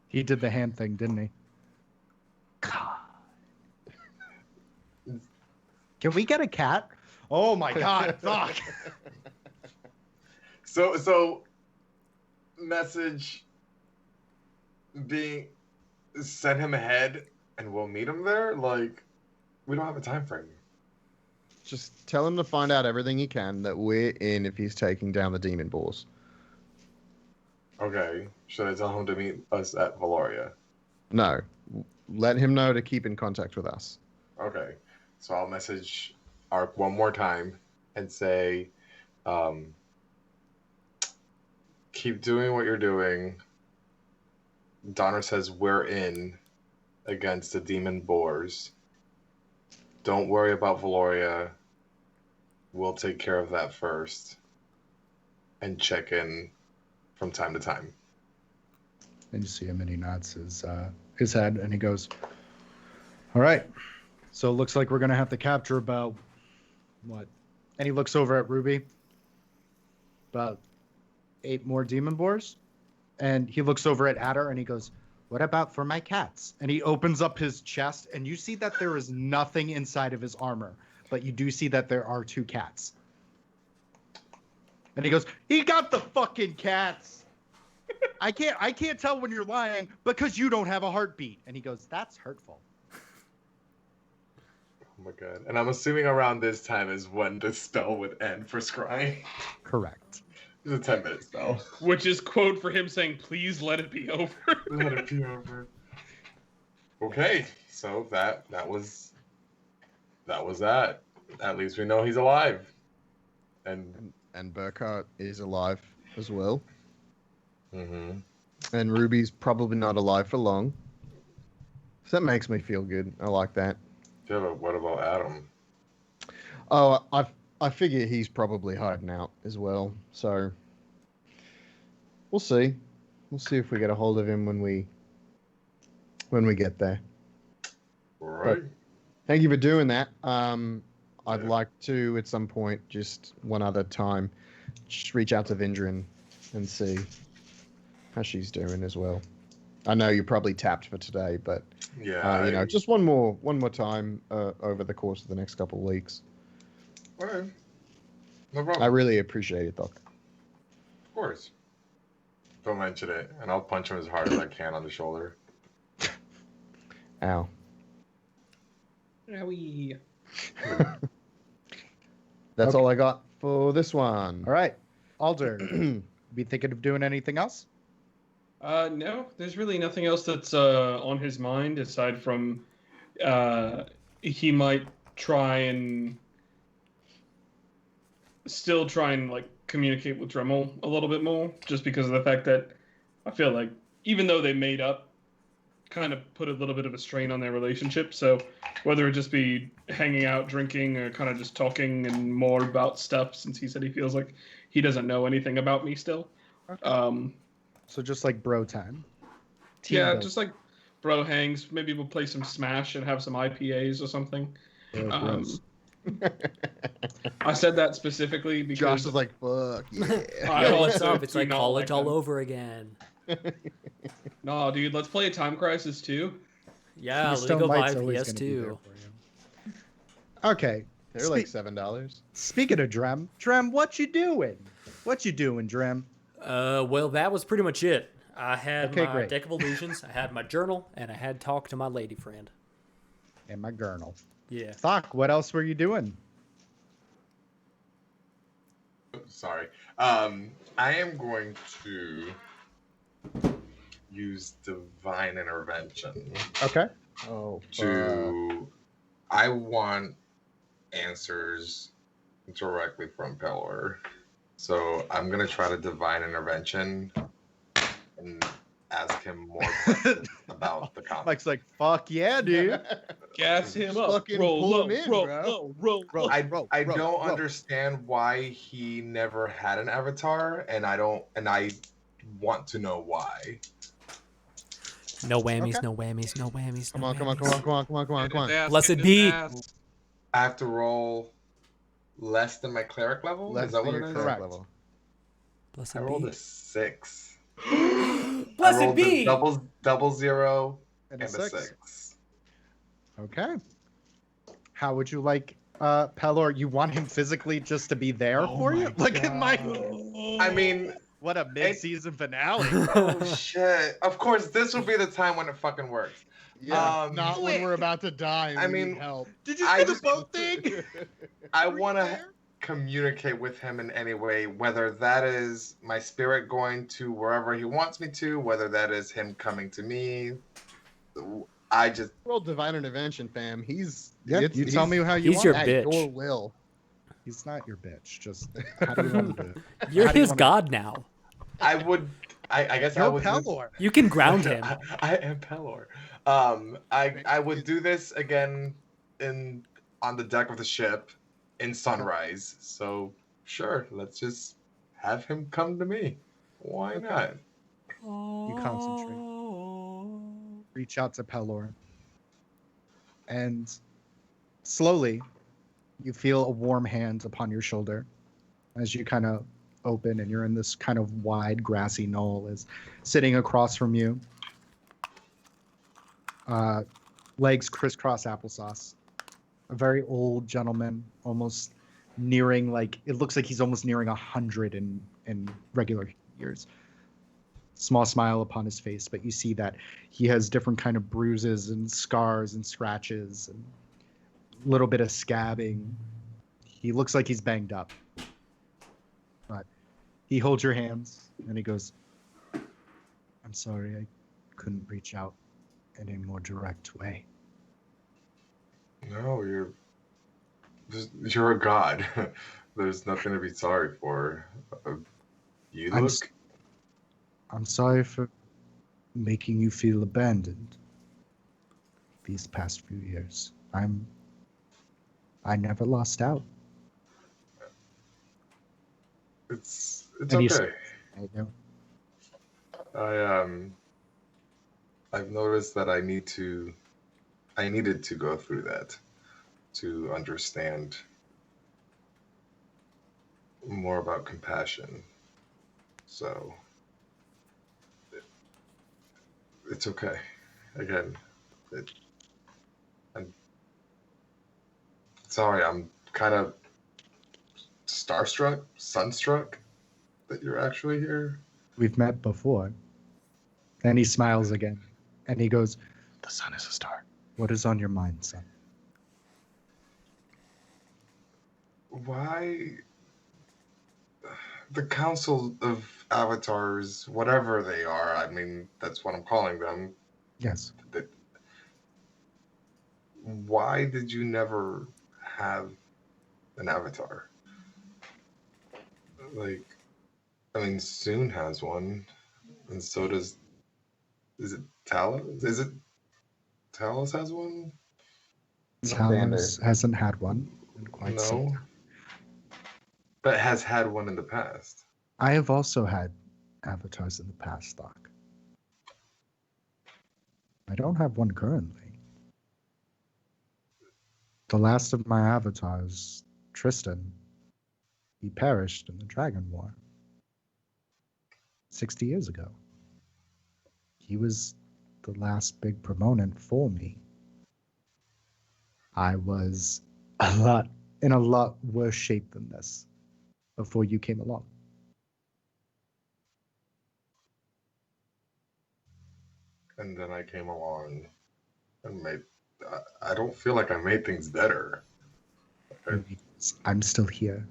Speaker 4: He did the hand thing, didn't he? Con. Can we get a cat? Oh, my God. Fuck.
Speaker 5: So message being send him ahead and we'll meet him there. Like, we don't have a time frame.
Speaker 3: Just tell him to find out everything he can that we're in if he's taking down the demon boars.
Speaker 5: Okay. Should I tell him to meet us at Valoria?
Speaker 3: No. Let him know to keep in contact with us.
Speaker 5: Okay. So I'll message Ark one more time and say, keep doing what you're doing. Donner says we're in against the demon boars. Don't worry about Valoria. We'll take care of that first. And check in from time to time.
Speaker 4: And you see him and he nods his head and he goes, all right. So it looks like we're going to have to capture about, what? And he looks over at Ruby. About 8 more demon boars. And he looks over at Adder and he goes, what about for my cats? And he opens up his chest and you see that there is nothing inside of his armor. But you do see that there are 2 cats. And he goes, he got the fucking cats. I can't tell when you're lying because you don't have a heartbeat. And he goes, that's hurtful.
Speaker 5: Oh my god. And I'm assuming around this time is when the spell would end for scrying.
Speaker 4: Correct.
Speaker 5: It's a 10-minute spell.
Speaker 6: Which is quote for him saying, "Please let it be over."
Speaker 5: Let it be over. Okay, so that was that. At least we know he's alive. And
Speaker 3: Burkhart is alive as well.
Speaker 5: mm-hmm.
Speaker 3: And Ruby's probably not alive for long. So that makes me feel good. I like that.
Speaker 5: Yeah, but what about Adam?
Speaker 3: Oh, I figure he's probably hiding out as well. So we'll see. We'll see if we get a hold of him when we get there.
Speaker 5: Right.
Speaker 3: Thank you for doing that. I'd like to at some point, just one other time, just reach out to Vindrin and see how she's doing as well. I know you're probably tapped for today, but
Speaker 5: Yeah.
Speaker 3: just one more time over the course of the next couple of weeks.
Speaker 5: All right. No problem.
Speaker 3: I really appreciate it, Doc.
Speaker 5: Of course. Don't mention it, and I'll punch him as hard as I can on the shoulder.
Speaker 3: Ow.
Speaker 6: Owie.
Speaker 3: That's
Speaker 4: Okay.
Speaker 3: all I got for this one.
Speaker 4: All right, Alder, be thinking of doing anything else?
Speaker 6: No, there's really nothing else that's on his mind aside from he might still try and like communicate with Dremell a little bit more, just because of the fact that I feel like even though they made up, kind of put a little bit of a strain on their relationship. So whether it just be hanging out, drinking, or kind of just talking and more about stuff, since he said he feels like he doesn't know anything about me still.
Speaker 4: Okay. So just like bro time. Team
Speaker 6: Yeah,
Speaker 4: building.
Speaker 6: just like bro hangs. Maybe we'll play some Smash and have some IPAs or something.
Speaker 4: Bro
Speaker 6: Um,
Speaker 4: bros.
Speaker 6: I said that specifically because
Speaker 3: Josh is like, fuck yeah.
Speaker 6: I
Speaker 2: Yo, what's
Speaker 6: also
Speaker 2: up? It's
Speaker 6: do
Speaker 2: like
Speaker 6: not
Speaker 2: college all
Speaker 6: them.
Speaker 2: over again.
Speaker 6: No, dude, let's play a Time Crisis 2.
Speaker 2: Yeah,
Speaker 4: Keystone
Speaker 2: Legal
Speaker 4: Light's
Speaker 2: Vibe
Speaker 4: always gonna be there
Speaker 2: PS2.
Speaker 4: for you. Okay.
Speaker 3: They're like $7.
Speaker 4: Speaking of Drem, what you doing? What you doing, Drem?
Speaker 2: Well, that was pretty much it. I had
Speaker 4: Okay,
Speaker 2: my
Speaker 4: great.
Speaker 2: deck of illusions, I had my journal, and I had talk to my lady friend.
Speaker 4: And my gurnal.
Speaker 2: Yeah.
Speaker 4: Doc, what else were you doing?
Speaker 5: Sorry. I am going to use Divine Intervention
Speaker 4: Okay.
Speaker 3: Oh,
Speaker 5: to. I want answers directly from Pelor. So I'm going to try to Divine Intervention and ask him more questions about the comic.
Speaker 4: Mike's like, fuck yeah, dude.
Speaker 6: Gas him up.
Speaker 3: Fucking
Speaker 6: Roll
Speaker 3: pull
Speaker 6: low,
Speaker 3: him in,
Speaker 6: roll
Speaker 3: bro.
Speaker 6: low, roll
Speaker 4: Roll.
Speaker 6: low.
Speaker 5: I don't
Speaker 4: roll.
Speaker 5: understand why he never had an avatar, and I want to know why.
Speaker 2: No whammies,
Speaker 4: Okay.
Speaker 2: no whammies, no whammies.
Speaker 3: Come
Speaker 2: no
Speaker 3: on, come on,
Speaker 2: whammies.
Speaker 3: come on.
Speaker 2: Blessed be.
Speaker 5: I have to roll less than my cleric level?
Speaker 3: Less
Speaker 5: Is that
Speaker 3: than
Speaker 5: what
Speaker 3: your
Speaker 5: it is?
Speaker 3: cleric
Speaker 4: Correct.
Speaker 3: level.
Speaker 2: Blessed
Speaker 5: I rolled
Speaker 2: be.
Speaker 5: a 6. I
Speaker 2: Blessed
Speaker 5: rolled
Speaker 2: be.
Speaker 5: a double zero
Speaker 4: And
Speaker 5: and
Speaker 4: a
Speaker 5: a
Speaker 4: six.
Speaker 5: 6.
Speaker 4: Okay. How would you like Pelor? You want him physically just to be there for you? Look at my
Speaker 5: I mean,
Speaker 4: what a mid-season finale.
Speaker 5: oh shit. Of course, this will be the time when it fucking works.
Speaker 3: Yeah,
Speaker 5: Um,
Speaker 3: not when we're about to die. And
Speaker 5: I
Speaker 3: we
Speaker 5: mean,
Speaker 3: need help.
Speaker 4: Did you
Speaker 5: I
Speaker 4: see the
Speaker 5: just-
Speaker 4: boat thing?
Speaker 5: I
Speaker 4: Were you
Speaker 5: want to
Speaker 4: there?
Speaker 5: communicate with him in any way, whether that is my spirit going to wherever he wants me to, whether that is him coming to me. I just
Speaker 3: Roll divine intervention, fam. He's
Speaker 4: Yeah, you tell me how you
Speaker 2: he's
Speaker 4: want.
Speaker 2: your
Speaker 3: at
Speaker 2: bitch.
Speaker 3: your will.
Speaker 4: He's not your bitch. Just how do you want to do it?
Speaker 2: You're
Speaker 4: How do you
Speaker 2: his
Speaker 4: wanna-
Speaker 2: god now.
Speaker 5: I would I guess I
Speaker 4: You're
Speaker 5: would
Speaker 4: Pelor.
Speaker 2: You can ground him.
Speaker 5: I am Pelor. I would do this again on the deck of the ship in sunrise. So let's just have him come to me. Why not?
Speaker 4: You concentrate. Reach out to Pelor. And slowly, you feel a warm hand upon your shoulder as you kind of open, and you're in this kind of wide grassy knoll is sitting across from you. Legs crisscross applesauce. A very old gentleman, almost nearing it looks like he's almost nearing 100 in regular years. Small smile upon his face, but you see that he has different kind of bruises and scars and scratches and a little bit of scabbing. He looks like he's banged up. But he holds your hands and he goes, I'm sorry, I couldn't reach out in a more direct way.
Speaker 5: No, you're a god. There's nothing to be sorry for. You
Speaker 4: I'm
Speaker 5: look.
Speaker 4: s- I'm sorry for making you feel abandoned these past few years. I never lost out.
Speaker 5: It's
Speaker 4: And he's-
Speaker 5: okay.
Speaker 4: I know.
Speaker 5: I've noticed that I needed to go through that to understand more about compassion. So It's okay. Again, I'm sorry. I'm kind of starstruck, sunstruck that you're actually here.
Speaker 4: We've met before. And he smiles again. And he goes, "The sun is a star. What is on your mind, son?"
Speaker 5: Why the Council of Avatars, whatever they are, I mean, that's what I'm calling them.
Speaker 4: Yes.
Speaker 5: Why did you never have an avatar? Like, I mean, Soon has one, and so does. Is it Talos? Is it Talos has one?
Speaker 4: Talos hasn't had one in quite some
Speaker 5: No,
Speaker 4: time.
Speaker 5: but has had one in the past.
Speaker 4: I have also had avatars in the past, Doc. I don't have one currently. The last of my avatars, Tristan, he perished in the Dragon War 60 years ago. He was the last big proponent for me. I was in a lot worse shape than this before you came along.
Speaker 5: And then I came along and made. I don't feel like I made things better.
Speaker 4: I'm still here.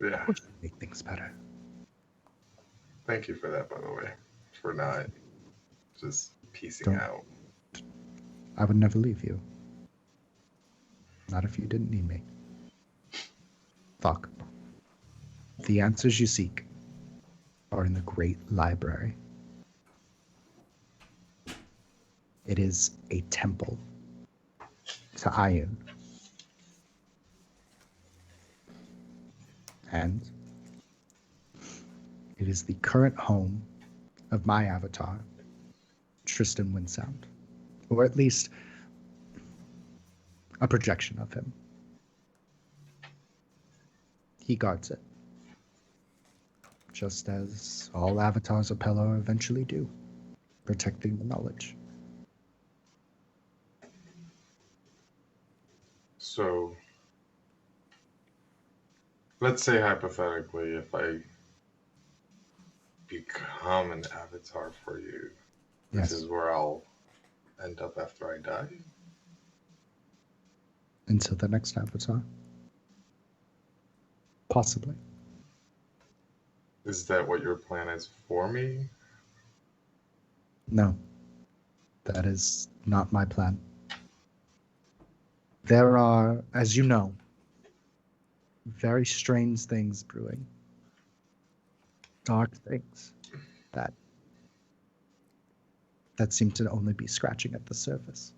Speaker 5: Yeah.
Speaker 4: Of course you make things better.
Speaker 5: Thank you for that, by the way. For not just piecing
Speaker 4: Don't-
Speaker 5: out.
Speaker 4: I would never leave you. Not if you didn't need me. Fuck. The answers you seek are in the Great Library. It is a temple to Iron. And it is the current home of my avatar, Tristan Windsound. Or at least a projection of him. He guards it. Just as all avatars of Pelor eventually do, protecting the knowledge.
Speaker 5: So, let's say hypothetically, if I become an avatar for you,
Speaker 4: Yes.
Speaker 5: this is where I'll end up after I die?
Speaker 4: Until the next avatar. Possibly.
Speaker 5: Is that what your plan is for me?
Speaker 4: No. That is not my plan. There are, as you know, very strange things brewing. Dark things that seem to only be scratching at the surface.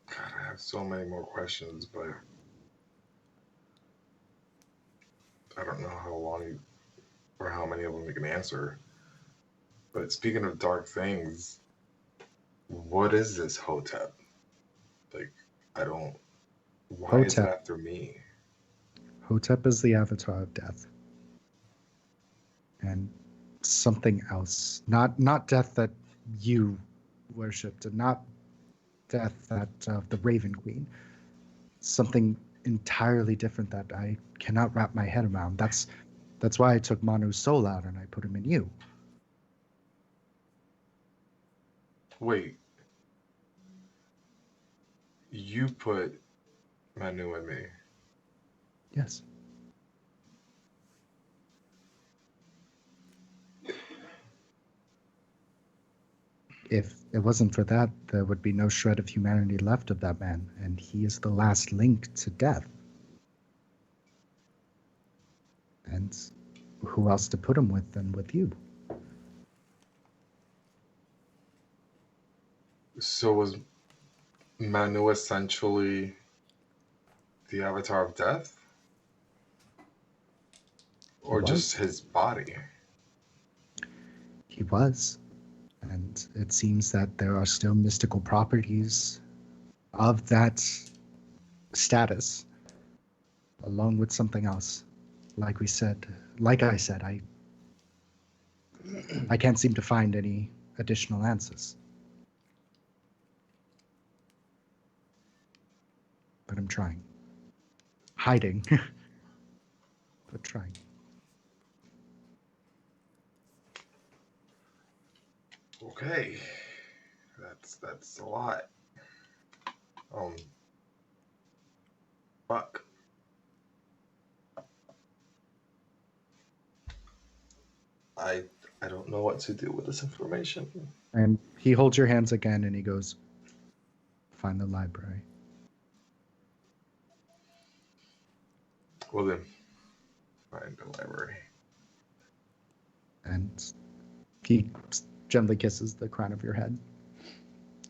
Speaker 5: God, I have so many more questions, but I don't know how long or how many of them you can answer. But speaking of dark things, what is this Hotep? Like, I don't. Why is it
Speaker 4: Hotep.
Speaker 5: after me?
Speaker 4: Hotep is the avatar of death. And something else. Not death that you worshipped, and not death that of the Raven Queen. Something entirely different that I cannot wrap my head around. That's why I took Manu's soul out and I put him in you.
Speaker 5: Wait. You put Manu in me.
Speaker 4: Yes. If it wasn't for that, there would be no shred of humanity left of that man, and he is the last link to death. And who else to put him with than with you?
Speaker 5: So was Manu essentially the avatar of death? Or
Speaker 4: was.
Speaker 5: just his body?
Speaker 4: He was. And it seems that there are still mystical properties of that status, along with something else. Like I said, I can't seem to find any additional answers. But I'm trying. Hiding. But trying.
Speaker 5: Okay, that's a lot. Fuck. I don't know what to do with this information.
Speaker 4: And he holds your hands again and he goes, find the library.
Speaker 5: Well then, find the library.
Speaker 4: And he gently kisses the crown of your head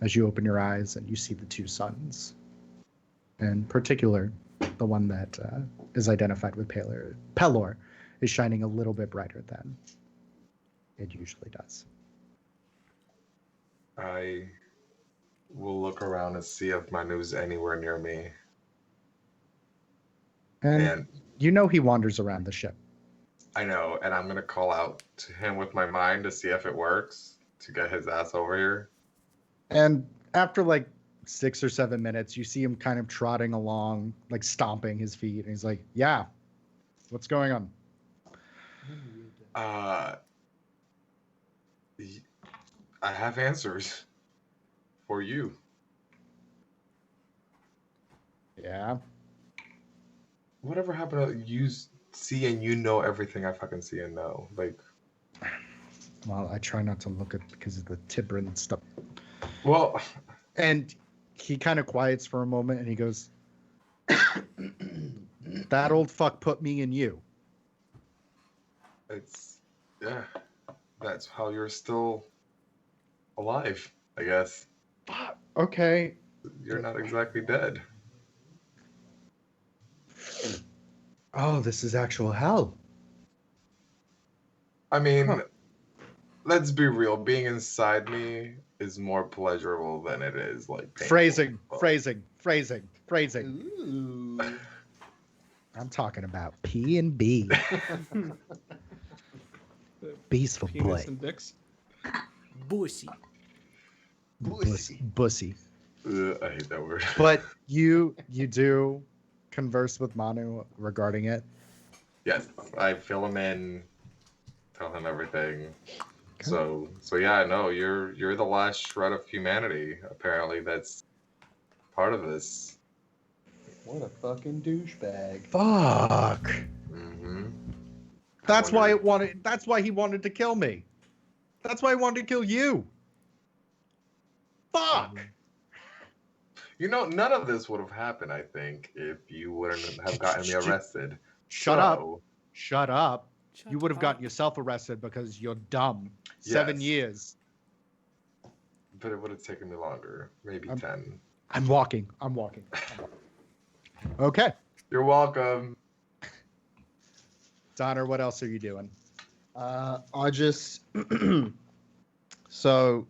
Speaker 4: as you open your eyes and you see the two suns. In particular, the one that is identified with Pelor is shining a little bit brighter than it usually does.
Speaker 5: I will look around and see if Manu's anywhere near me.
Speaker 4: And you know he wanders around the ship.
Speaker 5: I know, and I'm gonna call out to him with my mind to see if it works to get his ass over here.
Speaker 4: And after like 6 or 7 minutes, you see him kind of trotting along, like stomping his feet. And he's like, yeah, what's going on?
Speaker 5: I have answers for you.
Speaker 4: Yeah.
Speaker 5: Whatever happened to you see and you know everything I fucking see and know? Like,
Speaker 4: Well, I try not to look at because of the Tibrin stuff.
Speaker 5: well,
Speaker 4: And he kind of quiets for a moment and he goes, that old fuck put me in you.
Speaker 5: yeah, that's how you're still alive, I guess.
Speaker 4: Okay.
Speaker 5: You're not exactly dead.
Speaker 4: Oh, this is actual hell.
Speaker 5: I mean,
Speaker 4: Huh.
Speaker 5: let's be real. Being inside me is more pleasurable than it is like painful.
Speaker 4: Phrasing.
Speaker 3: Ooh.
Speaker 4: I'm talking about P and B. Peaceful
Speaker 6: Penis
Speaker 4: boy.
Speaker 6: and dicks.
Speaker 2: Bussy.
Speaker 4: Bussy.
Speaker 5: I hate that word.
Speaker 4: But you do converse with Manu regarding it.
Speaker 5: Yes, I fill him in, tell him everything.
Speaker 4: Okay.
Speaker 5: So yeah, no, you're the last shred of humanity. Apparently, that's part of this.
Speaker 3: What a fucking douchebag.
Speaker 4: Fuck.
Speaker 5: Mm-hmm.
Speaker 4: That's why he wanted to kill me. That's why he wanted to kill you. Fuck.
Speaker 5: You know, none of this would have happened, I think, if you wouldn't have gotten me arrested.
Speaker 4: Shut up.
Speaker 5: So,
Speaker 4: Shut up.
Speaker 2: Shut
Speaker 4: You would have
Speaker 2: up.
Speaker 4: gotten yourself arrested because you're dumb. 7
Speaker 5: Yes.
Speaker 4: years.
Speaker 5: But it would have taken me longer, maybe 10.
Speaker 4: I'm walking. Okay.
Speaker 5: You're welcome.
Speaker 4: Donner, what else are you doing?
Speaker 3: I just so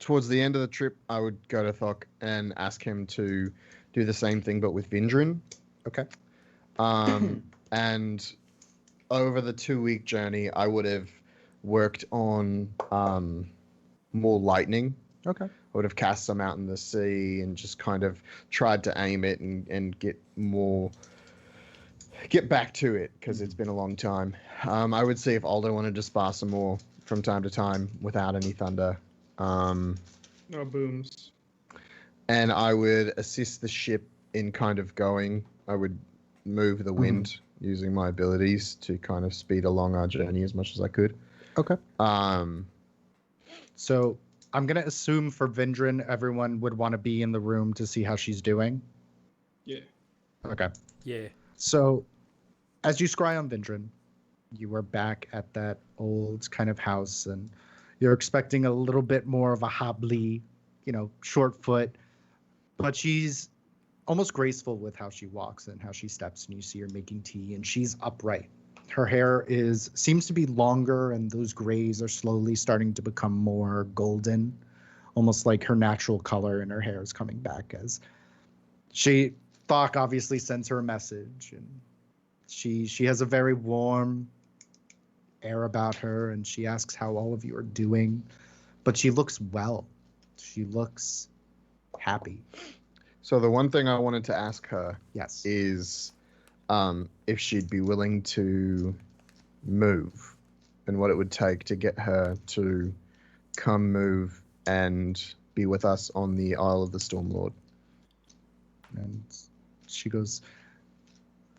Speaker 3: towards the end of the trip, I would go to Thok and ask him to do the same thing, but with Vindrin.
Speaker 4: Okay.
Speaker 3: And over the 2-week journey, I would have worked on more lightning.
Speaker 4: Okay.
Speaker 3: I would have cast some out in the sea and just kind of tried to aim it and get back to it because it's been a long time. I would see if Aldo wanted to spar some more from time to time without any thunder.
Speaker 6: No booms.
Speaker 3: And I would assist the ship in kind of going. I would move the wind using my abilities to kind of speed along our journey as much as I could.
Speaker 4: Okay.
Speaker 3: Um,
Speaker 4: So I'm going to assume for Vindrin, everyone would want to be in the room to see how she's doing.
Speaker 6: Yeah.
Speaker 4: Okay.
Speaker 2: Yeah.
Speaker 4: So as you scry on Vindrin, you are back at that old kind of house and you're expecting a little bit more of a hobbly, short foot, but she's almost graceful with how she walks and how she steps, and you see her making tea and she's upright. Her hair seems to be longer and those grays are slowly starting to become more golden, almost like her natural color in her hair is coming back as Thok obviously sends her a message, and she has a very warm air about her, and she asks how all of you are doing. But she looks well. She looks happy.
Speaker 3: So the one thing I wanted to ask her
Speaker 4: Yes.
Speaker 3: is if she'd be willing to move and what it would take to get her to come move and be with us on the Isle of the Stormlord.
Speaker 4: And she goes,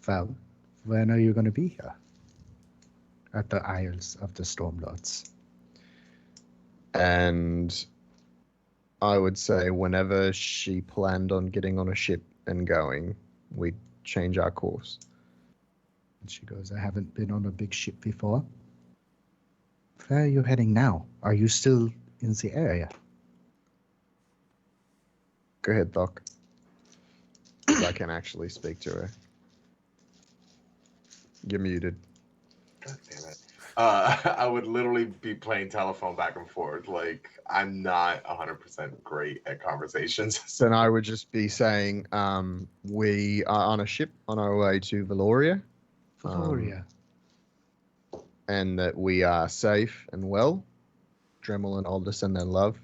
Speaker 4: well, when are you going to be here? At the Isles of the Stormlords.
Speaker 3: And I would say whenever she planned on getting on a ship and going, we'd change our course.
Speaker 4: And she goes, I haven't been on a big ship before. Where are you heading now? Are you still in the area?
Speaker 3: Go ahead, Doc. 'Cause I can actually speak to her. You're muted.
Speaker 5: God damn it. I would literally be playing telephone back and forth. Like, I'm not 100% great at conversations.
Speaker 3: Then I would just be saying we are on a ship on our way to Valoria.
Speaker 4: Valoria.
Speaker 3: And that we are safe and well. Dremell and Aldous and their love.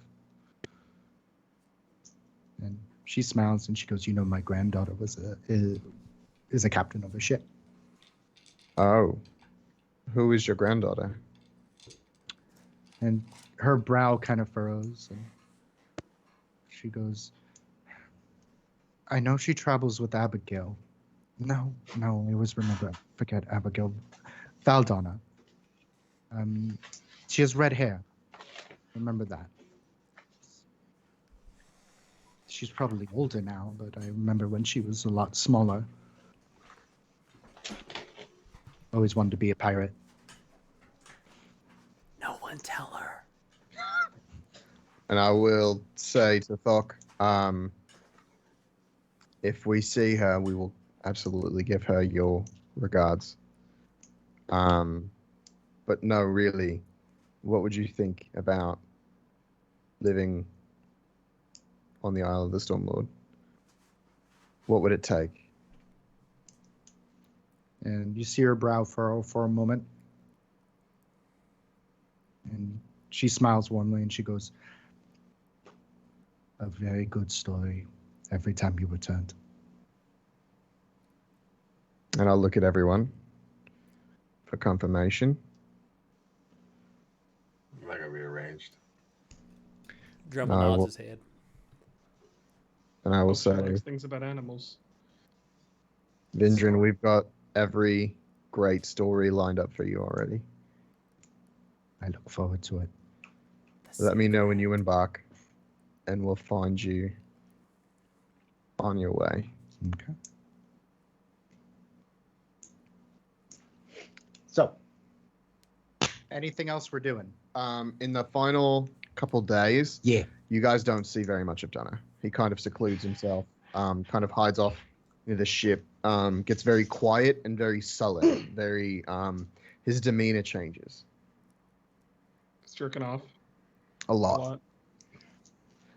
Speaker 4: And she smiles and she goes, you know, my granddaughter is a captain of a ship.
Speaker 3: Oh. Who is your granddaughter?
Speaker 4: And her brow kind of furrows and she goes, I know she travels with Abigail. No, I always forget Abigail. Valdonna. She has red hair. Remember that. She's probably older now, but I remember when she was a lot smaller. Always wanted to be a pirate.
Speaker 2: No one tell her.
Speaker 3: And I will say to Thok, if we see her, we will absolutely give her your regards. But no, really, what would you think about living on the Isle of the Stormlord? What would it take?
Speaker 4: And you see her brow furrow for a moment. And she smiles warmly and she goes, a very good story every time you returned.
Speaker 3: And I'll look at everyone for confirmation.
Speaker 5: That got rearranged.
Speaker 2: Dremel
Speaker 3: I
Speaker 2: nods
Speaker 3: will-
Speaker 2: his head.
Speaker 3: And I will
Speaker 6: She
Speaker 3: say,
Speaker 6: likes things about animals.
Speaker 3: Vindrin, we've got every great story lined up for you already.
Speaker 4: I look forward to it.
Speaker 3: Let me know when you embark, and we'll find you on your way.
Speaker 4: Okay. So, anything else we're doing?
Speaker 3: In the final couple days,
Speaker 4: Yeah.
Speaker 3: you guys don't see very much of Dunner. He kind of secludes himself, kind of hides off near the ship, gets very quiet and very sullen. Very, his demeanor changes
Speaker 6: It's jerking off
Speaker 3: a
Speaker 6: a
Speaker 3: lot.
Speaker 6: lot.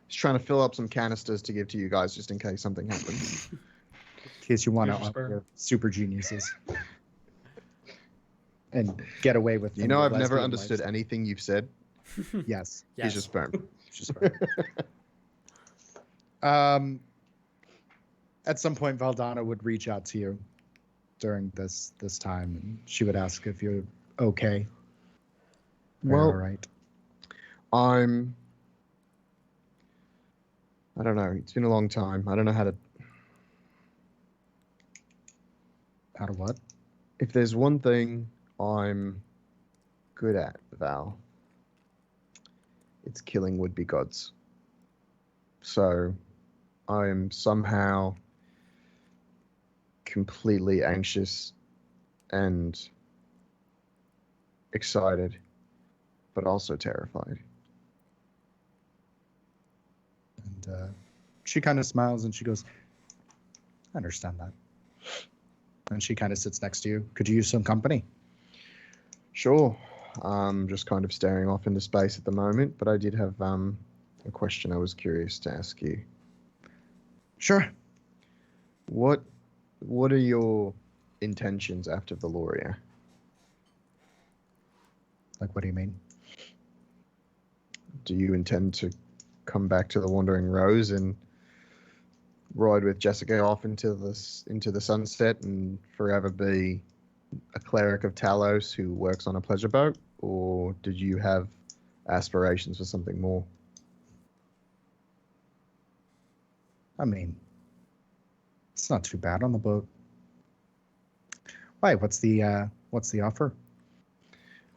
Speaker 3: He's trying to fill up some canisters to give to you guys just in case something happens.
Speaker 4: In case you want
Speaker 6: Here's your
Speaker 4: to
Speaker 6: spare.
Speaker 4: your super geniuses. And get away with
Speaker 3: You
Speaker 4: some
Speaker 3: know,
Speaker 4: of
Speaker 3: I've
Speaker 4: the
Speaker 3: never
Speaker 4: lesbian
Speaker 3: understood
Speaker 4: lifestyle.
Speaker 3: anything you've said.
Speaker 4: Yes.
Speaker 2: Yes.
Speaker 3: He's just sperm.
Speaker 4: Just at some point, Valdonna would reach out to you during this time, and she would ask if you're okay.
Speaker 3: Well,
Speaker 4: All right.
Speaker 3: I don't know. It's been a long time. I don't know how to.
Speaker 4: Out of what?
Speaker 3: If there's one thing I'm good at, Val, it's killing would-be gods. So I am somehow completely anxious and excited, but also terrified.
Speaker 4: And she kind of smiles and she goes, I understand that. And she kind of sits next to you. Could you use some company?
Speaker 3: Sure. Just kind of staring off into space at the moment, but I did have a question I was curious to ask you.
Speaker 4: Sure.
Speaker 3: What are your intentions after Valoria?
Speaker 4: Like, what do you mean?
Speaker 3: Do you intend to come back to the Wandering Rose and ride with Jessica off into the sunset and forever be a cleric of Talos who works on a pleasure boat, or did you have aspirations for something more?
Speaker 4: I mean, it's not too bad on the boat. Why? What's the offer?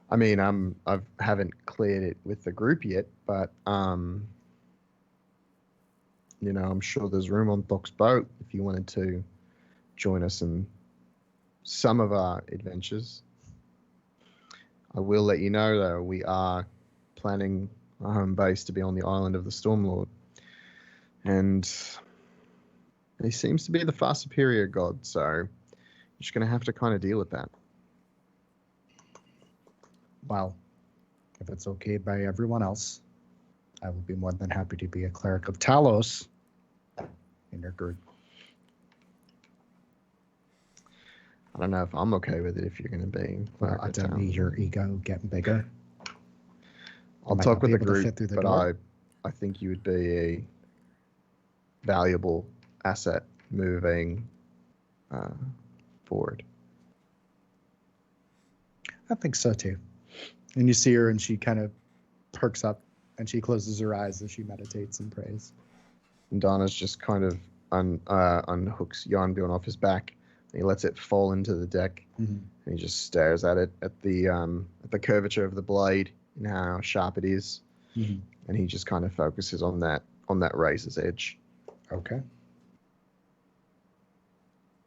Speaker 3: I mean, I haven't cleared it with the group yet, but you know, I'm sure there's room on Doc's boat if you wanted to join us in some of our adventures. I will let you know, though, we are planning our home base to be on the island of the Stormlord, and he seems to be the far superior god, so you're just going to have to kind of deal with that.
Speaker 4: Well, if it's okay by everyone else, I will be more than happy to be a cleric of Talos in your group.
Speaker 3: I don't know if I'm okay with it if you're going to be.
Speaker 4: Well, I don't need your ego getting bigger.
Speaker 3: I'll
Speaker 4: might
Speaker 3: talk
Speaker 4: not
Speaker 3: with
Speaker 4: be
Speaker 3: the
Speaker 4: able to
Speaker 3: group,
Speaker 4: fit through the
Speaker 3: but
Speaker 4: door.
Speaker 3: I think you would be a valuable asset moving forward.
Speaker 4: I think so too. And you see her, and she kind of perks up, and she closes her eyes as she meditates and prays.
Speaker 3: And Donna's just kind of unhooks Yarnbjorn off his back. And he lets it fall into the deck,
Speaker 4: Mm-hmm.
Speaker 3: and he just stares at it at the curvature of the blade and how sharp it is.
Speaker 4: Mm-hmm.
Speaker 3: And he just kind of focuses on that razor's edge.
Speaker 4: Okay.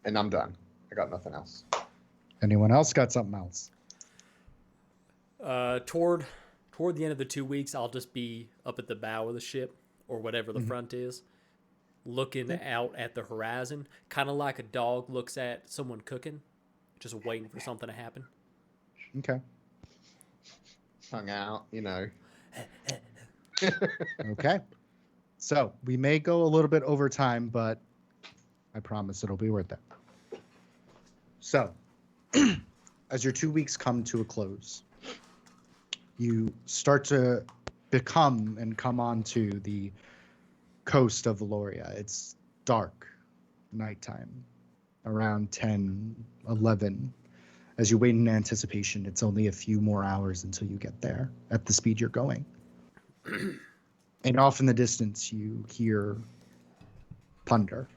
Speaker 3: And I'm done. I got nothing else.
Speaker 4: Anyone else got something else?
Speaker 2: Toward the end of the 2 weeks, I'll just be up at the bow of the ship or whatever the front is, looking out at the horizon, kind of like a dog looks at someone cooking, just waiting for something to happen.
Speaker 4: Okay.
Speaker 3: Hung out, you know.
Speaker 4: Okay. So we may go a little bit over time, but I promise it'll be worth it. So, as your 2 weeks come to a close, you start to become and come onto the coast of Valoria. It's dark, nighttime, around 10, 11. As you wait in anticipation, it's only a few more hours until you get there at the speed you're going. And off in the distance, you hear thunder.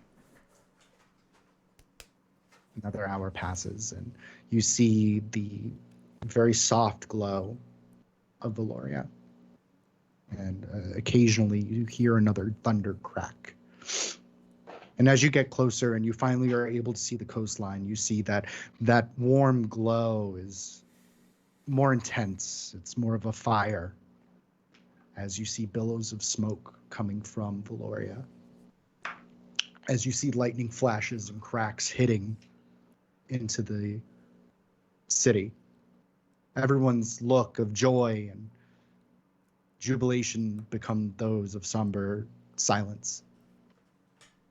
Speaker 4: Another hour passes, and you see the very soft glow of Valoria. And occasionally you hear another thunder crack. And as you get closer and you finally are able to see the coastline, you see that that warm glow is more intense. It's more of a fire as you see billows of smoke coming from Valoria. As you see lightning flashes and cracks hitting into the city. Everyone's look of joy and jubilation become those of somber silence.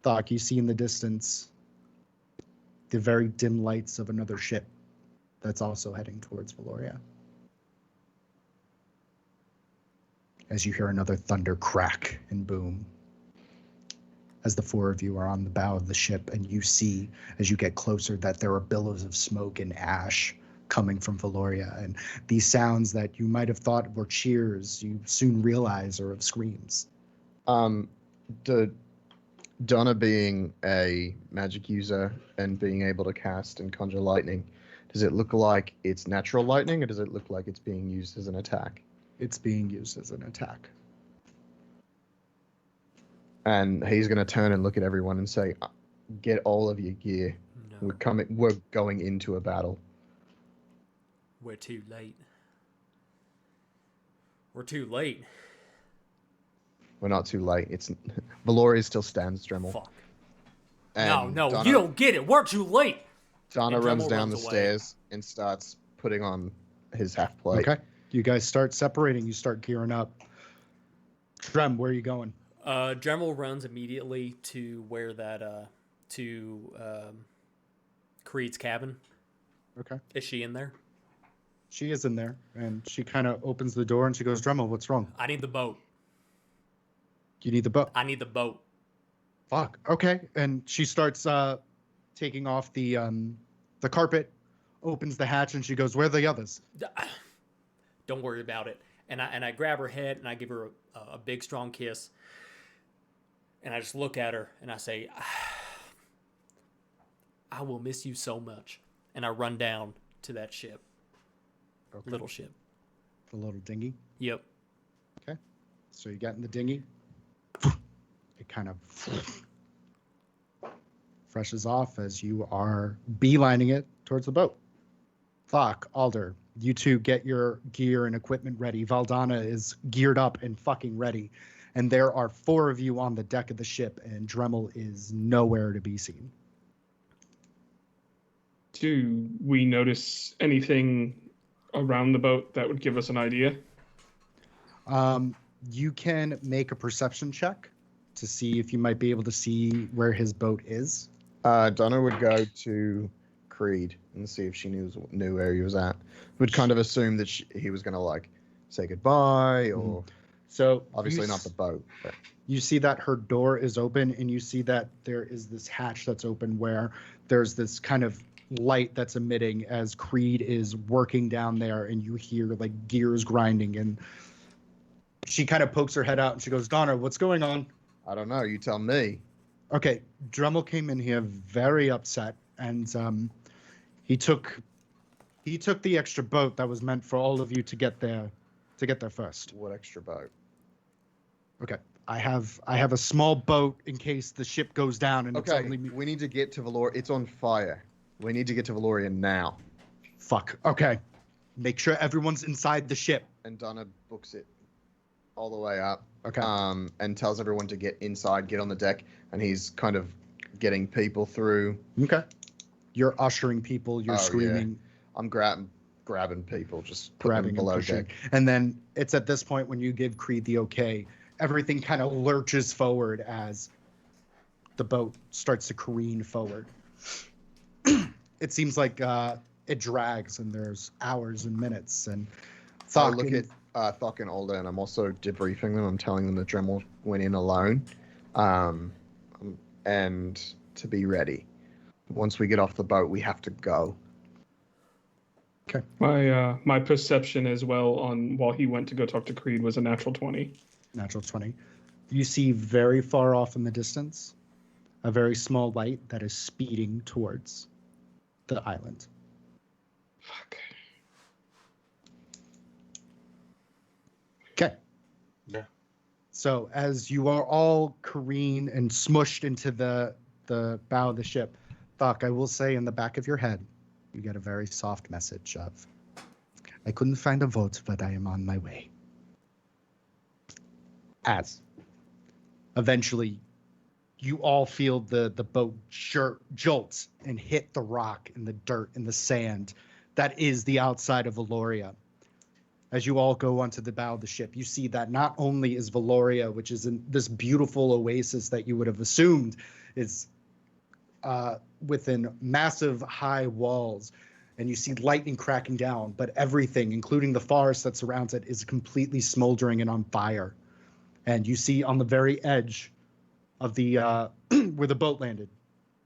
Speaker 4: Thok, you see in the distance the very dim lights of another ship that's also heading towards Valoria. As you hear another thunder crack and boom, as the four of you are on the bow of the ship, and you see, as you get closer, that there are billows of smoke and ash coming from Valoria, and these sounds that you might have thought were cheers, you soon realize are of screams.
Speaker 3: Donna being a magic user and being able to cast and conjure lightning, does it look like it's natural lightning, or does it look like it's being used as an attack?
Speaker 4: It's being used as an attack.
Speaker 3: And he's going to turn and look at everyone and say, "Get all of your gear.
Speaker 2: No,
Speaker 3: We're going into a battle."
Speaker 2: we're too late. We're too late.
Speaker 3: We're not too late. It's Valoria still stands, Dremell.
Speaker 2: Fuck.
Speaker 3: And
Speaker 2: No,
Speaker 3: Donna,
Speaker 2: you don't get it. We're too late.
Speaker 3: Donna
Speaker 2: And
Speaker 3: runs
Speaker 2: Dremell
Speaker 3: down
Speaker 2: runs
Speaker 3: the
Speaker 2: away.
Speaker 3: stairs and starts putting on his half plate.
Speaker 4: Okay. You guys start separating. You start gearing up. Drem, where are you going?
Speaker 2: Dremel runs immediately to where that Creed's cabin.
Speaker 4: Okay.
Speaker 2: Is she in there?
Speaker 4: She is in there, and she kind of opens the door and she goes, Dremel, what's wrong?
Speaker 2: I need the boat.
Speaker 4: You need the boat.
Speaker 2: I need the boat.
Speaker 4: Fuck. Okay. And she starts taking off the carpet, opens the hatch, and she goes, where are the others?
Speaker 2: Don't worry about it. And I grab her head and I give her a big strong kiss. And I just look at her and I say, I will miss you so much. And I run down to that ship.
Speaker 4: Okay.
Speaker 2: Little ship.
Speaker 4: The little dinghy.
Speaker 2: Yep.
Speaker 4: Okay. So you get in the dinghy. It kind of freshes off as you are beelining it towards the boat. Thok, Alder, you two get your gear and equipment ready. Valdana is geared up and fucking ready. And there are 4 of you on the deck of the ship, and Dremel is nowhere to be seen.
Speaker 6: Do we notice anything around the boat that would give us an idea?
Speaker 4: You can make a perception check to see if you might be able to see where his boat is.
Speaker 3: Donna would go to Creed and see if she knew where he was at. Would kind of assume that he was going to like say goodbye, or
Speaker 4: So
Speaker 3: obviously not the boat. But.
Speaker 4: You see that her door is open, and you see that there is this hatch that's open where there's this kind of light that's emitting as Creed is working down there, and you hear like gears grinding, and she kind of pokes her head out and she goes, Donna, what's going on?
Speaker 3: I don't know. You tell me.
Speaker 4: Okay, Dremel came in here very upset, and he took the extra boat that was meant for all of you to get there first.
Speaker 3: What extra boat?
Speaker 4: Okay, I have a small boat in case the ship goes down and it's
Speaker 3: Okay,
Speaker 4: only me.
Speaker 3: we need to get to Valoria. It's on fire. We need to get to Valoria now.
Speaker 4: Fuck. Okay, make sure everyone's inside the ship.
Speaker 3: And Donna books it all the way up.
Speaker 4: Okay.
Speaker 3: And tells everyone to get inside, get on the deck, and he's kind of getting people through.
Speaker 4: Okay. You're ushering people. You're screaming.
Speaker 3: Yeah. I'm grabbing people, just
Speaker 4: Grabbing
Speaker 3: below
Speaker 4: and pushing.
Speaker 3: deck.
Speaker 4: And then it's at this point when you give Creed the okay, everything kind of lurches forward as the boat starts to careen forward. It seems like it drags, and there's hours and minutes. And
Speaker 3: I look at Thok and Alder, and I'm also debriefing them. I'm telling them that Dremel went in alone, and to be ready. Once we get off the boat, we have to go.
Speaker 4: Okay.
Speaker 6: My perception as well on while he went to go talk to Creed was a natural 20.
Speaker 4: Natural 20. You see very far off in the distance a very small light that is speeding towards the island.
Speaker 6: Fuck.
Speaker 4: Okay.
Speaker 5: Yeah.
Speaker 4: So as you are all careen and smushed into the bow of the ship, Thok, I will say in the back of your head, you get a very soft message of, I couldn't find a vote, but I am on my way. As eventually you all feel the boat jolt and hit the rock and the dirt and the sand that is the outside of Valoria. As you all go onto the bow of the ship, you see that not only is Valoria, which is in this beautiful oasis that you would have assumed is within massive high walls, and you see lightning cracking down, but everything, including the forest that surrounds it, is completely smoldering and on fire. And you see on the very edge of the where the boat landed,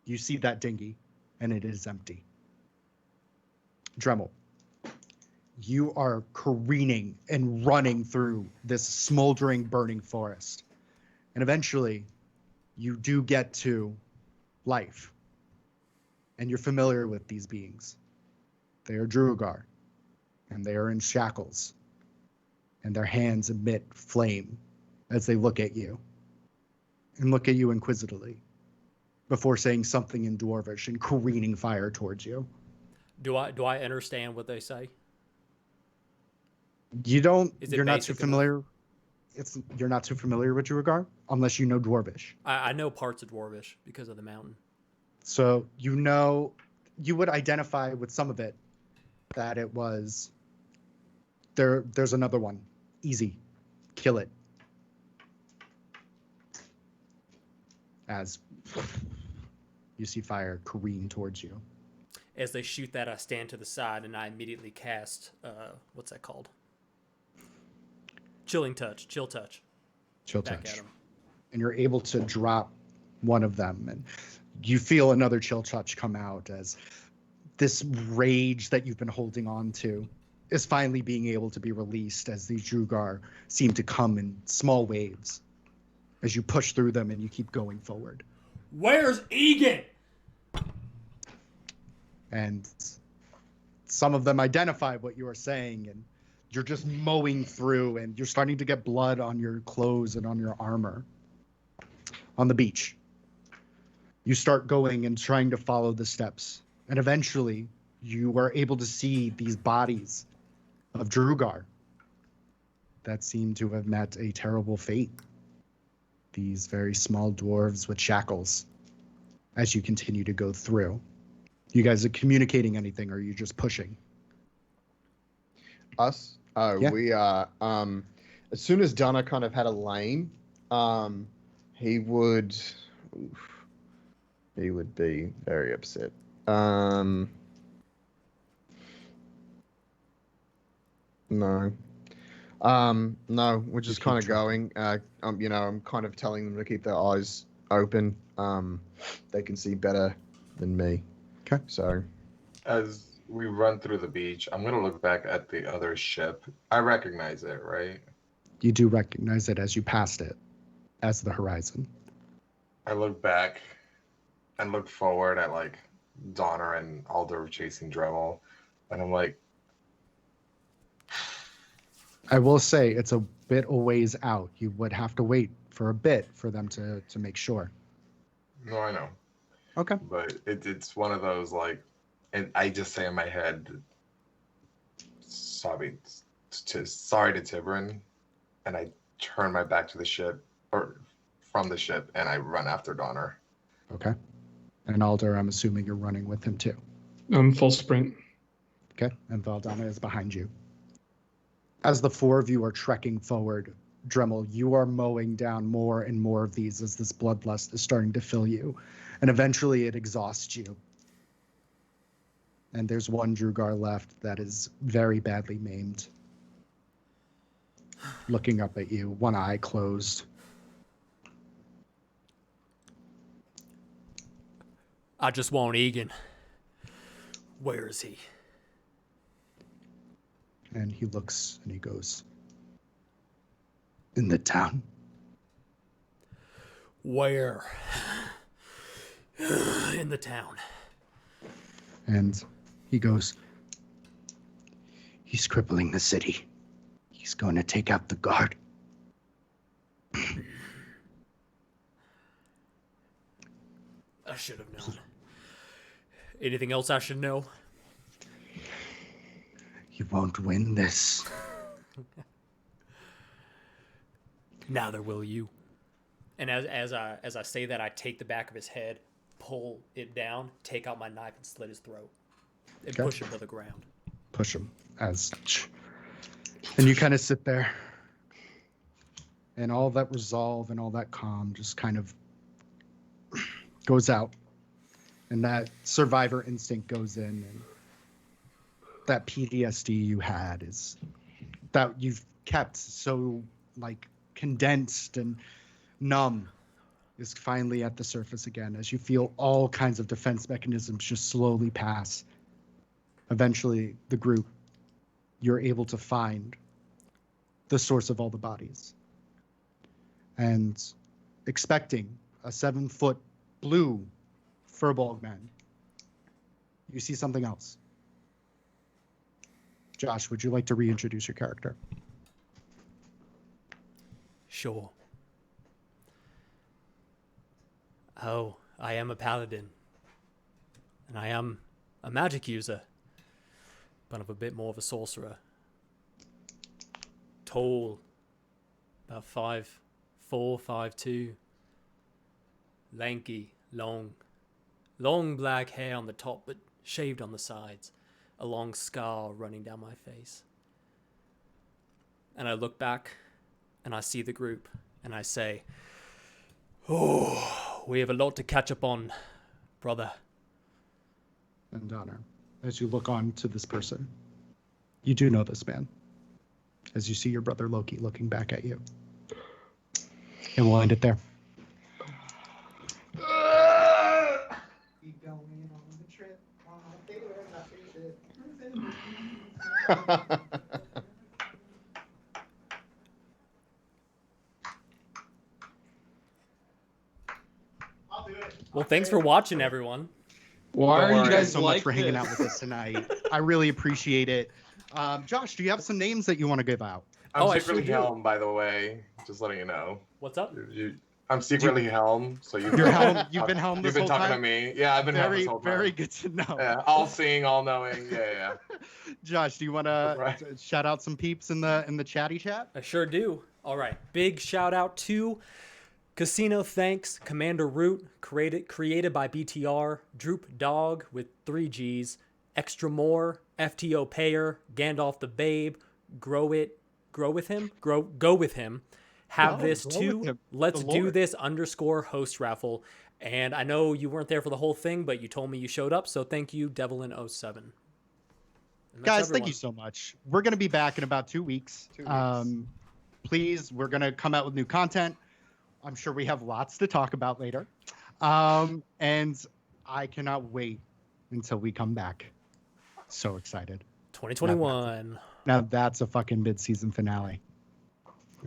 Speaker 4: you see that dinghy, and it is empty. Dremel, you are careening and running through this smoldering, burning forest. And eventually, you do get to life. And you're familiar with these beings. They are Druagar, and they are in shackles. And their hands emit flame as they look at you. And look at you inquisitively before saying something in Dwarvish and careening fire towards you.
Speaker 2: Do I understand what they say?
Speaker 4: You don't.
Speaker 2: Is it
Speaker 4: You're not too
Speaker 2: basic
Speaker 4: familiar. You're not too familiar with Druagar unless you know Dwarvish.
Speaker 2: I know parts of Dwarvish because of the mountain.
Speaker 4: So you would identify with some of it that it was there's another one. Easy. Kill it. As you see fire careen towards you.
Speaker 2: as they shoot that, I stand to the side and I immediately cast, what's that called? Chill touch.
Speaker 4: Chill
Speaker 2: Back
Speaker 4: touch.
Speaker 2: at him.
Speaker 4: And you're able to drop one of them, and you feel another chill touch come out as this rage that you've been holding on to is finally being able to be released as these Drugar seem to come in small waves as you push through them and you keep going forward.
Speaker 2: Where's Egan?
Speaker 4: And some of them identify what you are saying, and you're just mowing through, and you're starting to get blood on your clothes and on your armor. On the beach, you start going and trying to follow the steps, and eventually you are able to see these bodies of Drugar that seem to have met a terrible fate. These very small dwarves with shackles as you continue to go through. You guys are communicating anything, or are you just pushing?
Speaker 3: Us?
Speaker 4: Yeah.
Speaker 3: We are. As soon as Donna kind of had a lane, he would be very upset. No. No, we're just kind of going. I'm kind of telling them to keep their eyes open. They can see better than me.
Speaker 4: Okay.
Speaker 3: So,
Speaker 5: As we run through the beach, I'm gonna look back at the other ship. I recognize it, right?
Speaker 4: You do recognize it as you passed it, as the horizon.
Speaker 5: I look back and look forward at like Donner and Alder chasing Dremel, and I'm like,
Speaker 4: I will say it's a bit a ways out. You would have to wait for a bit for them to make sure.
Speaker 5: no, I know,
Speaker 4: Okay.
Speaker 5: but it's one of those like, and I just say in my head, sorry to Tiburon, and I turn my back to the ship or from the ship, and I run after Donner.
Speaker 4: Okay. And Alder, I'm assuming you're running with him too.
Speaker 6: Full sprint.
Speaker 4: Okay. And Valdana is behind you. As the four of you are trekking forward, Dremel, you are mowing down more and more of these as this bloodlust is starting to fill you. And eventually it exhausts you. And there's one Drugar left that is very badly maimed. Looking up at you, one eye closed.
Speaker 2: I just want Egan. Where is he?
Speaker 4: And he looks and he goes, in the town.
Speaker 2: Where? In the town.
Speaker 4: And he goes, he's crippling the city. He's going to take out the guard.
Speaker 2: I should have known. Anything else I should know?
Speaker 4: You won't win this.
Speaker 2: Neither will you. And as I say that, I take the back of his head, pull it down, take out my knife, and slit his throat, and
Speaker 4: Okay.
Speaker 2: push him to the ground.
Speaker 4: Push him as, and you kind of sit there, and all that resolve and all that calm just kind of goes out, and that survivor instinct goes in, and that PTSD you had is that you've kept so like condensed and numb is finally at the surface again as you feel all kinds of defense mechanisms just slowly pass. Eventually, the group, you're able to find the source of all the bodies. And expecting a 7-foot blue furball man, you see something else. Josh, would you like to reintroduce your character?
Speaker 2: Sure. Oh, I am a paladin. And I am a magic user. But I'm a bit more of a sorcerer. Tall. About 5'4", 5'2". Lanky, long. Long black hair on the top, but shaved on the sides. A long scar running down my face. And I look back, and I see the group, and I say, "Oh, we have a lot to catch up on, brother."
Speaker 4: and honor as you look on to this person. You do know this man, as you see your brother Loki looking back at you. And we'll end it there.
Speaker 7: Keep going on the trip. I'll do it.
Speaker 2: Well, thanks for watching, everyone.
Speaker 6: Why
Speaker 5: Don't
Speaker 6: are you
Speaker 5: worry.
Speaker 6: guys
Speaker 4: Thanks so
Speaker 6: like
Speaker 4: much for hanging
Speaker 6: this?
Speaker 4: out with us tonight. I really appreciate it. Josh, do you have some names that you want to give out?
Speaker 5: I'm
Speaker 2: Oh, I
Speaker 5: secretly
Speaker 2: sure do.
Speaker 5: Helm, by the way. Just letting you know.
Speaker 2: What's up?
Speaker 5: I'm secretly Helm, so you've
Speaker 4: You're Helm. You've been Helm
Speaker 5: You've
Speaker 4: this
Speaker 5: been
Speaker 4: whole
Speaker 5: talking
Speaker 4: time.
Speaker 5: to me. Yeah, I've been Helm
Speaker 4: Very,
Speaker 5: this whole time.
Speaker 4: very good to know.
Speaker 5: Yeah, all seeing, all knowing. Yeah.
Speaker 4: Josh, do you want to
Speaker 5: Right.
Speaker 4: shout out some peeps in the chatty chat?
Speaker 2: I sure do. All right. Big shout out to Casino Thanks, Commander Root, created by BTR, Droop Dog with 3 G's, Extra More, FTO Payer, Gandalf the Babe, Go with him, Have
Speaker 4: Oh,
Speaker 2: this
Speaker 4: Grow
Speaker 2: too.
Speaker 4: With Him,
Speaker 2: Let's
Speaker 4: the
Speaker 2: do
Speaker 4: Lord.
Speaker 2: this _ host raffle. And I know you weren't there for the whole thing, but you told me you showed up, so thank you, Devlin07. And that's
Speaker 4: Guys,
Speaker 2: everyone.
Speaker 4: thank you so much. We're going to be back in about 2 weeks.
Speaker 3: 2 weeks.
Speaker 4: Please, we're going to come out with new content. I'm sure we have lots to talk about later. And I cannot wait until we come back. So excited.
Speaker 2: 2021.
Speaker 4: Now that's a fucking mid-season finale.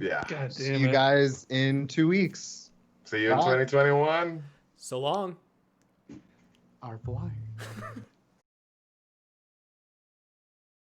Speaker 5: Yeah.
Speaker 6: God
Speaker 3: See
Speaker 6: damn
Speaker 3: you
Speaker 6: it.
Speaker 3: guys in 2 weeks.
Speaker 5: See you in
Speaker 3: Bye.
Speaker 5: 2021.
Speaker 2: So long.
Speaker 4: Au revoir.